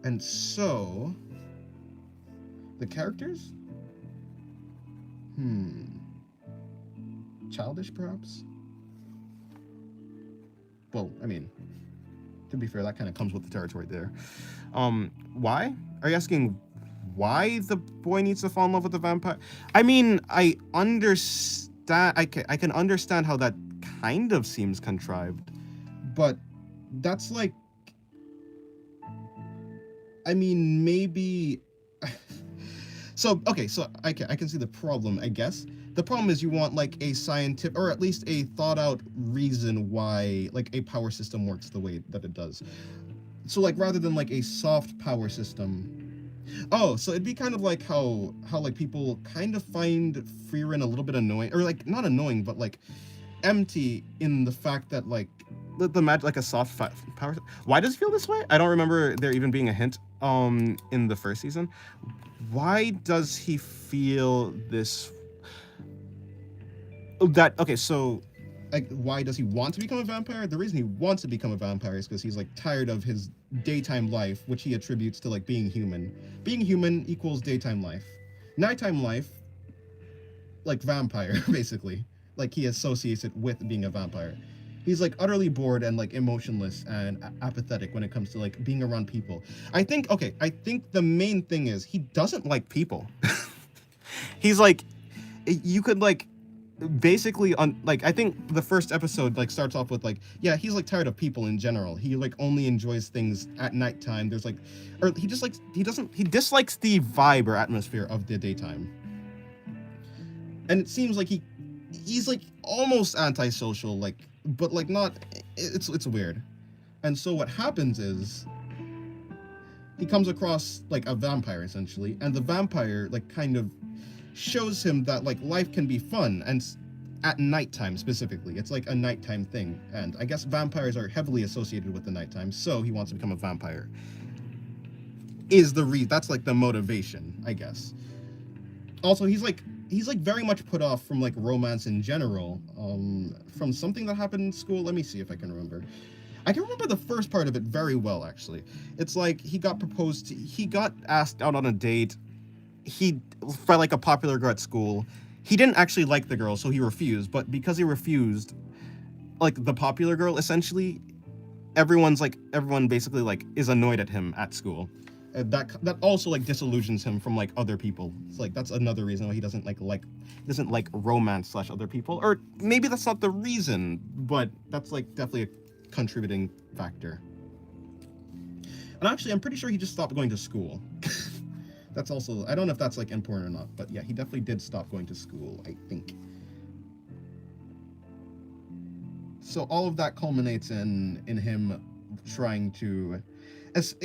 And so the characters? Childish, perhaps? Well, I mean, to be fair, that kind of comes with the territory there. Why? Are you asking why the boy needs to fall in love with the vampire? I mean, I understand. I can understand how that kind of seems contrived, but that's like, I mean, maybe. So I can see the problem, I guess. The problem is you want like a scientific, or at least a thought out reason why like a power system works the way that it does. So like rather than like a soft power system. Oh, so it'd be kind of like how like people kind of find Frieren a little bit annoying, or like not annoying, but like empty in the fact that like the magic, like a soft power. Why does it feel this way? I don't remember there even being a hint in the first season. Why does he feel this? Okay, so like, why does he want to become a vampire? The reason he wants to become a vampire is because he's like tired of his daytime life, which he attributes to like being human. Being human equals daytime life. Nighttime life, like vampire, basically. Like he associates it with being a vampire. He's like utterly bored and like emotionless and apathetic when it comes to like being around people. I think the main thing is he doesn't like people. He's like, you could like basically I think the first episode like starts off with like, yeah, he's like tired of people in general. He like only enjoys things at nighttime. There's like, or he dislikes the vibe or atmosphere of the daytime. And it seems like he's like almost antisocial, like, but like not. It's weird. And so what happens is he comes across like a vampire essentially, and the vampire like kind of shows him that like life can be fun, and at nighttime specifically. It's like a nighttime thing, and I guess vampires are heavily associated with the nighttime, so he wants to become a vampire. That's like the motivation, I guess. Also, he's like very much put off from like romance in general, from something that happened in school. Let me see if I can remember. I can remember the first part of it very well, actually. It's like he got asked out on a date. By like a popular girl at school. He didn't actually like the girl, so he refused. But because he refused, like the popular girl, essentially, everyone basically like is annoyed at him at school. That also like disillusions him from like other people. It's like that's another reason why he doesn't like romance / other people. Or maybe that's not the reason, but that's like definitely a contributing factor. And actually, I'm pretty sure he just stopped going to school. That's also, I don't know if that's like important or not, but yeah, he definitely did stop going to school, I think. So all of that culminates in him trying to,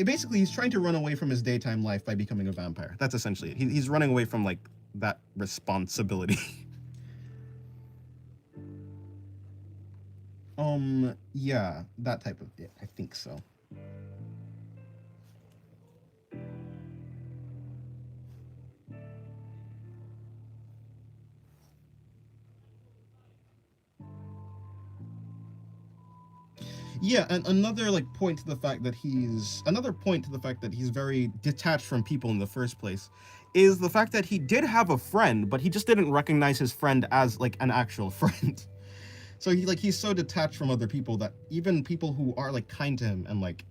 basically he's trying to run away from his daytime life by becoming a vampire. That's essentially it. He's running away from like that responsibility. Yeah, that type of, yeah, I think so. Yeah, and another like point to the fact that he's very detached from people in the first place is the fact that he did have a friend, but he just didn't recognize his friend as like an actual friend. So he's so detached from other people that even people who are like kind to him and like,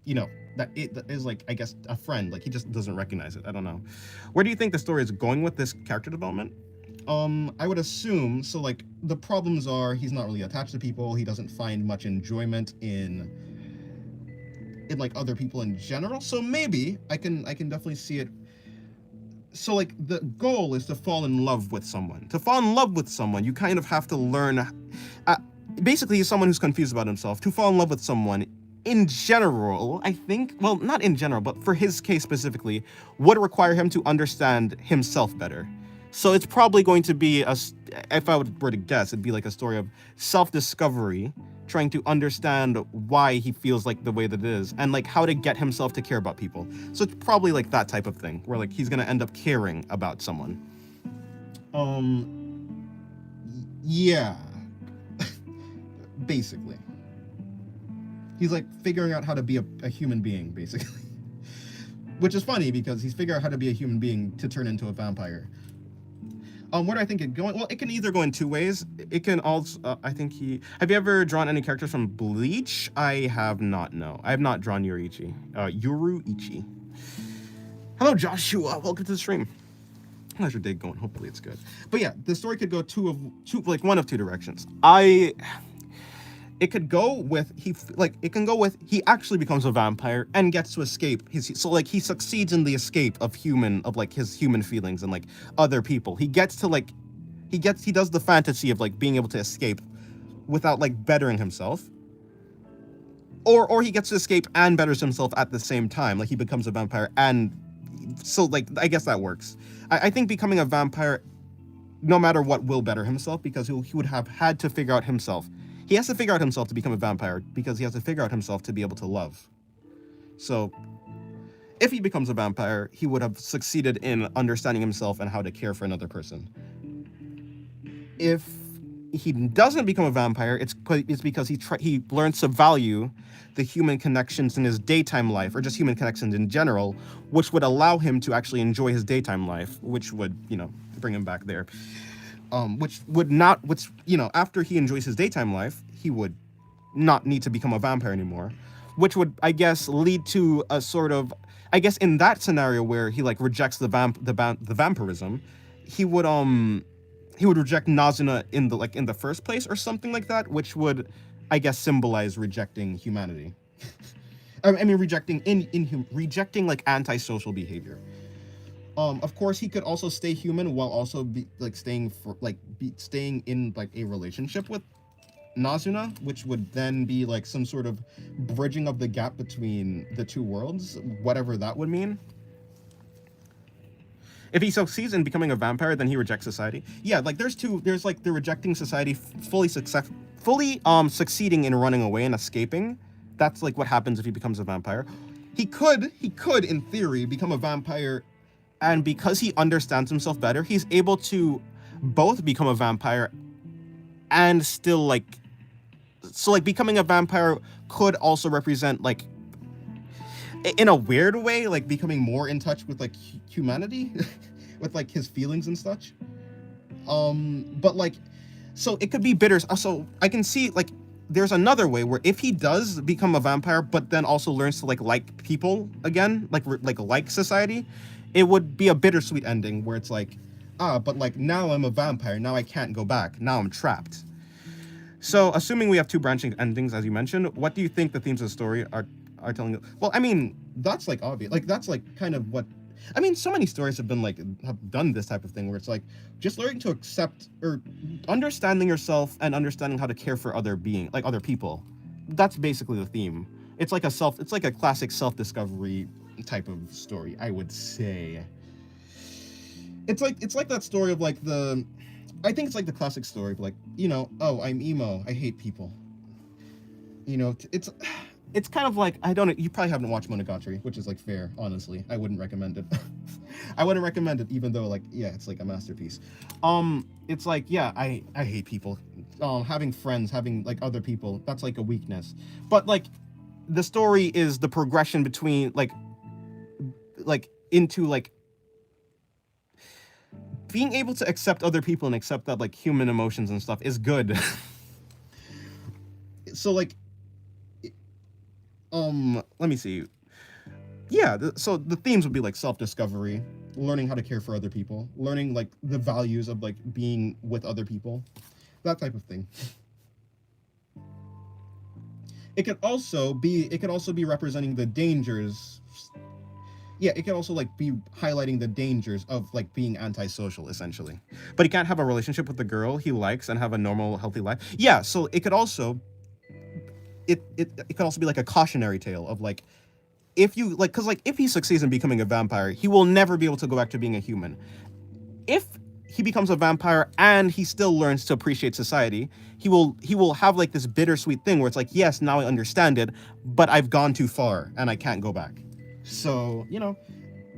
you know, that is like, I guess, a friend, like he just doesn't recognize it. I don't know. Where do you think the story is going with this character development? I would assume, so like the problems are he's not really attached to people, he doesn't find much enjoyment in like other people in general. So maybe I can definitely see it. So like the goal is to fall in love with someone. To fall in love with someone, you kind of have to learn, basically he's someone who's confused about himself. To fall in love with someone in general, I think, well, not in general, but for his case specifically, would require him to understand himself better. So it's probably going to be if I were to guess, it'd be like a story of self-discovery, trying to understand why he feels like the way that it is, and like how to get himself to care about people. So it's probably like that type of thing, where like he's gonna end up caring about someone. Yeah. Basically. He's like figuring out how to be a human being, basically. Which is funny because he's figuring out how to be a human being to turn into a vampire. Where do I think it going? Well, it can either go in two ways. It can also, I think have you ever drawn any characters from Bleach? I have not, no. I have not drawn Yoruichi. Yoruichi. Hello, Joshua. Welcome to the stream. How's your day going? Hopefully it's good. But yeah, the story could go one of two directions. It could go with he actually becomes a vampire and gets to escape he succeeds in the escape of his human feelings and like other people. He does the fantasy of like being able to escape without like bettering himself. Or he gets to escape and betters himself at the same time. Like he becomes a vampire, and so like I guess that works. I think becoming a vampire, no matter what, will better himself because he would have had to figure out himself. He has to figure out himself to become a vampire because he has to figure out himself to be able to love. So, if he becomes a vampire, he would have succeeded in understanding himself and how to care for another person. If he doesn't become a vampire, it's because he learns to value the human connections in his daytime life, or just human connections in general, which would allow him to actually enjoy his daytime life, which would, bring him back there. After he enjoys his daytime life, he would not need to become a vampire anymore, which would, I guess, lead to a sort of, I guess, in that scenario where he like rejects the vampirism, he would reject Nazuna in the first place or something like that, which would, I guess, symbolize rejecting humanity. I mean, rejecting like antisocial behavior. Of course, he could also stay human while also staying in like a relationship with Nazuna, which would then be like some sort of bridging of the gap between the two worlds, whatever that would mean. If he succeeds in becoming a vampire, then he rejects society. Yeah, like there's like the rejecting society, fully succeeding in running away and escaping. That's like what happens if he becomes a vampire. He could in theory become a vampire. And because he understands himself better, he's able to both become a vampire and still becoming a vampire could also represent like, in a weird way, like becoming more in touch with like humanity, with like his feelings and such. But like, so it could be bitter. So I can see like there's another way where if he does become a vampire, but then also learns to like people again, like society, it would be a bittersweet ending where it's like, but like now I'm a vampire, now I can't go back, now I'm trapped. So assuming we have two branching endings, as you mentioned, what do you think the themes of the story are telling you? Well, I mean, that's like obvious. Like that's like kind of what I mean, so many stories have been like have done this type of thing where it's like just learning to accept or understanding yourself and understanding how to care for other people. That's basically the theme. It's like a classic self-discovery type of story, I would say. It's like that story of like the I think it's like the classic story of like, oh, I'm emo, I hate people. It's kind of like, I don't, you probably haven't watched Monogatari, which is like fair, honestly. I wouldn't recommend it. I wouldn't recommend it, even though like, yeah, it's like a masterpiece. It's like, yeah, I hate people. Having friends, having like other people, that's like a weakness. But like the story is the progression between like into like being able to accept other people and accept that like human emotions and stuff is good. So like let me see. Yeah, so the themes would be like self-discovery, learning how to care for other people, learning like the values of like being with other people, that type of thing. It could also be representing the dangers. Yeah, it could also like be highlighting the dangers of like being antisocial, essentially. But he can't have a relationship with the girl he likes and have a normal, healthy life. Yeah, so it could also it could also be like a cautionary tale of like, if you like, because like if he succeeds in becoming a vampire, he will never be able to go back to being a human. If he becomes a vampire and he still learns to appreciate society, he will have like this bittersweet thing where it's like, yes, now I understand it, but I've gone too far and I can't go back. So,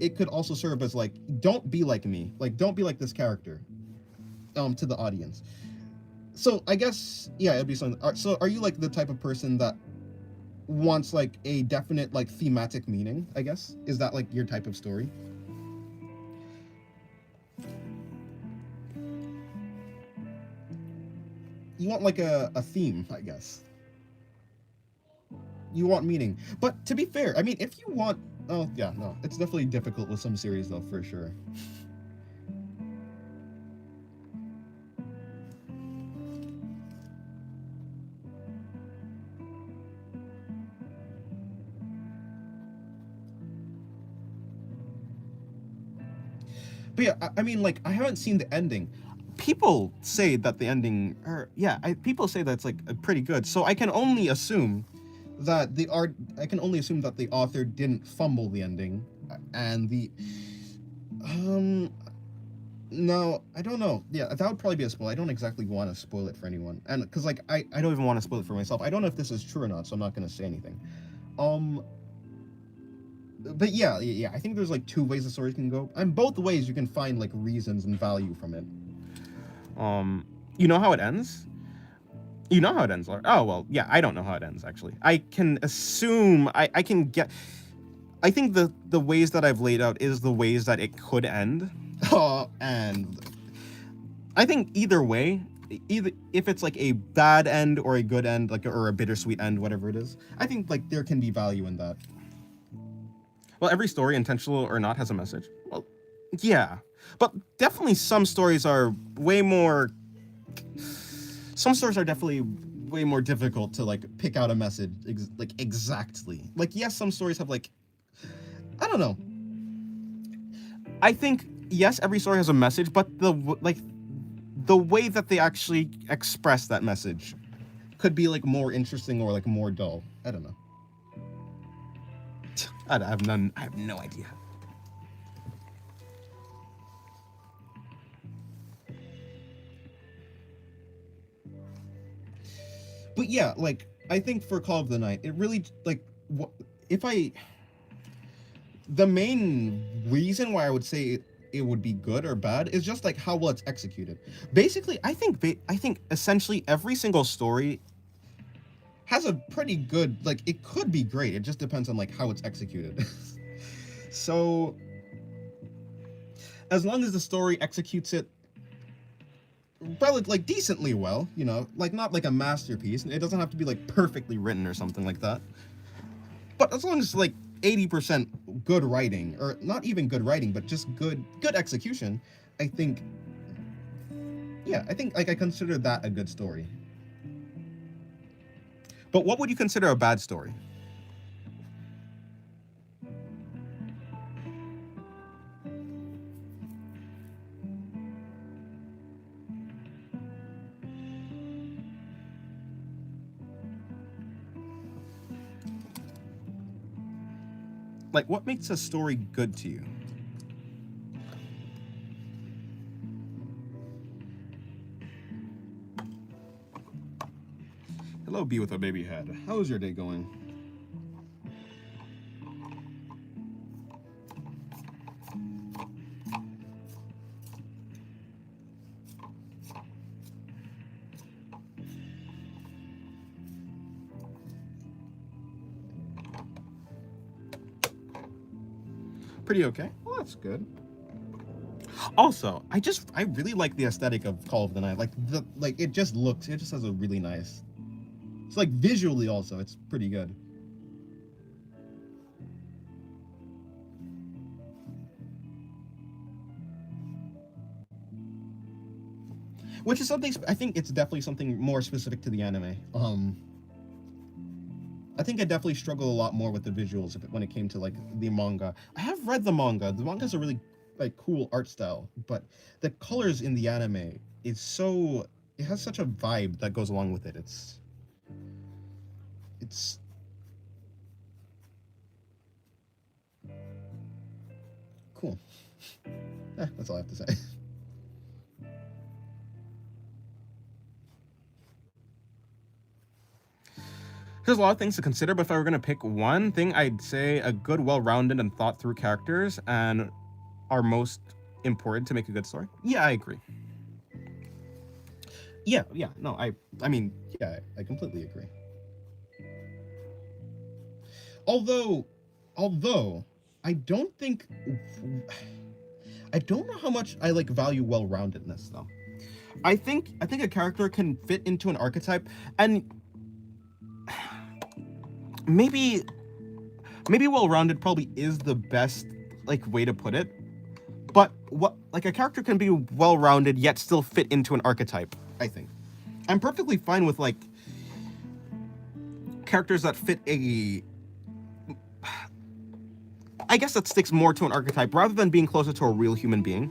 it could also serve as like, don't be like me, like don't be like this character, to the audience. So I guess, yeah, it'd be something. So are you like the type of person that wants like a definite like thematic meaning, I guess? Is that like your type of story? You want like a theme, I guess. You want meaning. But to be fair, I mean, if you want, oh yeah, no, it's definitely difficult with some series though, for sure. But yeah, I mean, like, I haven't seen the ending. People say that the ending, or yeah, people say that's like pretty good. So I can only assume that the author didn't fumble the ending, and the no, I don't know. Yeah, that would probably be a spoil. I don't exactly want to spoil it for anyone, and because like I don't even want to spoil it for myself. I don't know if this is true or not, so I'm not gonna say anything. Um, but yeah, I think there's like two ways the story can go, and both ways you can find like reasons and value from it. You know how it ends? You know how it ends, Laura? Oh, well, yeah, I don't know how it ends, actually. I can assume, I can get... I think the ways that I've laid out is the ways that it could end. And I think either way, either if it's like a bad end or a good end, like, or a bittersweet end, whatever it is, I think like there can be value in that. Well, every story, intentional or not, has a message. Well, yeah. But definitely some stories are way more... Some stories are definitely way more difficult to, like, pick out a message, like, exactly. Like, yes, some stories have, like... I don't know. I think, yes, every story has a message, but the way that they actually express that message could be, like, more interesting or, like, more dull. I don't know. I have no idea. But yeah, like, I think for Call of the Night, it really, like, the main reason why I would say it would be good or bad is just like how well it's executed. Basically, I think essentially every single story has a pretty good, like, it could be great. It just depends on like how it's executed. So as long as the story executes it like decently well, like not like a masterpiece. It doesn't have to be like perfectly written or something like that. But as long as like 80% good writing, or not even good writing, but just good execution, I think like I consider that a good story. But what would you consider a bad story? Like, what makes a story good to you? Hello, Bee with a baby head. How's your day going? Pretty okay. Well, that's good. Also, I really like the aesthetic of Call of the Night. Like it just has a really nice. It's like visually also, it's pretty good. Which is something I think it's definitely something more specific to the anime. I think I definitely struggle a lot more with the visuals when it came to like the manga. I have read the manga. The manga's a really like cool art style, but the colors in the anime is so it has such a vibe that goes along with it. It's cool. That's all I have to say. There's a lot of things to consider, but if I were going to pick one thing, I'd say a good, well-rounded, and thought-through characters and are most important to make a good story. Yeah, I agree. Yeah, no, I mean, yeah, I completely agree. Although, I don't think, I don't know how much I like value well-roundedness though. I think a character can fit into an archetype, and maybe well-rounded probably is the best like way to put it. But what like a character can be well-rounded yet still fit into an archetype, I think. I'm perfectly fine with like characters that fit I guess that sticks more to an archetype rather than being closer to a real human being.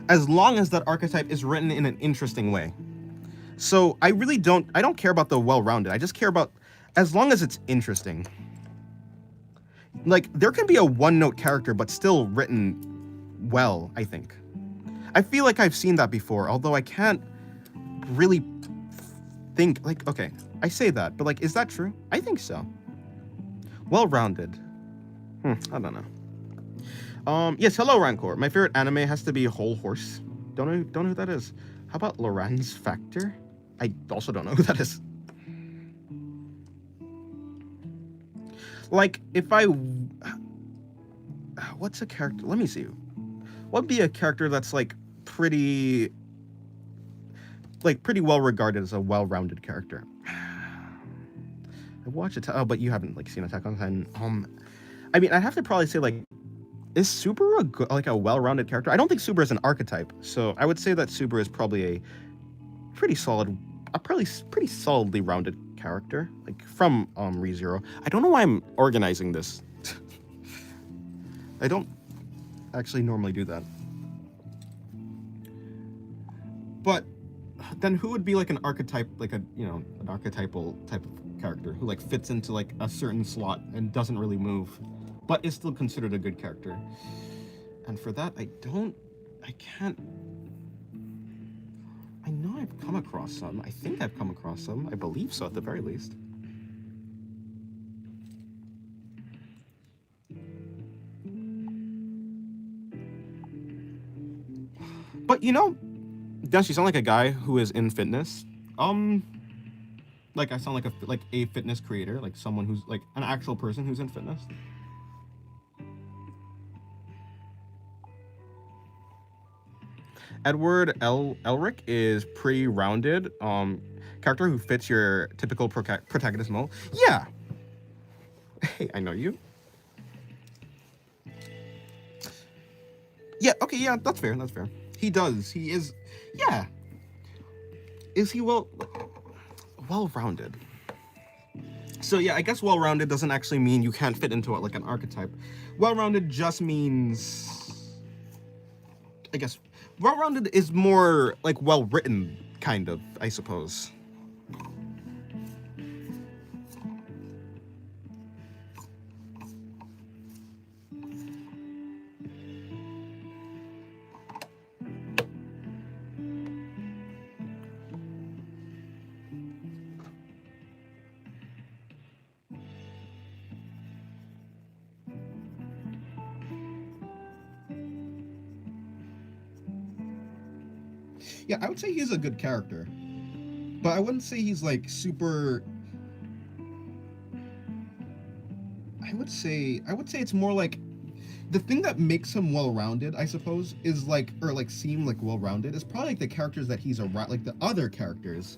As long as that archetype is written in an interesting way. So I don't care about the well-rounded. I just care about as long as it's interesting. Like there can be a one-note character but still written well, I think. I feel like I've seen that before, although I can't really think like okay, I say that, but like is that true? I think so. Well-rounded. I don't know. Yes, hello Rancor. My favorite anime has to be Whole Horse. Don't know who that is. How about Lorenz Factor? I also don't know who that is. Like, if I... What's a character? Let me see. What would be a character that's, like, pretty well regarded as a well-rounded character? I watch it. Oh, but you haven't, like, seen Attack on Titan. I mean, I'd have to probably say, like, is Subaru a well-rounded character? I don't think Subaru is an archetype, so I would say that Subaru is probably a pretty solidly rounded character, like from ReZero. I don't know why I'm organizing this. I don't actually normally do that. But then who would be like an archetype, like an archetypal type of character who like fits into like a certain slot and doesn't really move, but is still considered a good character? And for that, I know I've come across some. I think I've come across some. I believe so, at the very least. But does she sound like a guy who is in fitness? Like I sound like a fitness creator, like someone who's like an actual person who's in fitness. Edward Elric is pretty rounded. Character who fits your typical protagonist mold. Yeah. Hey, I know you. Yeah, okay, yeah, that's fair. He does. He is. Yeah. Is he well-rounded? So yeah, I guess well-rounded doesn't actually mean you can't fit into it like an archetype. Well-rounded just means, I guess, well-rounded is more like well-written, kind of, I suppose. Yeah, I would say he's a good character, but I wouldn't say he's like super. I would say it's more like the thing that makes him well-rounded, I suppose, is like, or like seem like well-rounded, is probably like the characters that he's around, like the other characters.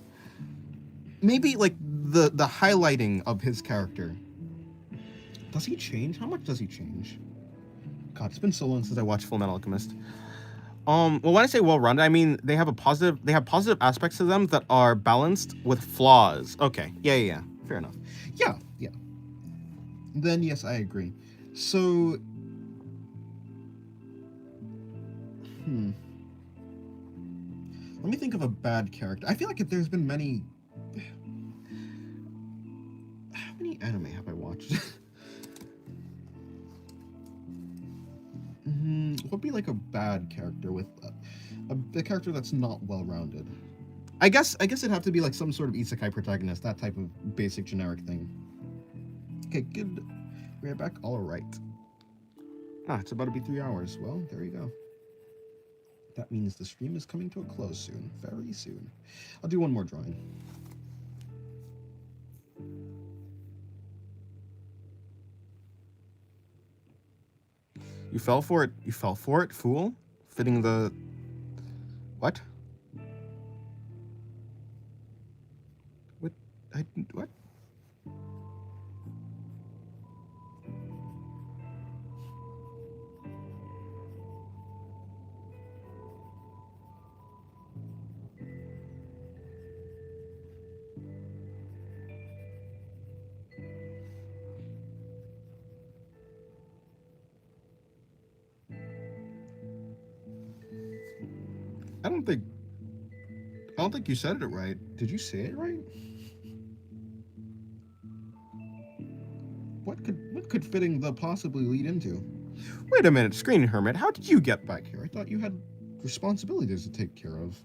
Maybe like the highlighting of his character. Does he change? How much does he change? God, it's been so long since I watched Full Metal Alchemist. Well, when I say well-rounded, I mean they have positive aspects to them that are balanced with flaws. Okay, yeah, fair enough. Yeah. Then yes, I agree. So, let me think of a bad character. I feel like if there's been many. How many anime have I watched? What would be like a bad character with a character that's not well-rounded? I guess it'd have to be like some sort of isekai protagonist, that type of basic generic thing. Okay, good. We're back. All right. It's about to be 3 hours. Well, there you go. That means the stream is coming to a close soon. Very soon. I'll do one more drawing. You fell for it. You fell for it, fool. Fitting the... What? What? What? I don't think you said it right. Did you say it right? What could fitting the possibly lead into? Wait a minute, Screen Hermit, how did you get back here? I thought you had responsibilities to take care of.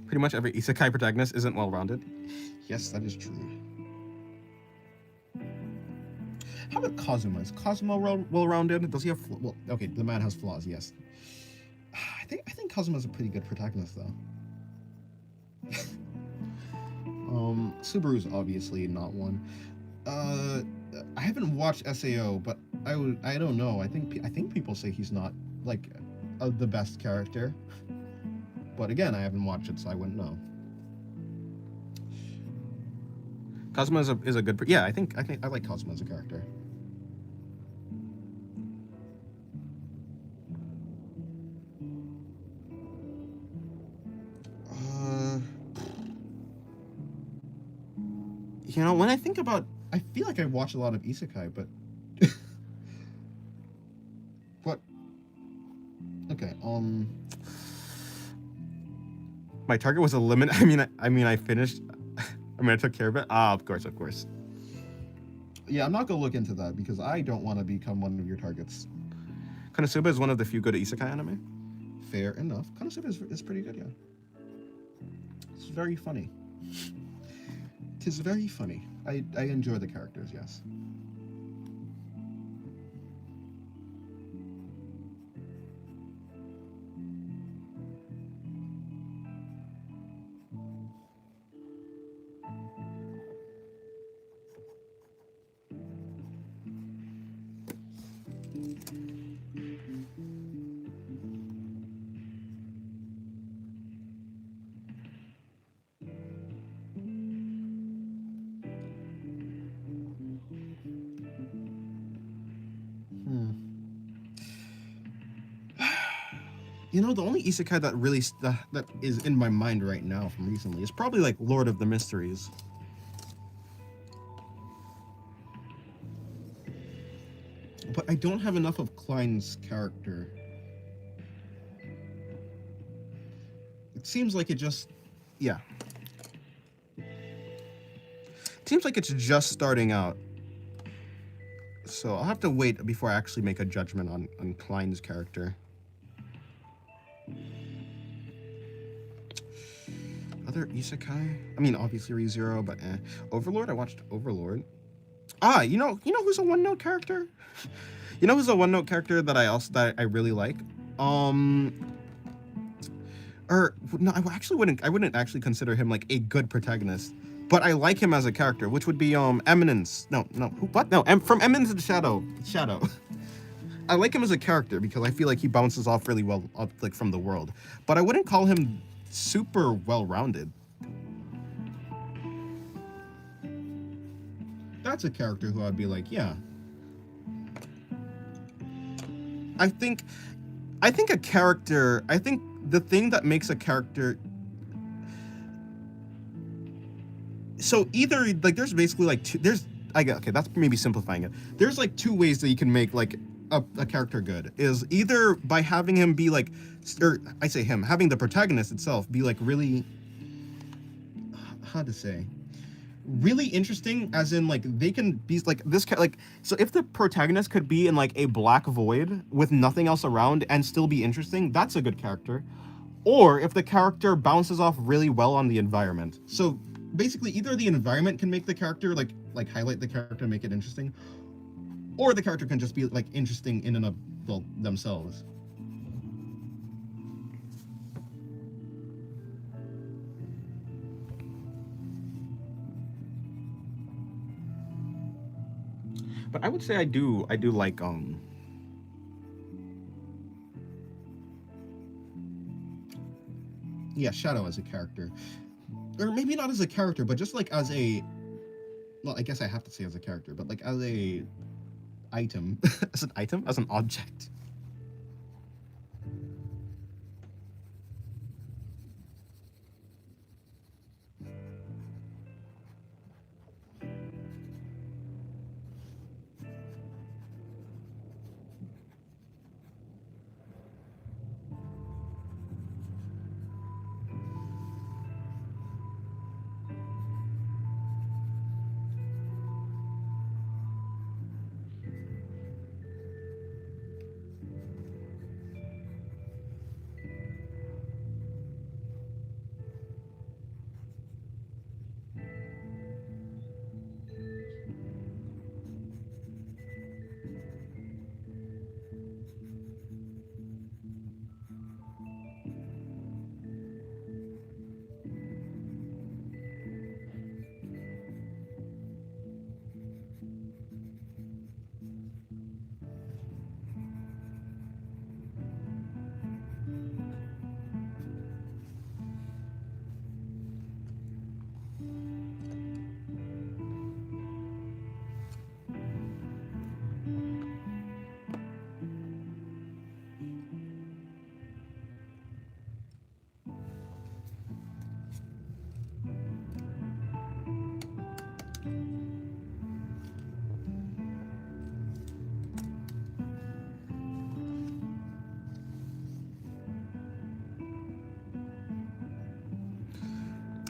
Pretty much every isekai protagonist isn't well-rounded. Yes, that is true. How about Kazuma? Is Kazuma well-rounded? Does he have... Well, okay, the man has flaws, yes. I think Kazuma's a pretty good protagonist, though. Subaru's obviously not one. I haven't watched SAO, but I don't know. I think people say he's not like the best character. But again, I haven't watched it, so I wouldn't know. Kazuma is a good... Yeah, I think I like Kazuma as a character. You know, when I think about... I feel like I've watched a lot of isekai, but... What? Okay, my target was a limit. I mean, I finished... I took care of it. Of course. Yeah, I'm not gonna look into that, because I don't want to become one of your targets. Konosuba is one of the few good isekai anime. Fair enough. Konosuba is pretty good, yeah. It's very funny. It is very funny. I enjoy the characters, yes. You know, the only isekai that really that is in my mind right now from recently is probably like Lord of the Mysteries. But I don't have enough of Klein's character. It seems like it just... Yeah. It seems like it's just starting out. So I'll have to wait before I actually make a judgment on Klein's character. Other isekai? I mean, obviously ReZero, but Overlord? I watched Overlord. You know who's a one note character? You know who's a one note character that I really like? Um, or no, I wouldn't actually consider him like a good protagonist, but I like him as a character, which would be Eminence. No, what? No, from Eminence in Shadow. I like him as a character because I feel like he bounces off really well, like from the world, but I wouldn't call him super well rounded. That's a character who I'd be like, yeah. I think a character. I think the thing that makes a character. So either like there's basically like two. There's I get okay. That's maybe simplifying it. There's like two ways that you can make like a character good. Is either by having him be like, or I say him having the protagonist itself be like really. How to say. Really interesting, as in like they can be like this like, so if the protagonist could be in like a black void with nothing else around and still be interesting, that's a good character. Or if the character bounces off really well on the environment. So basically either the environment can make the character like highlight the character and make it interesting, or the character can just be like interesting in and of themselves. But I would say I do like yeah, Shadow as a character. Or maybe not as a character, but just like as a, well, I guess I have to say as a character, but like as a item, as an object.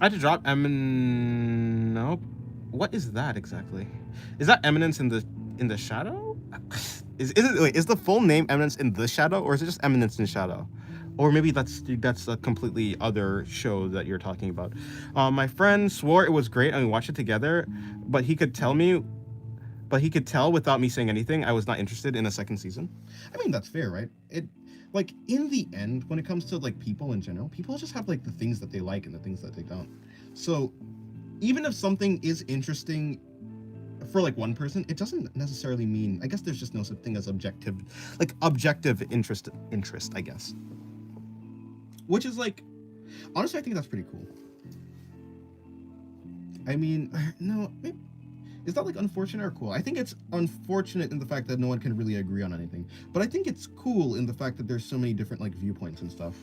I had to drop Nope. What is that exactly? Is that Eminence in the Shadow? Is the full name Eminence in the Shadow, or is it just Eminence in Shadow? Or maybe that's a completely other show that you're talking about. My friend swore it was great and we watched it together, but he could tell without me saying anything I was not interested in a second season. I mean, that's fair, right? It, like, in the end, when it comes to like people in general, people just have like the things that they like and the things that they don't. So even if something is interesting for like one person, it doesn't necessarily mean, I guess there's just no such thing as objective interest, I guess. Which is like, honestly, I think that's pretty cool. I mean, no, is that like unfortunate or cool? I think it's unfortunate in the fact that no one can really agree on anything. But I think it's cool in the fact that there's so many different like viewpoints and stuff.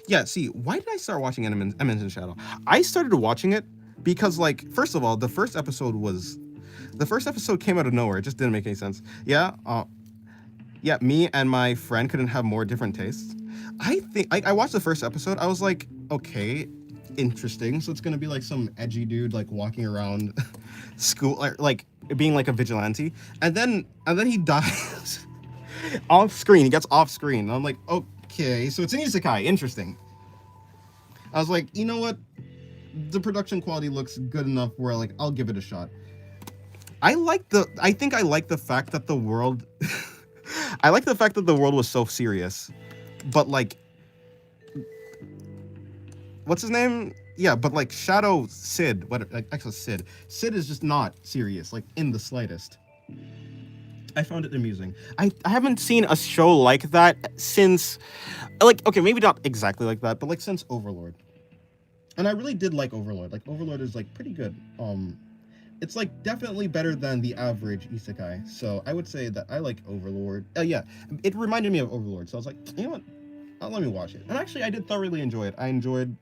Yeah, see, why did I start watching Eminence in Shadow? I started watching it because, like, first of all, the first episode came out of nowhere. It just didn't make any sense. Yeah, me and my friend couldn't have more different tastes. I think I watched the first episode. I was like, okay, interesting. So it's gonna be like some edgy dude like walking around school, like being like a vigilante, and then he dies off screen. He gets off screen. And I'm like, okay, so it's an isekai. Interesting. I was like, you know what? The production quality looks good enough where like I'll give it a shot. I think I like the fact that the world I like the fact that the world was so serious. But like what's his name? Yeah, but like Shadow Sid, actually Sid is just not serious, like in the slightest. I found it amusing. I haven't seen a show like that since, like, okay, maybe not exactly like that, But like since Overlord. And I really did like Overlord. Like Overlord is like pretty good. It's like definitely better than the average isekai. So I would say that I like Overlord. Yeah, it reminded me of Overlord. So I was like, you know what? Let me watch it. And actually, I did thoroughly enjoy it. I enjoyed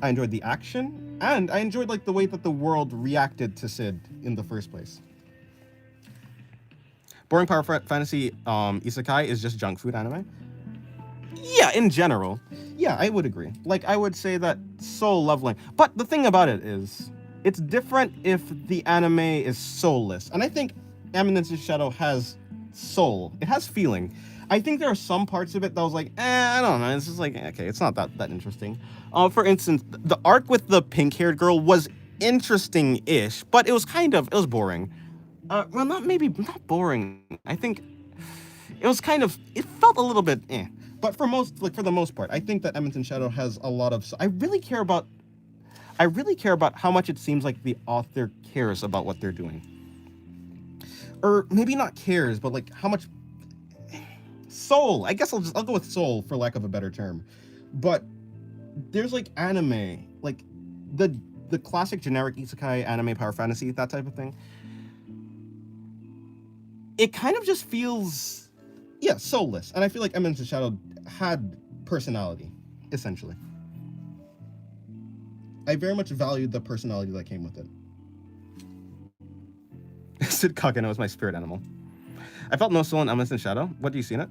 the action, and I enjoyed like the way that the world reacted to Sid in the first place. boring power fantasy isekai is just junk food anime. Yeah, in general. Yeah, I would agree. Like, I would say that soul leveling. But the thing about it is, it's different if the anime is soulless. And I think Eminence in Shadow has soul. It has feeling. I think there are some parts of it that was like, I don't know. It's just like, okay, it's not that interesting. For instance, the arc with the pink-haired girl was interesting-ish, but it was boring. Well, not boring. I think it felt a little bit eh. But for the most part, I think that Eminence in Shadow has a lot of. I really care about how much it seems like the author cares about what they're doing. Or maybe not cares, but like how much soul. I guess I'll go with soul for lack of a better term. But there's like anime, like the classic generic isekai anime power fantasy, that type of thing. It kind of just feels soulless. And I feel like Eminence in Shadow had personality, essentially. I very much valued the personality that came with it. Sid Kageno is my spirit animal. I felt no soul in Eminence in Shadow. What do you see in it?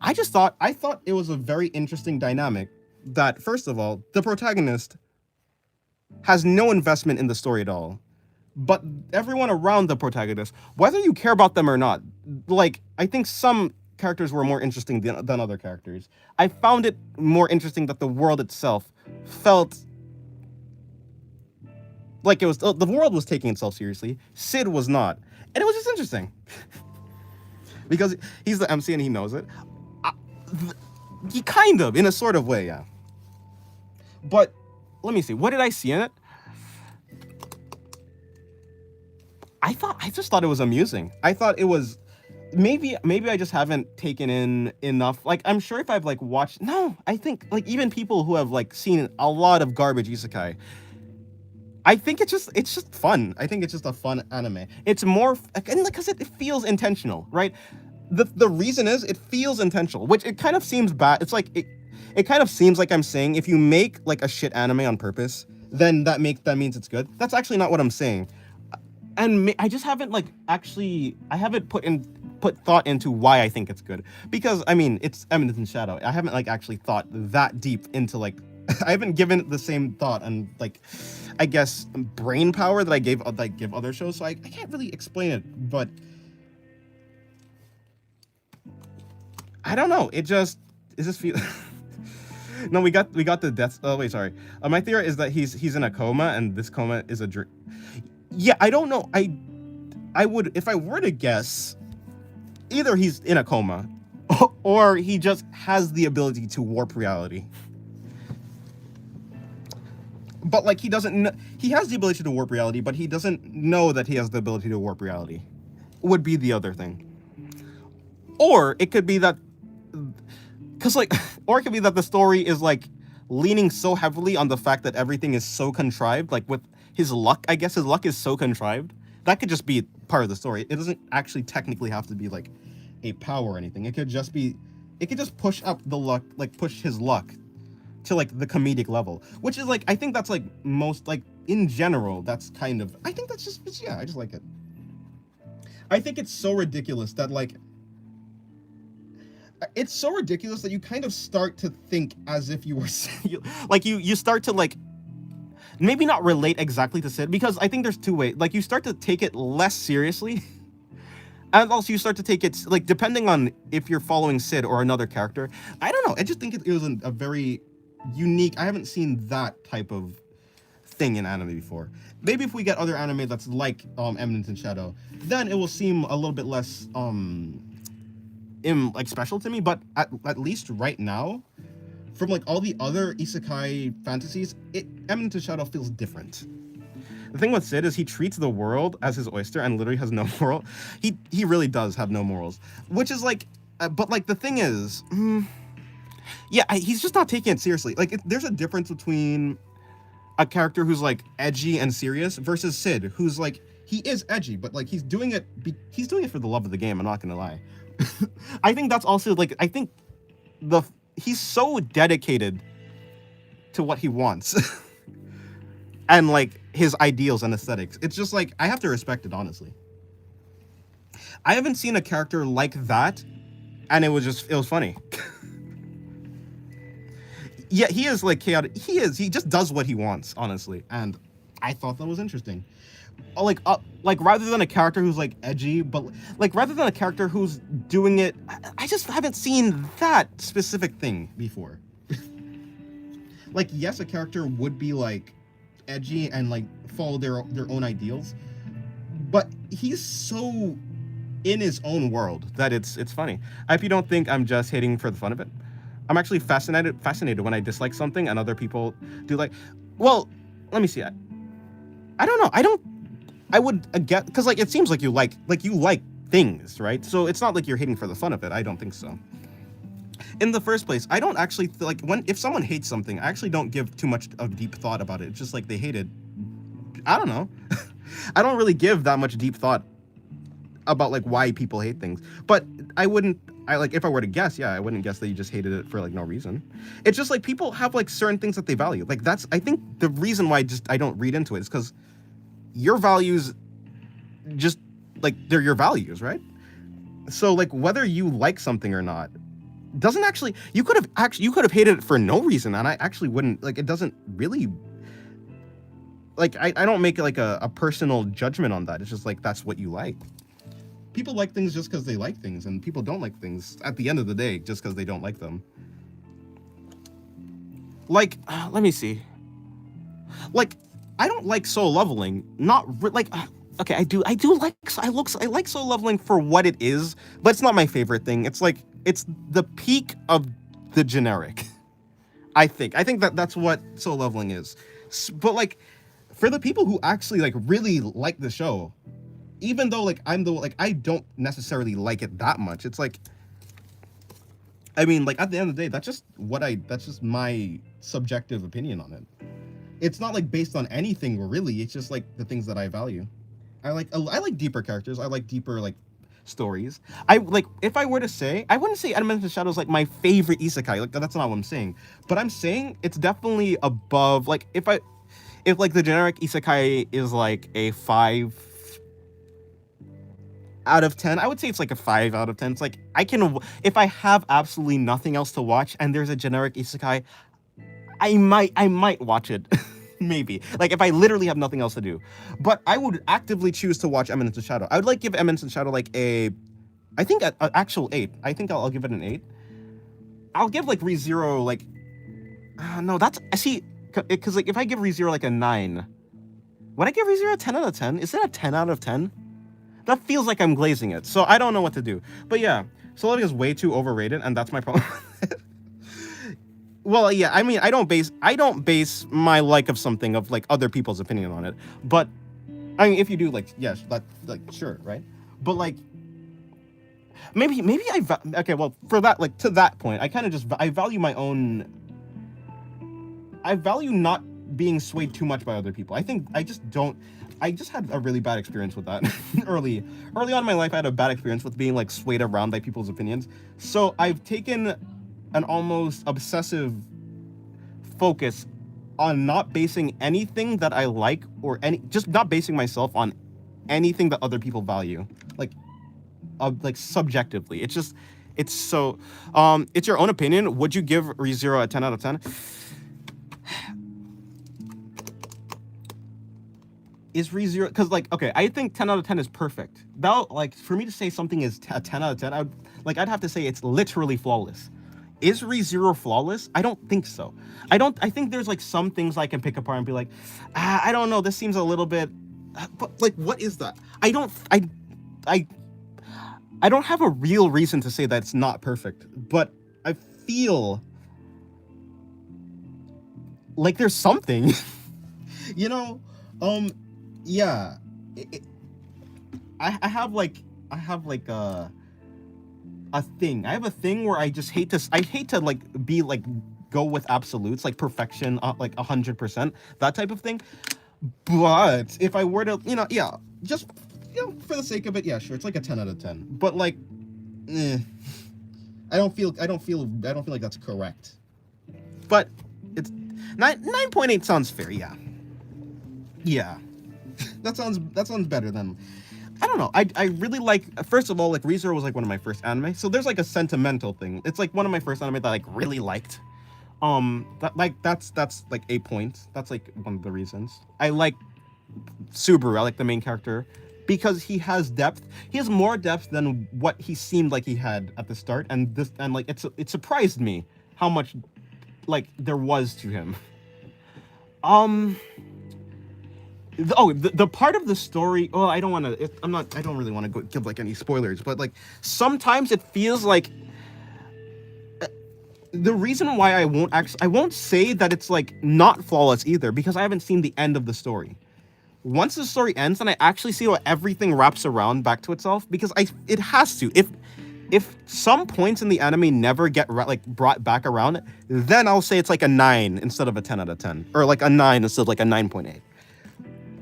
I thought it was a very interesting dynamic that, first of all, the protagonist has no investment in the story at all. But everyone around the protagonist, whether you care about them or not, like, I think some characters were more interesting than other characters. I found it more interesting that the world itself felt like the world was taking itself seriously. Sid was not. And it was just interesting. Because he's the MC and he knows it. He kind of, in a sort of way, yeah. But, let me see. What did I see in it? I just thought it was amusing. I thought it was... Maybe I just haven't taken in enough. Like, I'm sure if I've, like, watched... No, I think, like, even people who have, like, seen a lot of garbage isekai... I think it's just fun. I think it's just a fun anime. It's more... And because it feels intentional, right? The reason is it feels intentional, which it kind of seems bad. It's like... It kind of seems like I'm saying if you make, like, a shit anime on purpose, then that means it's good. That's actually not what I'm saying. And I just haven't, like, actually... I haven't put thought into why I think it's good. Because, I mean, it's Eminence in Shadow. I haven't, like, actually thought that deep into, like... I haven't given it the same thought and, like, I guess, brain power that I give other shows, so I can't really explain it, but... I don't know, it just feel... No, we got the death... Oh, wait, sorry. My theory is that he's in a coma, and this coma is a dream. Yeah, I don't know. I would... If I were to guess, either he's in a coma, or he just has the ability to warp reality. But, like, he doesn't... He has the ability to warp reality, but he doesn't know that he has the ability to warp reality. Would be the other thing. Or it could be that... Because, like... Or it could be that the story is, like, leaning so heavily on the fact that everything is so contrived. Like, with his luck, I guess his luck is so contrived. That could just be part of the story. It doesn't actually technically have to be, like, a power or anything. It could just be... It could just push up the luck... Like, push his luck to, like, the comedic level. Which is, like... I think that's, like, most... Like, in general, that's kind of... I think that's just... Yeah, I just like it. I think it's so ridiculous that, like... It's so ridiculous that you kind of start to think as if you were... like, you start to, like... Maybe not relate exactly to Sid, because I think there's two ways. Like, you start to take it less seriously. And also you start to take it... Like, depending on if you're following Sid or another character. I don't know. I just think it was a very... unique. I haven't seen that type of thing in anime before. Maybe if we get other anime that's like Eminence in Shadow, then it will seem a little bit less like special to me. But at least right now, from like all the other isekai fantasies, Eminence in Shadow feels different. The thing with Sid is he treats the world as his oyster and literally has no moral. He really does have no morals, which is like, but like the thing is, yeah, he's just not taking it seriously. Like there's a difference between a character who's like edgy and serious versus Sid, who's like he is edgy, but like he's doing it for the love of the game. I'm not gonna lie. I think that's also like I think he's so dedicated to what he wants and like his ideals and aesthetics. It's just like I have to respect it, honestly. I haven't seen a character like that, and it was funny. Yeah, he is like chaotic. He just does what he wants, honestly, and I thought that was interesting. Like rather than a character who's like edgy, but like rather than a character who's doing it, I just haven't seen that specific thing before. Like, yes, a character would be like edgy and like follow their own ideals, but he's so in his own world that it's funny. I hope you don't think I'm just hating for the fun of it. I'm actually fascinated when I dislike something and other people do like. Well, let me see. I don't know. I would get because like it seems like you like things, right? So it's not like you're hating for the fun of it. I don't think so. In the first place, I don't actually like if someone hates something, I actually don't give too much of deep thought about it. It's just like they hate it. I don't know. I don't really give that much deep thought about like why people hate things. But if I were to guess, yeah, I wouldn't guess that you just hated it for like no reason. It's just like people have like certain things that they value. Like I think the reason why I don't read into it is because your values just like they're your values, right? So like whether you like something or not doesn't actually you could have hated it for no reason, and I actually wouldn't like it doesn't really like I don't make like a personal judgment on that. It's just like that's what you like. People like things just because they like things, and people don't like things at the end of the day just because they don't like them. Like, let me see. Like, I don't like Solo Leveling. Okay, I like Solo Leveling for what it is, but it's not my favorite thing. It's like it's the peak of the generic. I think that's what Solo Leveling is. But like, for the people who actually like really like the show. Even though like I don't necessarily like it that much. It's like I mean like at the end of the day that's just my subjective opinion on it. It's not like based on anything really. It's just like the things that I value. I like deeper characters. I like deeper like stories. I like if I were to say I wouldn't say Eminence in Shadow is like my favorite isekai. Like that's not what I'm saying. But I'm saying it's definitely above like if like the generic isekai is like a 5 out of 10, I would say it's like a 5 out of 10. It's like if I have absolutely nothing else to watch and there's a generic isekai, I might watch it. Maybe like if I literally have nothing else to do, but I would actively choose to watch Eminence in Shadow. I would like give Eminence in Shadow like I think an actual 8. I think I'll give it an 8. I'll give like ReZero like no, that's I see because like if I give ReZero like a 9, would I give ReZero a 10 out of 10? Is it a 10 out of 10? That feels like I'm glazing it, so I don't know what to do. But yeah, Solo Leveling is way too overrated, and that's my problem. Well, yeah, I mean, I don't base my like of something of like other people's opinion on it. But I mean, if you do, like, yes, that like sure, right? But like, maybe okay. Well, for that, like to that point, I kind of just I value my own. I value not being swayed too much by other people. I think I just had a really bad experience with that early on in my life. I had a bad experience with being like swayed around by people's opinions. So I've taken an almost obsessive focus on not basing anything that I like just not basing myself on anything that other people value, like subjectively. It's so it's your own opinion. Would you give ReZero a 10 out of 10? Is ReZero because like okay, I think 10 out of 10 is perfect. That like for me to say something is a 10 out of 10, I'd have to say it's literally flawless. Is ReZero flawless? I don't think so. I think there's like some things I can pick apart and be like, I don't know, this seems a little bit, but like, what is that? I don't have a real reason to say that it's not perfect, but I feel like there's something, you know. Yeah, I have like a thing. I have a thing where I just hate to. I hate to like be like go with absolutes, like perfection, like 100%, that type of thing. But if I were to, yeah, just for the sake of it, yeah, sure, it's like a 10 out of 10. But like, I don't feel like that's correct. But it's 9.8 sounds fair, yeah. Yeah, that sounds better than. I don't know. I really like. First of all, like ReZero was like one of my first anime, so there's like a sentimental thing. It's like one of my first anime that I like really liked. That's like a point. That's like one of the reasons I like Subaru. I like the main character because he has depth. He has more depth than what he seemed like he had at the start, and like it surprised me how much like there was to him. The part of the story. Oh, I don't want to. I don't really want to give like any spoilers, but like sometimes it feels like the reason why I won't say that it's like not flawless either, because I haven't seen the end of the story. Once the story ends, and I actually see how everything wraps around back to itself, because it has to. If some points in the anime never get like brought back around, then I'll say it's like a 9 instead of a 10 out of 10, or like a 9 instead of like a 9.8.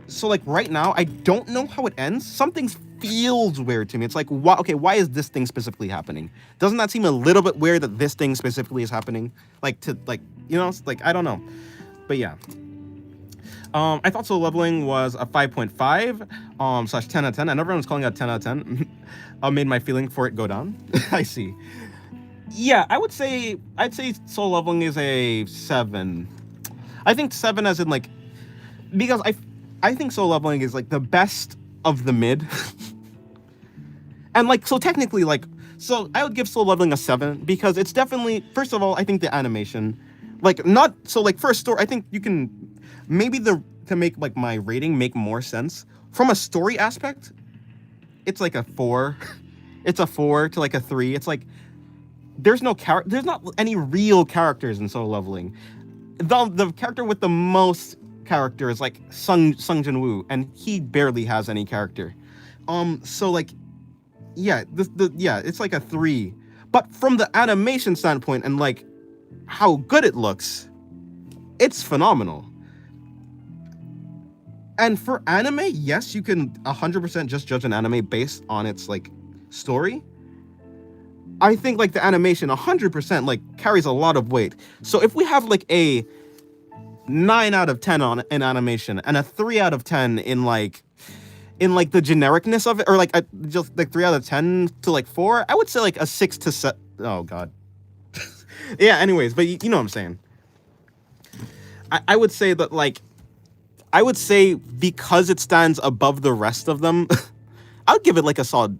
So like right now, I don't know how it ends. Something feels weird to me. It's like, why is this thing specifically happening? Doesn't that seem a little bit weird that this thing specifically is happening? Like like I don't know. But yeah. I thought Solo Leveling was a 5.5 slash 10 out of 10, and everyone was calling it a 10 out of 10. Made my feeling for it go down. I see. Yeah, I'd say Solo Leveling is a 7. I think 7 as in like, because I think Solo Leveling is like the best of the mid. And like, so technically like, so I would give Solo Leveling a 7 because it's definitely, first of all, I think the animation, like not, so like for a story, I think you can, maybe to make like my rating make more sense. From a story aspect, it's like a 4. It's a 4 to like a 3. It's like, there's not any real characters in Solo Leveling. The character with the most character is like Sung Jin-woo, and he barely has any character. So like, yeah, it's like a 3. But from the animation standpoint and like how good it looks, it's phenomenal. And for anime, yes, you can 100% just judge an anime based on its like story. I think like the animation 100% like carries a lot of weight. So if we have like a 9 out of 10 in animation and a 3 out of 10 in like the genericness of it, or like just like 3 out of 10 to like 4, I would say like a 6 to 7. Oh god. Yeah, anyways, but you know what I'm saying. I would say that like, I would say because it stands above the rest of them, I would give it like a solid,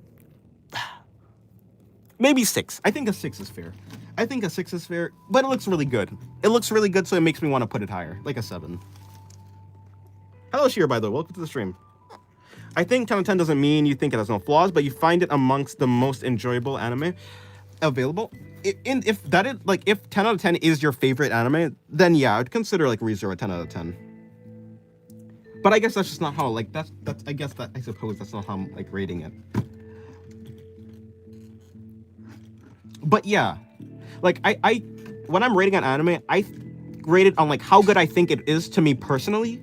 maybe 6. I think a 6 is fair. But it looks really good. It looks really good, so it makes me want to put it higher, like a 7. Hello, Sheer, by the way. Welcome to the stream. I think 10 out of 10 doesn't mean you think it has no flaws, but you find it amongst the most enjoyable anime available. If 10 out of 10 is your favorite anime, then yeah, I'd consider like ReZero a 10 out of 10. But I guess that's just not how, like, I suppose that's not how I'm like rating it. But yeah, like I when I'm rating an anime, I rate it on like how good I think it is to me personally.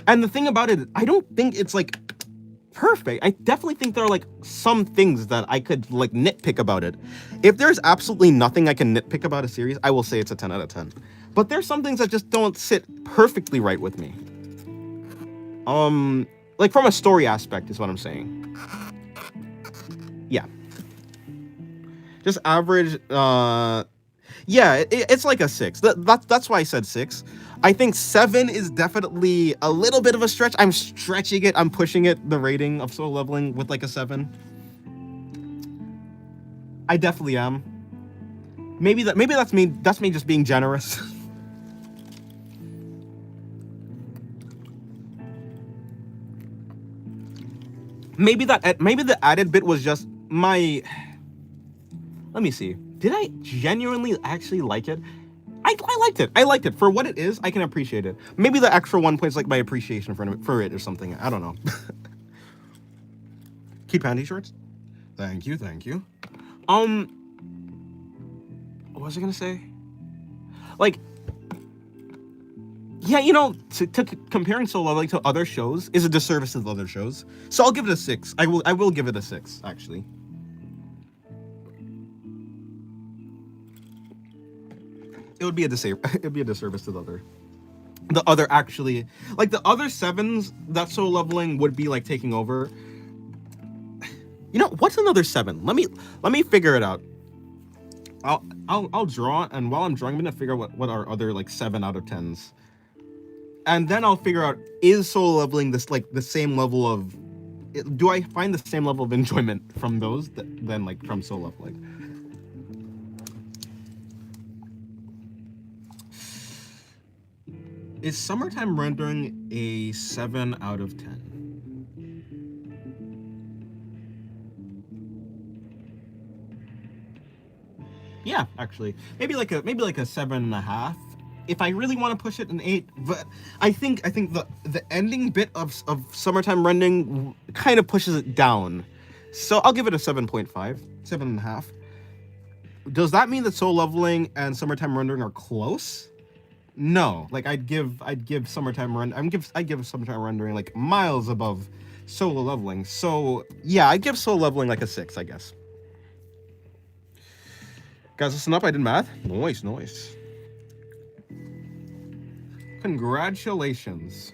And the thing about it, I don't think it's like perfect. I definitely think there are like some things that I could like nitpick about it. If there's absolutely nothing I can nitpick about a series, I will say it's a 10 out of 10. But there's some things that just don't sit perfectly right with me. Like from a story aspect is what I'm saying. Yeah. Just average, yeah, it's like a 6. That's why I said 6. I think 7 is definitely a little bit of a stretch. I'm stretching it. I'm pushing it, the rating of Solo Leveling with like a 7. I definitely am. maybe that's me. That's me just being generous. maybe the added bit was just my. Let me see. Did I genuinely actually like it? I liked it. I liked it for what it is. I can appreciate it. Maybe the extra 1 point's like my appreciation for it or something. I don't know. Keep panty shorts. Thank you. What was I gonna say? Like, yeah, you know, to comparing Solo Leveling to other shows is a disservice to the other shows. So I'll give it a 6. I will give it a 6 actually. It would be a disservice to the other actually, like the other 7s that Solo Leveling would be like taking over. You know, what's another 7? Let me figure it out. I'll draw, and while I'm drawing, I'm gonna figure out what are other like 7 out of 10s, and then I'll figure out, is Solo Leveling this like the same level of, do I find the same level of enjoyment from those than like from Solo Leveling? Is Summertime Rendering a 7 out of 10? Yeah, actually, maybe like a 7.5. If I really want to push it, an 8. But I think the ending bit of Summertime Rendering kind of pushes it down, so I'll give it a 7.5, 7.5. Does that mean that Solo Leveling and Summertime Rendering are close? No, like I'd give Summertime Rendering like miles above Solo Leveling. So yeah, I'd give Solo Leveling like a 6, I guess. Guys, listen up, I did math. Nice. Congratulations.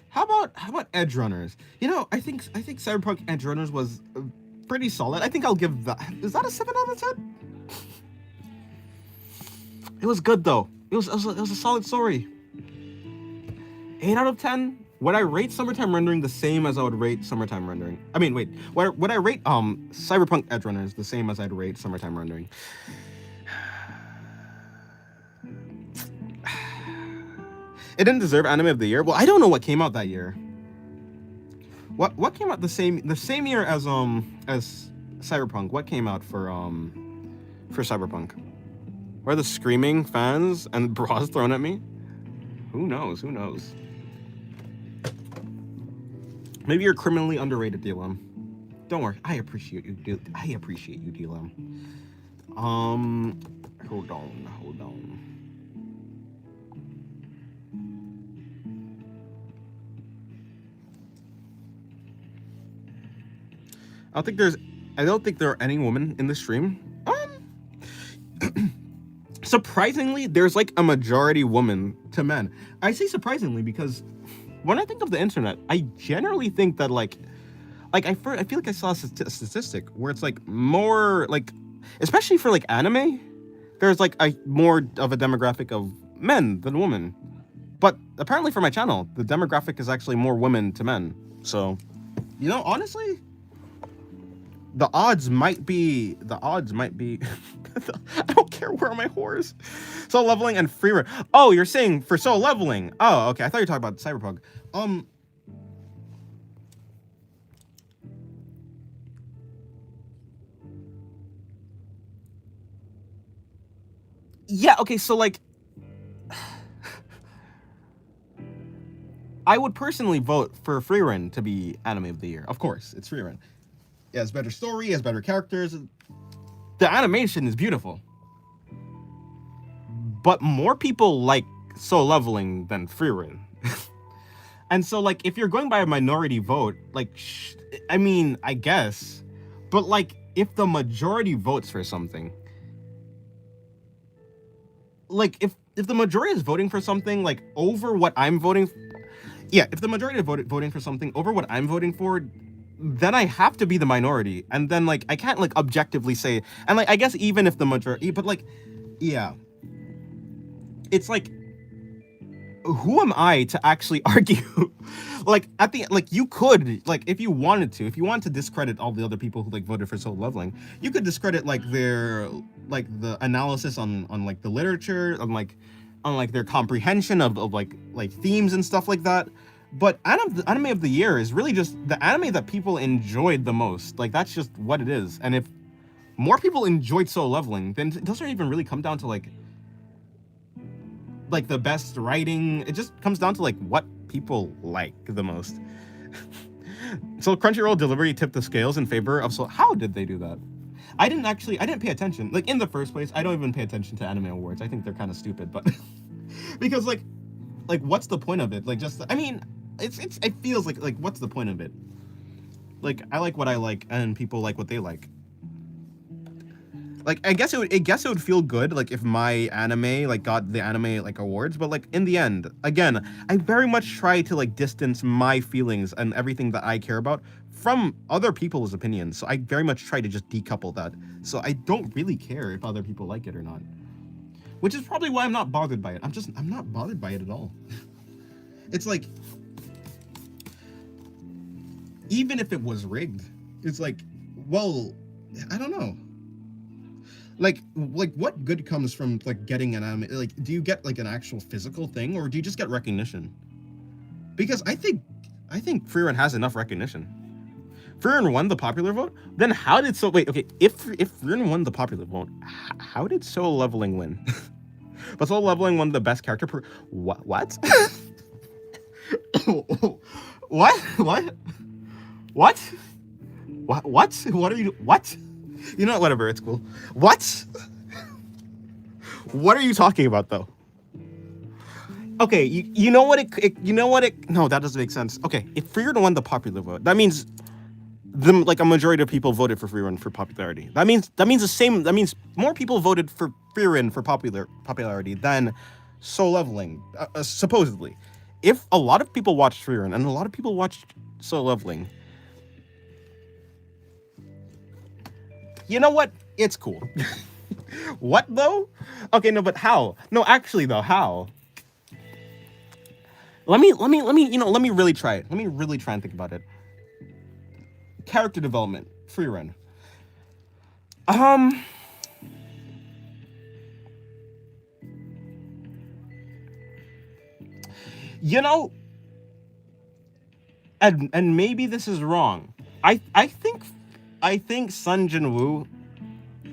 How about Edge Runners? You know, I think Cyberpunk Edge Runners was pretty solid. I think I'll give that. Is that a 7 out of 10? It was good though. It was a solid story. 8 out of 10. Would I rate Summertime Rendering the same as I would rate Summertime Rendering? I mean, wait. Would I rate Cyberpunk Edge Runners the same as I'd rate Summertime Rendering? It didn't deserve Anime of the Year. Well, I don't know what came out that year. What came out the same year as Cyberpunk? What came out for Cyberpunk? Were the screaming fans and bras thrown at me? Who knows? Maybe you're criminally underrated, DLM. Don't worry, I appreciate you, DLM. Hold on. I don't think there are any women in the stream. Surprisingly, there's like a majority woman to men. I say surprisingly because when I think of the internet, I generally think that like I feel like I saw a statistic where it's like more like, especially for like anime, there's like a more of a demographic of men than women. But apparently for my channel, the demographic is actually more women to men. So, you know, honestly, the odds might be I don't care, where are my whores? Solo Leveling and Freerun. Oh, you're saying for Solo Leveling. Oh, okay. I thought you were talking about Cyberpunk. Yeah, okay, so like I would personally vote for Freerun to be Anime of the Year. Of course, it's Freerun. It has better story, it has better characters. The animation is beautiful. But more people like Solo Leveling than Freerun. And so, like, if you're going by a minority vote, like, I mean, I guess. But, like, if the majority votes for something, like, if the majority is voting for something, like, over what I'm voting... Yeah, if the majority is voting for something over what I'm voting for, then I have to be the minority. And then, like, I can't, like, objectively say... And, like, I guess even if the majority... But, like, yeah. It's like... who am I to actually argue? Like at the like you could like if you wanted to discredit all the other people who like voted for Solo Leveling, you could discredit like their like the analysis on like the literature, on like their comprehension of like themes and stuff like that. But anime of the year is really just the anime that people enjoyed the most. Like that's just what it is. And if more people enjoyed Solo Leveling, then it doesn't even really come down to like the best writing. It just comes down to like what people like the most. So Crunchyroll deliberately tipped the scales in favor of how did they do that? I didn't pay attention. Like in the first place, I don't even pay attention to anime awards. I think they're kind of stupid, but because like what's the point of it? Like just I mean, it feels like what's the point of it? Like I like what I like and people like what they like. Like I guess it would feel good like if my anime like got the anime like awards, but like in the end, again, I very much try to like distance my feelings and everything that I care about from other people's opinions. So I very much try to just decouple that. So I don't really care if other people like it or not. Which is probably why I'm not bothered by it. I'm not bothered by it at all. It's like even if it was rigged, it's like, well, I don't know. Like what good comes from like getting an anime? Like, do you get like an actual physical thing, or do you just get recognition? Because I think Frieren has enough recognition. Frieren won the popular vote. Then how did if Frieren won the popular vote, how did Solo Leveling win? But Solo Leveling won the best character per what? What? What are you what? You know what? Whatever. It's cool. What? What are you talking about, though? Okay, you know what it. No, that doesn't make sense. Okay, if Frieren won the popular vote, that means a majority of people voted for Frieren for popularity. That means the same. That means more people voted for Frieren for popularity than Solo Leveling, supposedly. If a lot of people watched Frieren and a lot of people watched Solo Leveling. You know what? It's cool. What though? Okay, no, but how? No, actually though, how? Let me really try it. Let me really try and think about it. Character development, Frieren. You know, and maybe this is wrong. I think Sun Jin-woo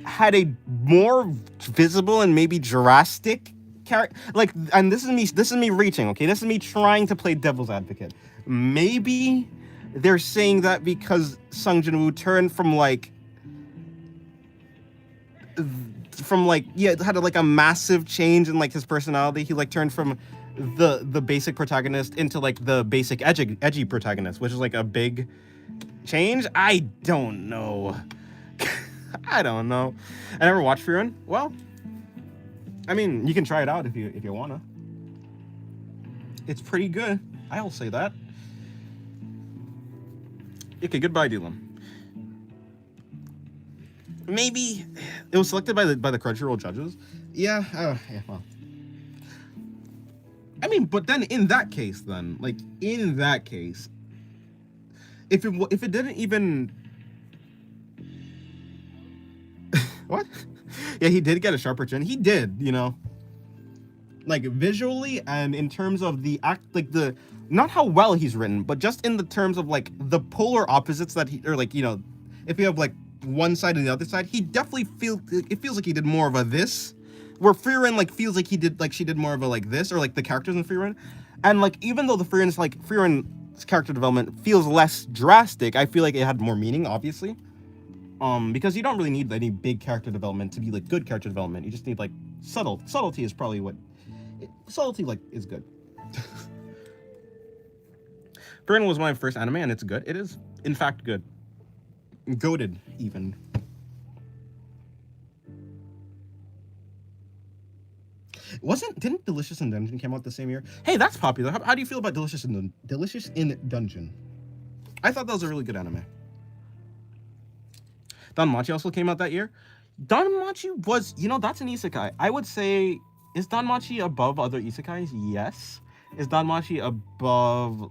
had a more visible and maybe drastic character. Like, and this is me reaching, okay? This is me trying to play devil's advocate. Maybe they're saying that because Sung Jin-woo turned from had like a massive change in like his personality. He like turned from the basic protagonist into like the basic edgy protagonist, which is like a big change. I don't know. I don't know. I never watched Frieren. Well, I mean, you can try it out if you wanna. It's pretty good. I'll say that. Okay, goodbye, Dylan. Maybe it was selected by the Crunchyroll judges. Yeah. Yeah. Well. I mean, but then in that case, if it didn't even what? Yeah, he did get a sharper chin. He did, you know. Like visually and in terms of the act, like the not how well he's written, but just in the terms of like the polar opposites that he, or like, you know, if you have like one side and the other side, he definitely feels like he did more of a this, where Frieren like feels like she did more of a like this, or like the characters in Frieren, and like even though Frieren's character development feels less drastic, I feel like it had more meaning, obviously. Because you don't really need any big character development to be like good character development. You just need like subtlety is probably what subtlety like is good. Frieren was my first anime and it's good. It is in fact good. Goated even. Didn't Delicious in Dungeon came out the same year? Hey, that's popular. How do you feel about Delicious in Dungeon? I thought that was a really good anime. Danmachi also came out that year. Danmachi was, you know, that's an isekai. I would say, is Danmachi above other isekais? Yes. Is Danmachi above?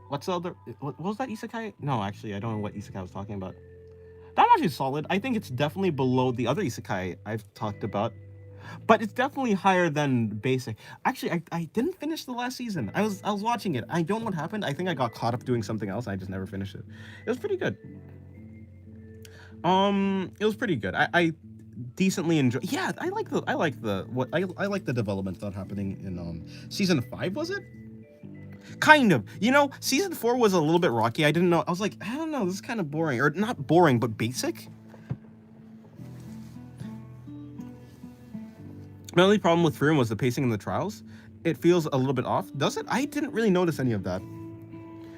What's the other? What was that isekai? No, actually, I don't know what isekai I was talking about. Danmachi is solid. I think it's definitely below the other isekai I've talked about, but it's definitely higher than basic. Actually, I didn't finish the last season. I was watching it. I don't know what happened. I think I got caught up doing something else. I just never finished it. It was pretty good. It was pretty good. I decently enjoy. Yeah, I like the development that happening in season 5, was it? Kind of. You know, season 4 was a little bit rocky. I didn't know. I was like, I don't know, this is kind of boring, or not boring, but basic. My only problem with Frieren was the pacing in the trials. It feels a little bit off. Does it? I didn't really notice any of that.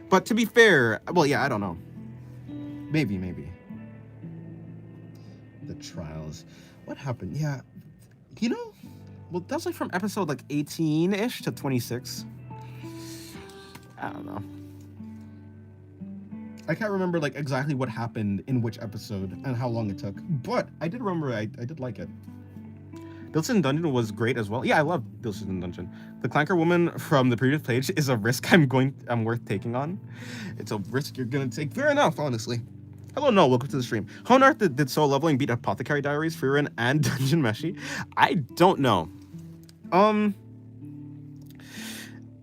But to be fair, well, yeah, I don't know. Maybe. The trials. What happened? Yeah, you know, well, that's like from episode like 18-ish to 26. I don't know. I can't remember like exactly what happened in which episode and how long it took, but I did remember I did like it. Build Citizen Dungeon was great as well. Yeah, I love Build Citizen Dungeon. The Clanker woman from the previous page is a risk I'm worth taking on. It's a risk you're gonna take. Fair enough, honestly. Hello, Noel. Welcome to the stream. Honart did Soul Leveling beat Apothecary Diaries, Frieren, and Dungeon Meshi? I don't know.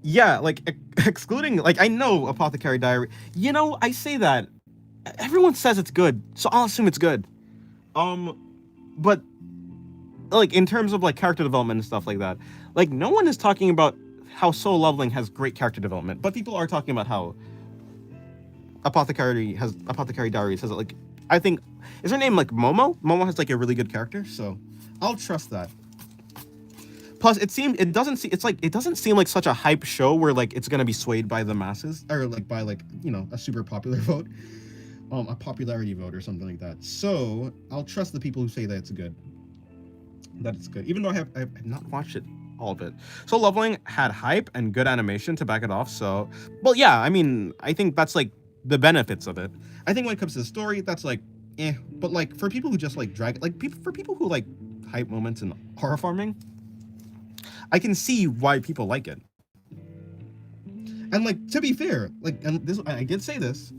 Yeah, like excluding, like, I know Apothecary Diary. You know, I say that everyone says it's good, so I'll assume it's good. But like in terms of like character development and stuff like that, like no one is talking about how Soul Leveling has great character development, but people are talking about how Apothecary Diaries has, like, I think, is her name like Momo? Momo has like a really good character, so I'll trust that. Plus, it doesn't seem like such a hype show where like it's gonna be swayed by the masses, or like by, like, you know, a super popular vote, a popularity vote or something like that. So I'll trust the people who say that it's good. Even though I have not watched it, all of it. So Leveling had hype and good animation to back it off. So, well, yeah, I mean, I think that's like the benefits of it. I think when it comes to the story, that's like, but like for people who just like for people who like hype moments and horror farming, I can see why people like it. And like, to be fair, like, and this, I did say this,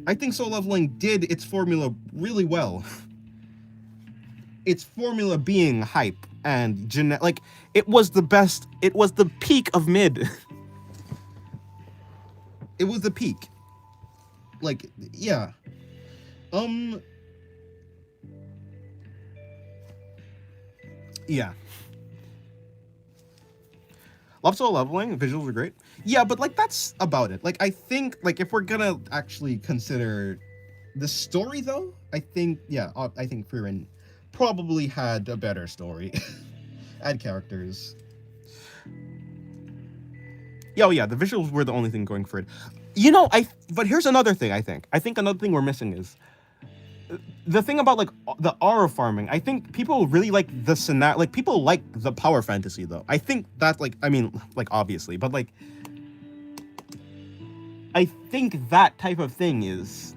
I think Soul Leveling did its formula really well. Its formula being hype and like, it was the best. It was the peak of mid. It was the peak. Like, yeah. Yeah. Love Soul Leveling, visuals were great. Yeah, but like that's about it. Like, I think, like, if we're gonna actually consider the story though, I think Frieren probably had a better story. Add characters. Oh yeah, the visuals were the only thing going for it. You know, but here's another thing I think. I think another thing we're missing is the thing about like the aura farming. I think people really like the scenario. Like, people like the power fantasy though. I think that, like, I mean, like, obviously, but like, I think that type of thing is,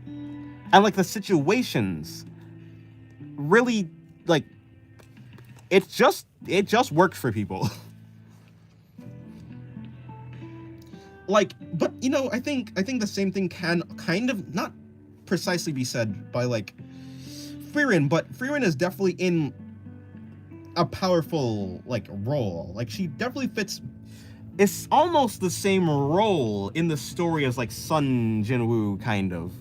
and like the situations really, like, it just worked for people. Like, but you know, I think the same thing can kind of not precisely be said by like Frieren, but Frieren is definitely in a powerful like role. Like, she definitely fits. It's almost the same role in the story as like Sun Jinwoo, kind of.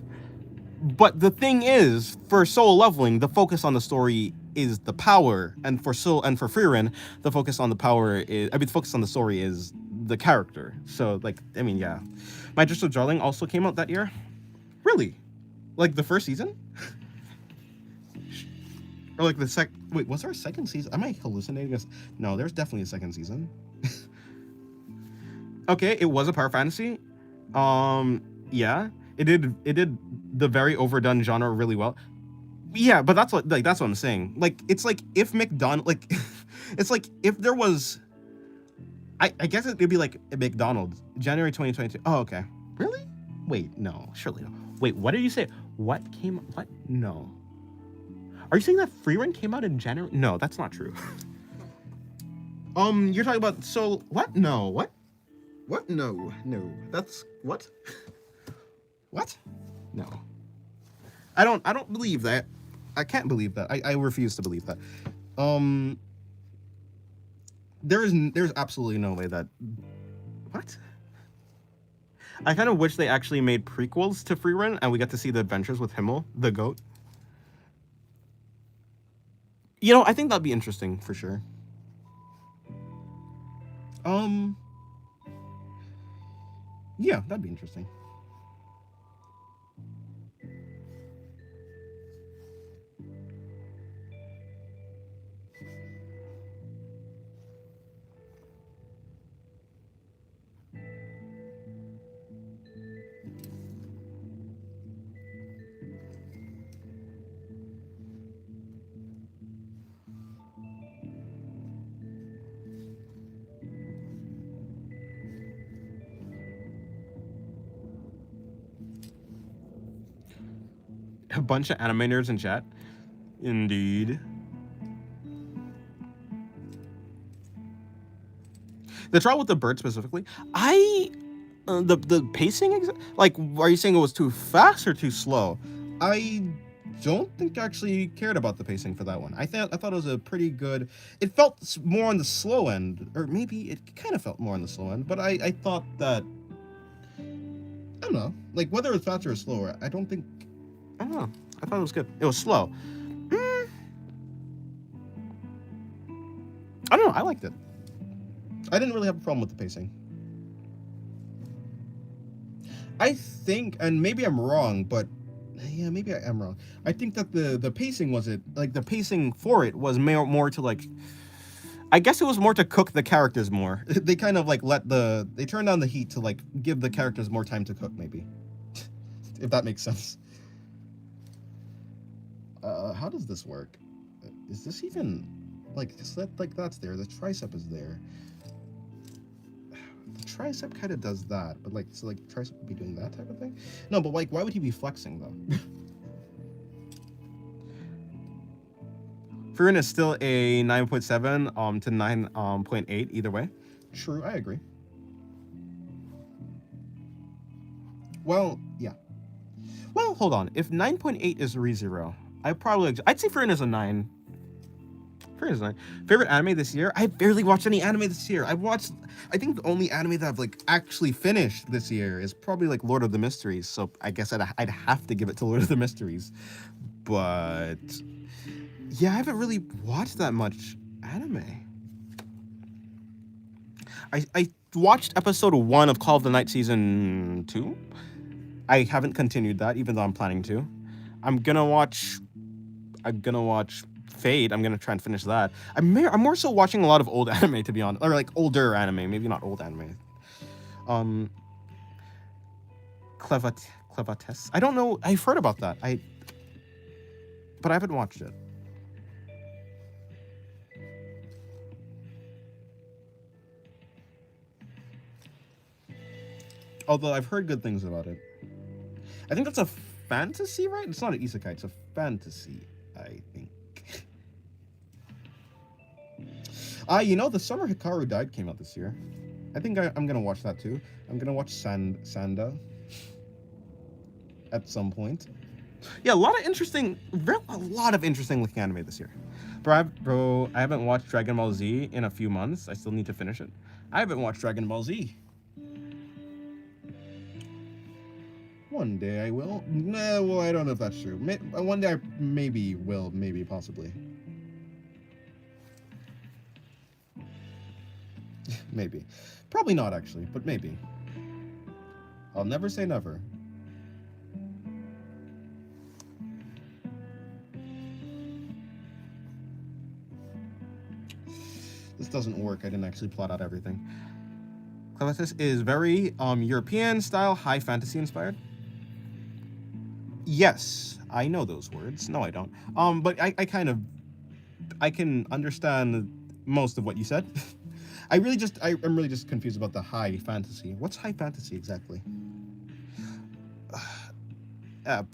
But the thing is, for Soul Leveling, the focus on the story is the power, and for Frieren, the focus on the story is the character. So, like, I mean, yeah. My Just Darling also came out that year. Really? Like the first season? Or like the wait, was there a second season? Am I hallucinating? No, there's definitely a second season. Okay, it was a power fantasy. Yeah, it did the very overdone genre really well. Yeah, but that's what I'm saying. Like, it's like if McDonald, like, it's like if there was, I guess it'd be like McDonald's, January 2022. Oh, okay. Really? Wait, no, surely no. Wait, what did you say? What? No. Are you saying that Frieren came out in January? No, that's not true. You're talking about what? No, what? What? No, no. That's what? What? No. I don't believe that. I can't believe that. I refuse to believe that. Um there's absolutely no way that what? I kind of wish they actually made prequels to Freerun and we get to see the adventures with Himmel, the goat. You know, I think that'd be interesting for sure. Yeah, that'd be interesting. A bunch of animators in chat. Indeed. The trial with the bird specifically, the pacing, like, are you saying it was too fast or too slow? I don't think I actually cared about the pacing for that one. I thought it was a pretty good. It felt more on the slow end, or maybe it kind of felt more on the slow end. But I thought that, I don't know, like whether it's faster or slower. I don't know. I thought it was good. It was slow. I don't know. I liked it. I didn't really have a problem with the pacing. I think, and maybe I'm wrong, but yeah, maybe I am wrong. I think that the pacing the pacing for it was more to like, I guess it was more to cook the characters more. They kind of like they turned down the heat to like give the characters more time to cook, maybe. If that makes sense. How does this work? Is this even like that's there? The tricep is there. The tricep kind of does that, but like tricep would be doing that type of thing. No, but like, why would he be flexing though? Freerun is still a 9.7 to 9.8 either way. True, I agree. Well, yeah. Well, hold on. If 9.8 is ReZero, I'd say Freerun is a 9. Freerun is a 9. Favorite anime this year? I barely watched any anime this year. I think the only anime that I've like actually finished this year is probably like Lord of the Mysteries. So I guess I'd have to give it to Lord of the Mysteries. But yeah, I haven't really watched that much anime. I watched episode 1 of Call of the Night season 2. I haven't continued that, even though I'm planning to. I'm gonna watch Fate. I'm gonna try and finish that. I'm more so watching a lot of old anime, to be honest, or like older anime, maybe not old anime. Clevates. I don't know. I've heard about that. But I haven't watched it. Although I've heard good things about it. I think that's a fantasy, right? It's not an isekai. It's a fantasy, I think. You know, The Summer Hikaru Died came out this year. I think I'm gonna watch that too. I'm gonna watch Sanda at some point. Yeah, a lot of interesting looking anime this year. Bro, I haven't watched Dragon Ball Z in a few months. I still need to finish it. I haven't watched Dragon Ball Z. One day I will. No, well, I don't know if that's true. One day I maybe will, maybe possibly. Maybe. Probably not, actually, but maybe. I'll never say never. This doesn't work. I didn't actually plot out everything. Clevatis is very European style, high fantasy inspired. Yes, I know those words. No, I don't. But I can understand most of what you said. I'm really just confused about the high fantasy. What's high fantasy exactly? I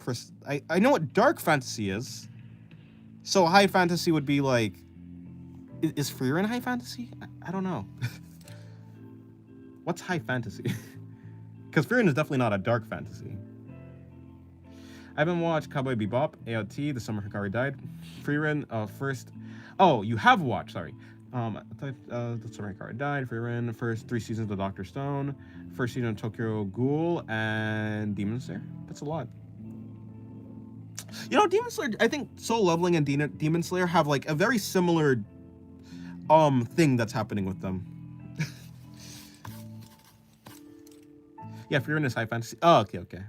know what dark fantasy is. So high fantasy would be like Is Frieren high fantasy? I don't know. What's high fantasy? Because Frieren is definitely not a dark fantasy. I haven't watched Cowboy Bebop, AOT, The Summer Hikari Died, Frieren, first... Oh, you have watched, sorry. The Summer Hikari Died, Frieren, first 3 seasons of Dr. Stone, first season of Tokyo Ghoul, and Demon Slayer. That's a lot. You know, Demon Slayer, I think Soul Leveling and Demon Slayer have, like, a very similar, thing that's happening with them. Yeah, Frieren is high fantasy. Oh, okay.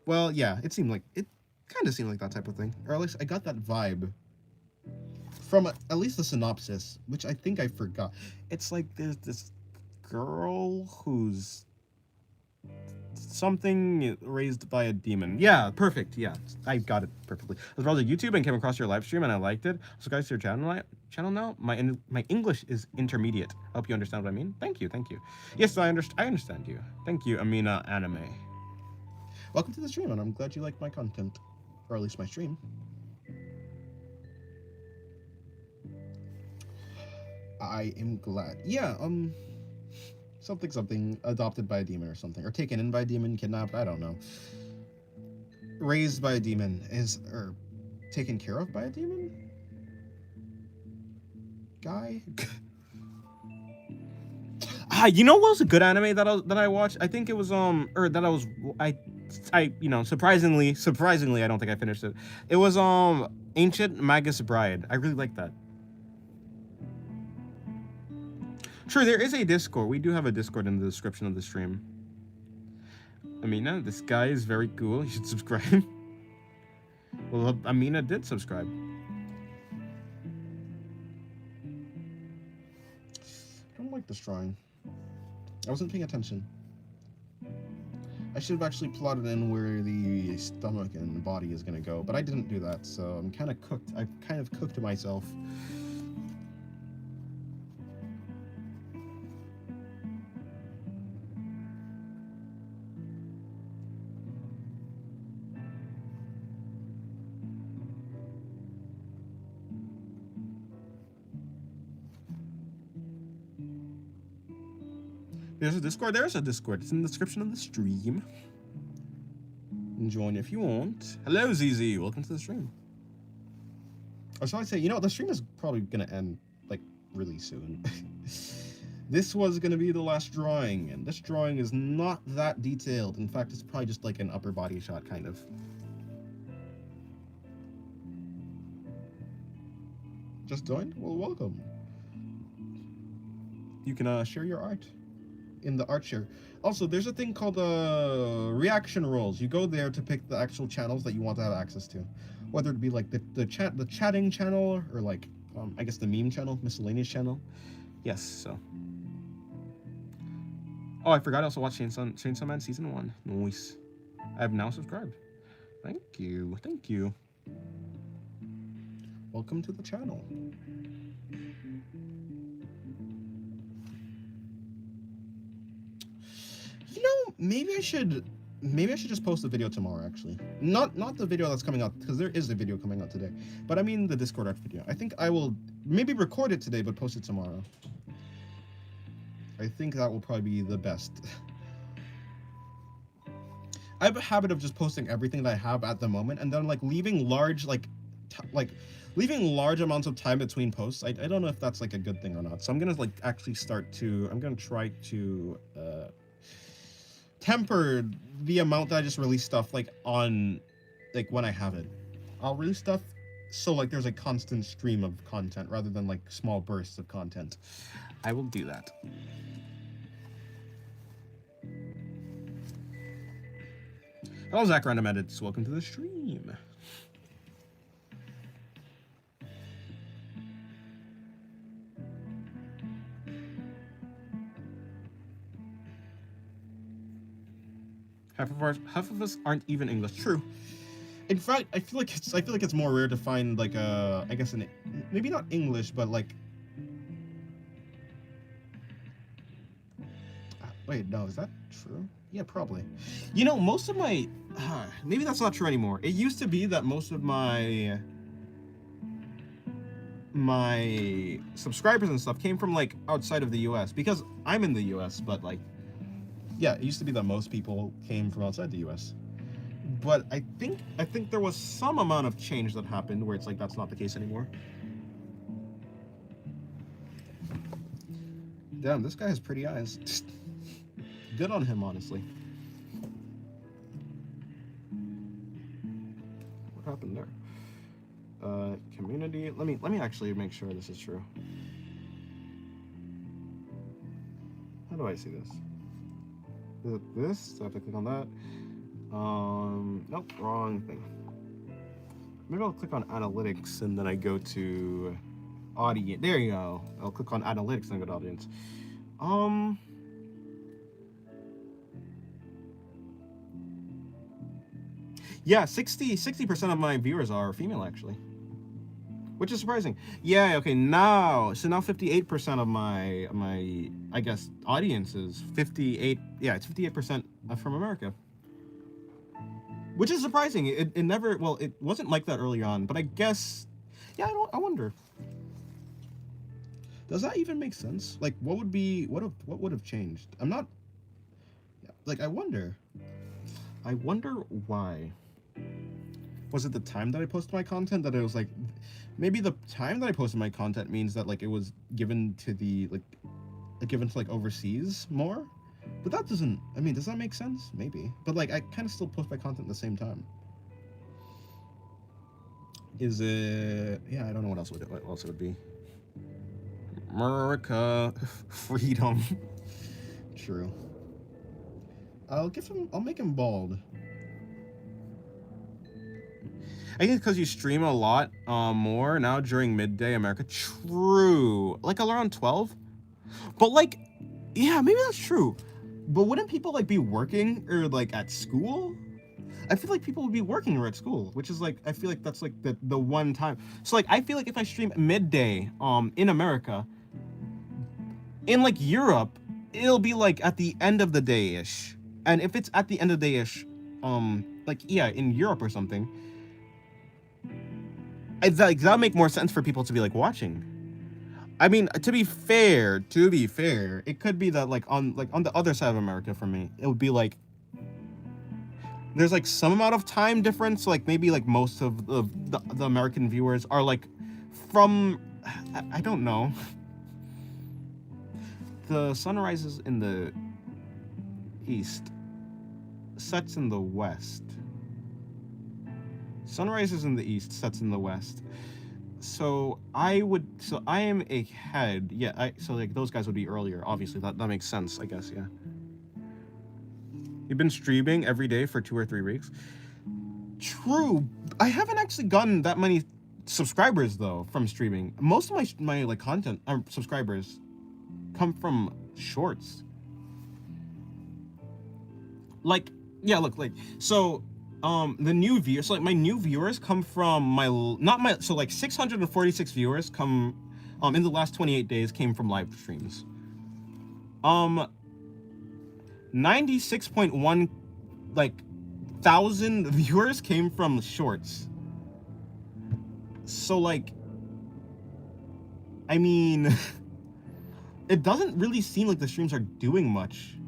Well, yeah, it kind of seemed like that type of thing. Or at least I got that vibe from at least the synopsis, which I think I forgot. It's like there's this girl who's something raised by a demon. Yeah, perfect. Yeah, I got it perfectly. I was browsing YouTube and came across your live stream and I liked it. So guys, your channel now. My English is intermediate. I hope you understand what I mean. Thank you. Yes, I understand you. Thank you, Amina Anime. Welcome to the stream, and I'm glad you like my content, or at least my stream. I am glad. Yeah, something adopted by a demon or something, or taken in by a demon, kidnapped. I don't know. Raised by a demon or taken care of by a demon. Guy. You know what was a good anime that I watched? I think it was surprisingly I don't think I finished it. It was Ancient Magus Bride. I really like that. Sure, there is a Discord. We do have a Discord in the description of the stream. Amina, this guy is very cool. You should subscribe. Well, Amina did subscribe. I don't like this drawing. I wasn't paying attention. I should have actually plotted in where the stomach and body is going to go, but I didn't do that, so I'm kind of cooked. I've kind of cooked myself. There's a Discord. There's a Discord. It's in the description of the stream. Join if you want. Hello, ZZ. Welcome to the stream. Or shall I say, the stream is probably going to end, like, really soon. This was going to be the last drawing, and this drawing is not that detailed. In fact, it's probably just like an upper body shot, kind of. Just joined? Well, welcome. You can share your art in the art share. Also, there's a thing called reaction roles. You go there to pick the actual channels that you want to have access to, whether it be like the chatting channel, or like I guess the meme channel, miscellaneous channel. Yes. So. Oh, I forgot. I also watched Chainsaw Man season 1. Nice. I have now subscribed. Thank you. Welcome to the channel. Maybe I should just post the video tomorrow, actually. Not the video that's coming out, because there is a video coming out today. But I mean the Discord art video. I think I will maybe record it today, but post it tomorrow. I think that will probably be the best. I have a habit of just posting everything that I have at the moment, and then like leaving large amounts of time between posts. I don't know if that's like a good thing or not. So I'm gonna like actually I'm gonna try to temper the amount that I just release stuff like on like when I have it. I'll release stuff so like there's a constant stream of content rather than like small bursts of content. I will do that. Hello, Zach Random Edits. Welcome to the stream. Half of us aren't even English. True. In fact, I feel like it's more rare to find like I guess maybe not English, but like wait, no, is that true? Yeah, probably. Most of my maybe that's not true anymore. It used to be that most of my my subscribers and stuff came from like outside of the US, because I'm in the US, but like, yeah, it used to be that most people came from outside the US. But I think there was some amount of change that happened where it's like that's not the case anymore. Damn, this guy has pretty eyes. Good on him, honestly. What happened there? Community. Let me actually make sure this is true. How do I see this? Is it this? So I have to click on that. Nope, wrong thing. Maybe I'll click on analytics and then I go to audience. There you go. I'll click on analytics and go to audience. Yeah, 60% of my viewers are female actually, which is surprising. Yeah, okay, now 58% of my I guess audience is 58. Yeah, it's 58% from America, which is surprising. It never, well, it wasn't like that early on, but I guess, yeah, I wonder. Does that even make sense? Like, what would have changed? I'm not, like, I wonder why. Was it the time that I posted my content that it was like, maybe the time that I posted my content means that like it was given to the given to like overseas more? But that doesn't, I mean, does that make sense? Maybe. But like I kind of still post my content at the same time. Is it, yeah, I don't know what else it would be. America, freedom. True. I'll make him bald. I think because you stream a lot more now during midday America. True. Like around 12. But like, yeah, maybe that's true. But wouldn't people like be working or like at school? I feel like people would be working or at school, which is like, I feel like that's like the one time. So like, I feel like if I stream midday in America, in like Europe, it'll be like at the end of the day-ish. And if it's at the end of the day-ish, like, yeah, in Europe or something, that'll make more sense for people to be like watching. I mean, to be fair, it could be that like on the other side of America for me, it would be like there's like some amount of time difference. Like maybe like most of the American viewers are like from, I don't know. The sun rises in the east, sets in the west. Sun rises in the east, sets in the west. So I am ahead. Yeah, so like those guys would be earlier. Obviously, that makes sense, I guess, yeah. You've been streaming every day for 2 or 3 weeks. True. I haven't actually gotten that many subscribers though from streaming. Most of my like content subscribers come from shorts. Like, yeah, look, like, so the new viewers, so like my new viewers come from so like 646 viewers come in the last 28 days came from live streams. 96.1 like thousand viewers came from shorts. So like, I mean, it doesn't really seem like the streams are doing much.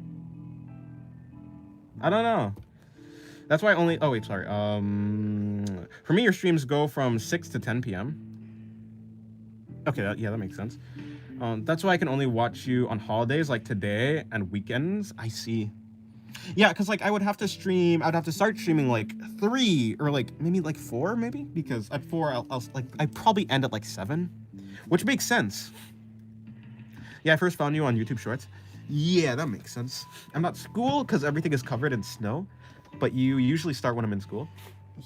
I don't know. That's why oh wait, sorry. For me, your streams go from 6 to 10 p.m. Okay, that makes sense. That's why I can only watch you on holidays like today and weekends. I see. Yeah, because like I'd have to start streaming like 3 or like maybe like 4 maybe, because at 4 I'd probably end at like 7, which makes sense. Yeah, I first found you on YouTube Shorts. Yeah, that makes sense. I'm not school because everything is covered in snow, but you usually start when I'm in school.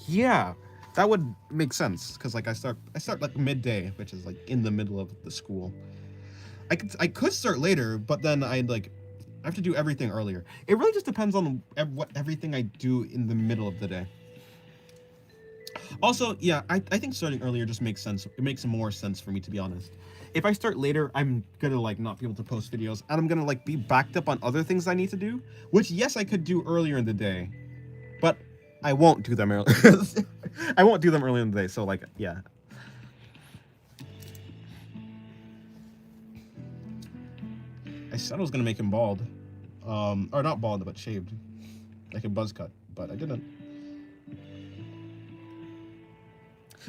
Yeah, that would make sense because like I start like midday, which is like in the middle of the school. I could start later, but then I have to do everything earlier. It really just depends on what everything I do in the middle of the day. Also, yeah, I think starting earlier just makes sense. It makes more sense for me, to be honest. If I start later, I'm gonna like not be able to post videos, and I'm gonna like be backed up on other things I need to do, which yes, I could do earlier in the day, but I won't do them early. I won't do them early in the day. So like, yeah. I said I was gonna make him bald. Or not bald, but shaved. Like a buzz cut, but I didn't.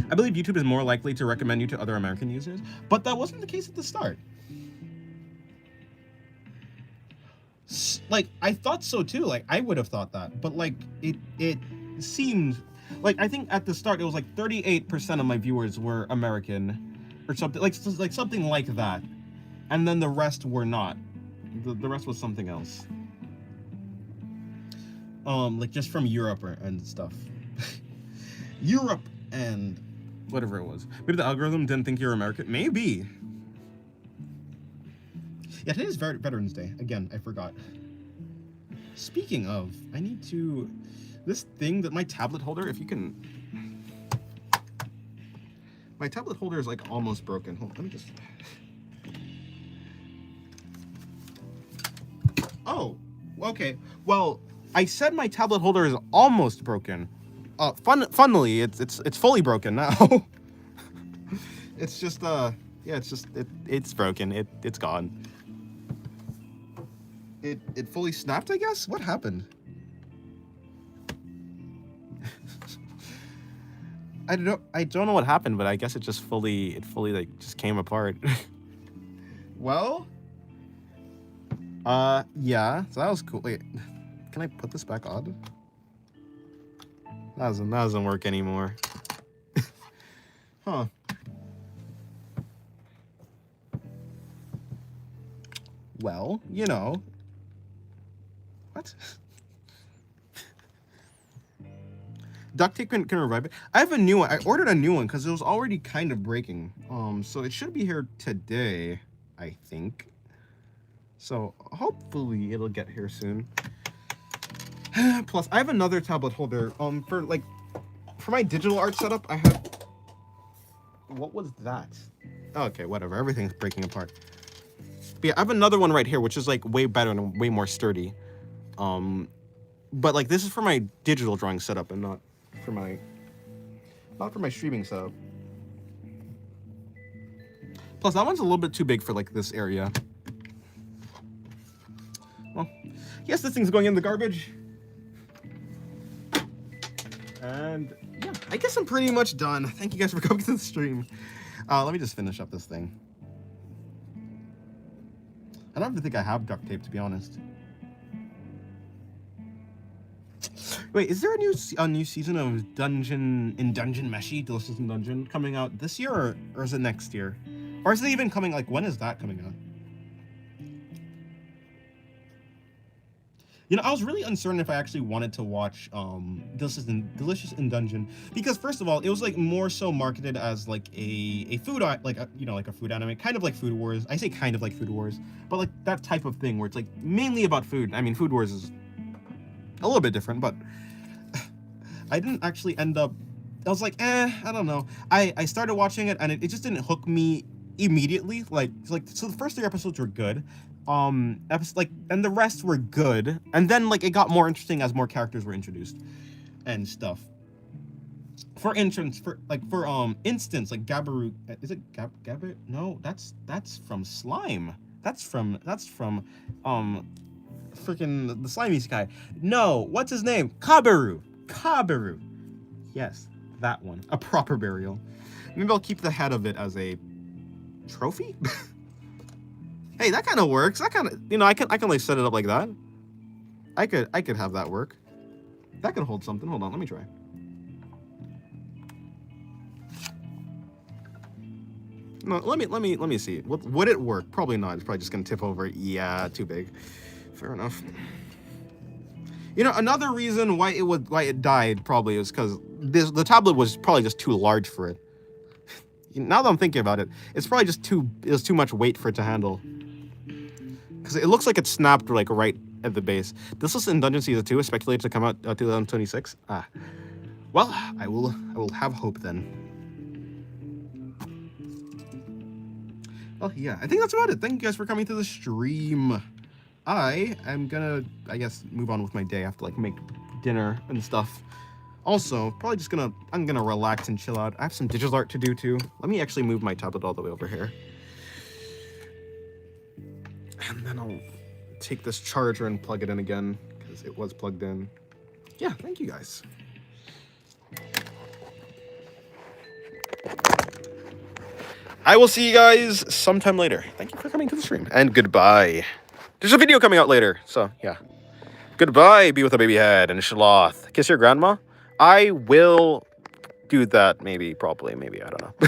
I believe YouTube is more likely to recommend you to other American users, but that wasn't the case at the start. Like, I thought so too. Like, I would have thought that, but like, it seemed like, I think at the start it was like 38% of my viewers were American, or something like something like that, and then the rest were not. The rest was something else. Like just from Europe and stuff. Europe and whatever it was. Maybe the algorithm didn't think you're American. Maybe. Yeah, today is Veterans Day. Again, I forgot. Speaking of, I need to... This thing that my tablet holder, if you can... My tablet holder is like almost broken. Hold on, let me just... Oh, okay. Well, I said my tablet holder is almost broken. Funnily, it's fully broken now. It's just yeah, it's broken. It's gone. It fully snapped, I guess. What happened? I don't know what happened, but I guess it fully like just came apart. Well, yeah, so that was cool. Wait, can I put this back on? That doesn't work anymore. Huh. Well, you know. What? Duct tape can revive it. I have a new one. I ordered a new one because it was already kind of breaking. So it should be here today, I think. So hopefully it'll get here soon. Plus, I have another tablet holder. For my digital art setup, I have. What was that? Okay, whatever. Everything's breaking apart. But yeah, I have another one right here, which is like way better and way more sturdy. But like this is for my digital drawing setup and not for my streaming setup. Plus, that one's a little bit too big for like this area. Well, yes, this thing's going in the garbage. And yeah, I guess I'm pretty much done. Thank you guys for coming to the stream. Let me just finish up this thing. I don't even think I have duct tape, to be honest. Wait, is there a new season of Dungeon Meshi, Delicious in Dungeon, coming out this year, or is it next year? Or is it even coming, like, when is that coming out? You know, I was really uncertain if I actually wanted to watch Delicious in Dungeon, because first of all, it was like more so marketed as like a food, like a food anime, kind of like Food Wars. I say kind of like Food Wars, but like that type of thing where it's like mainly about food. I mean, Food Wars is a little bit different, but I didn't actually end up. I was like, I don't know. I started watching it and it just didn't hook me immediately. So the first 3 episodes were good. And the rest were good, and then like it got more interesting as more characters were introduced and stuff. For instance, like Gabaru, is it Gabaru? No, that's from Slime. That's from freaking the Slime Isekai. No, what's his name? Kabaru. Yes, that one. A proper burial. Maybe I'll keep the head of it as a trophy. Hey, that kind of works. That kind of, I can like set it up like that. I could have that work. That could hold something. Hold on, let me try. No, let me see. Would it work? Probably not. It's probably just gonna tip over. Yeah, too big. Fair enough. Another reason why it died probably is because the tablet was probably just too large for it. Now that I'm thinking about it, it's probably just it was too much weight for it to handle. Because it looks like it snapped like right at the base. This was in Dungeon Season 2, is speculated to come out 2026. Well, I will have hope then. Well, yeah, I think that's about it. Thank you guys for coming to the stream. I am gonna, I guess, move on with my day. I have to like make dinner and stuff. Also, probably just I'm gonna relax and chill out. I have some digital art to do too. Let me actually move my tablet all the way over here. And then I'll take this charger and plug it in again, because it was plugged in. Yeah, thank you guys. I will see you guys sometime later. Thank you for coming to the stream. And goodbye. There's a video coming out later, so yeah. Goodbye, Be With a Baby Head and Shaloth. Kiss your grandma? I will do that maybe, probably, maybe, I don't know.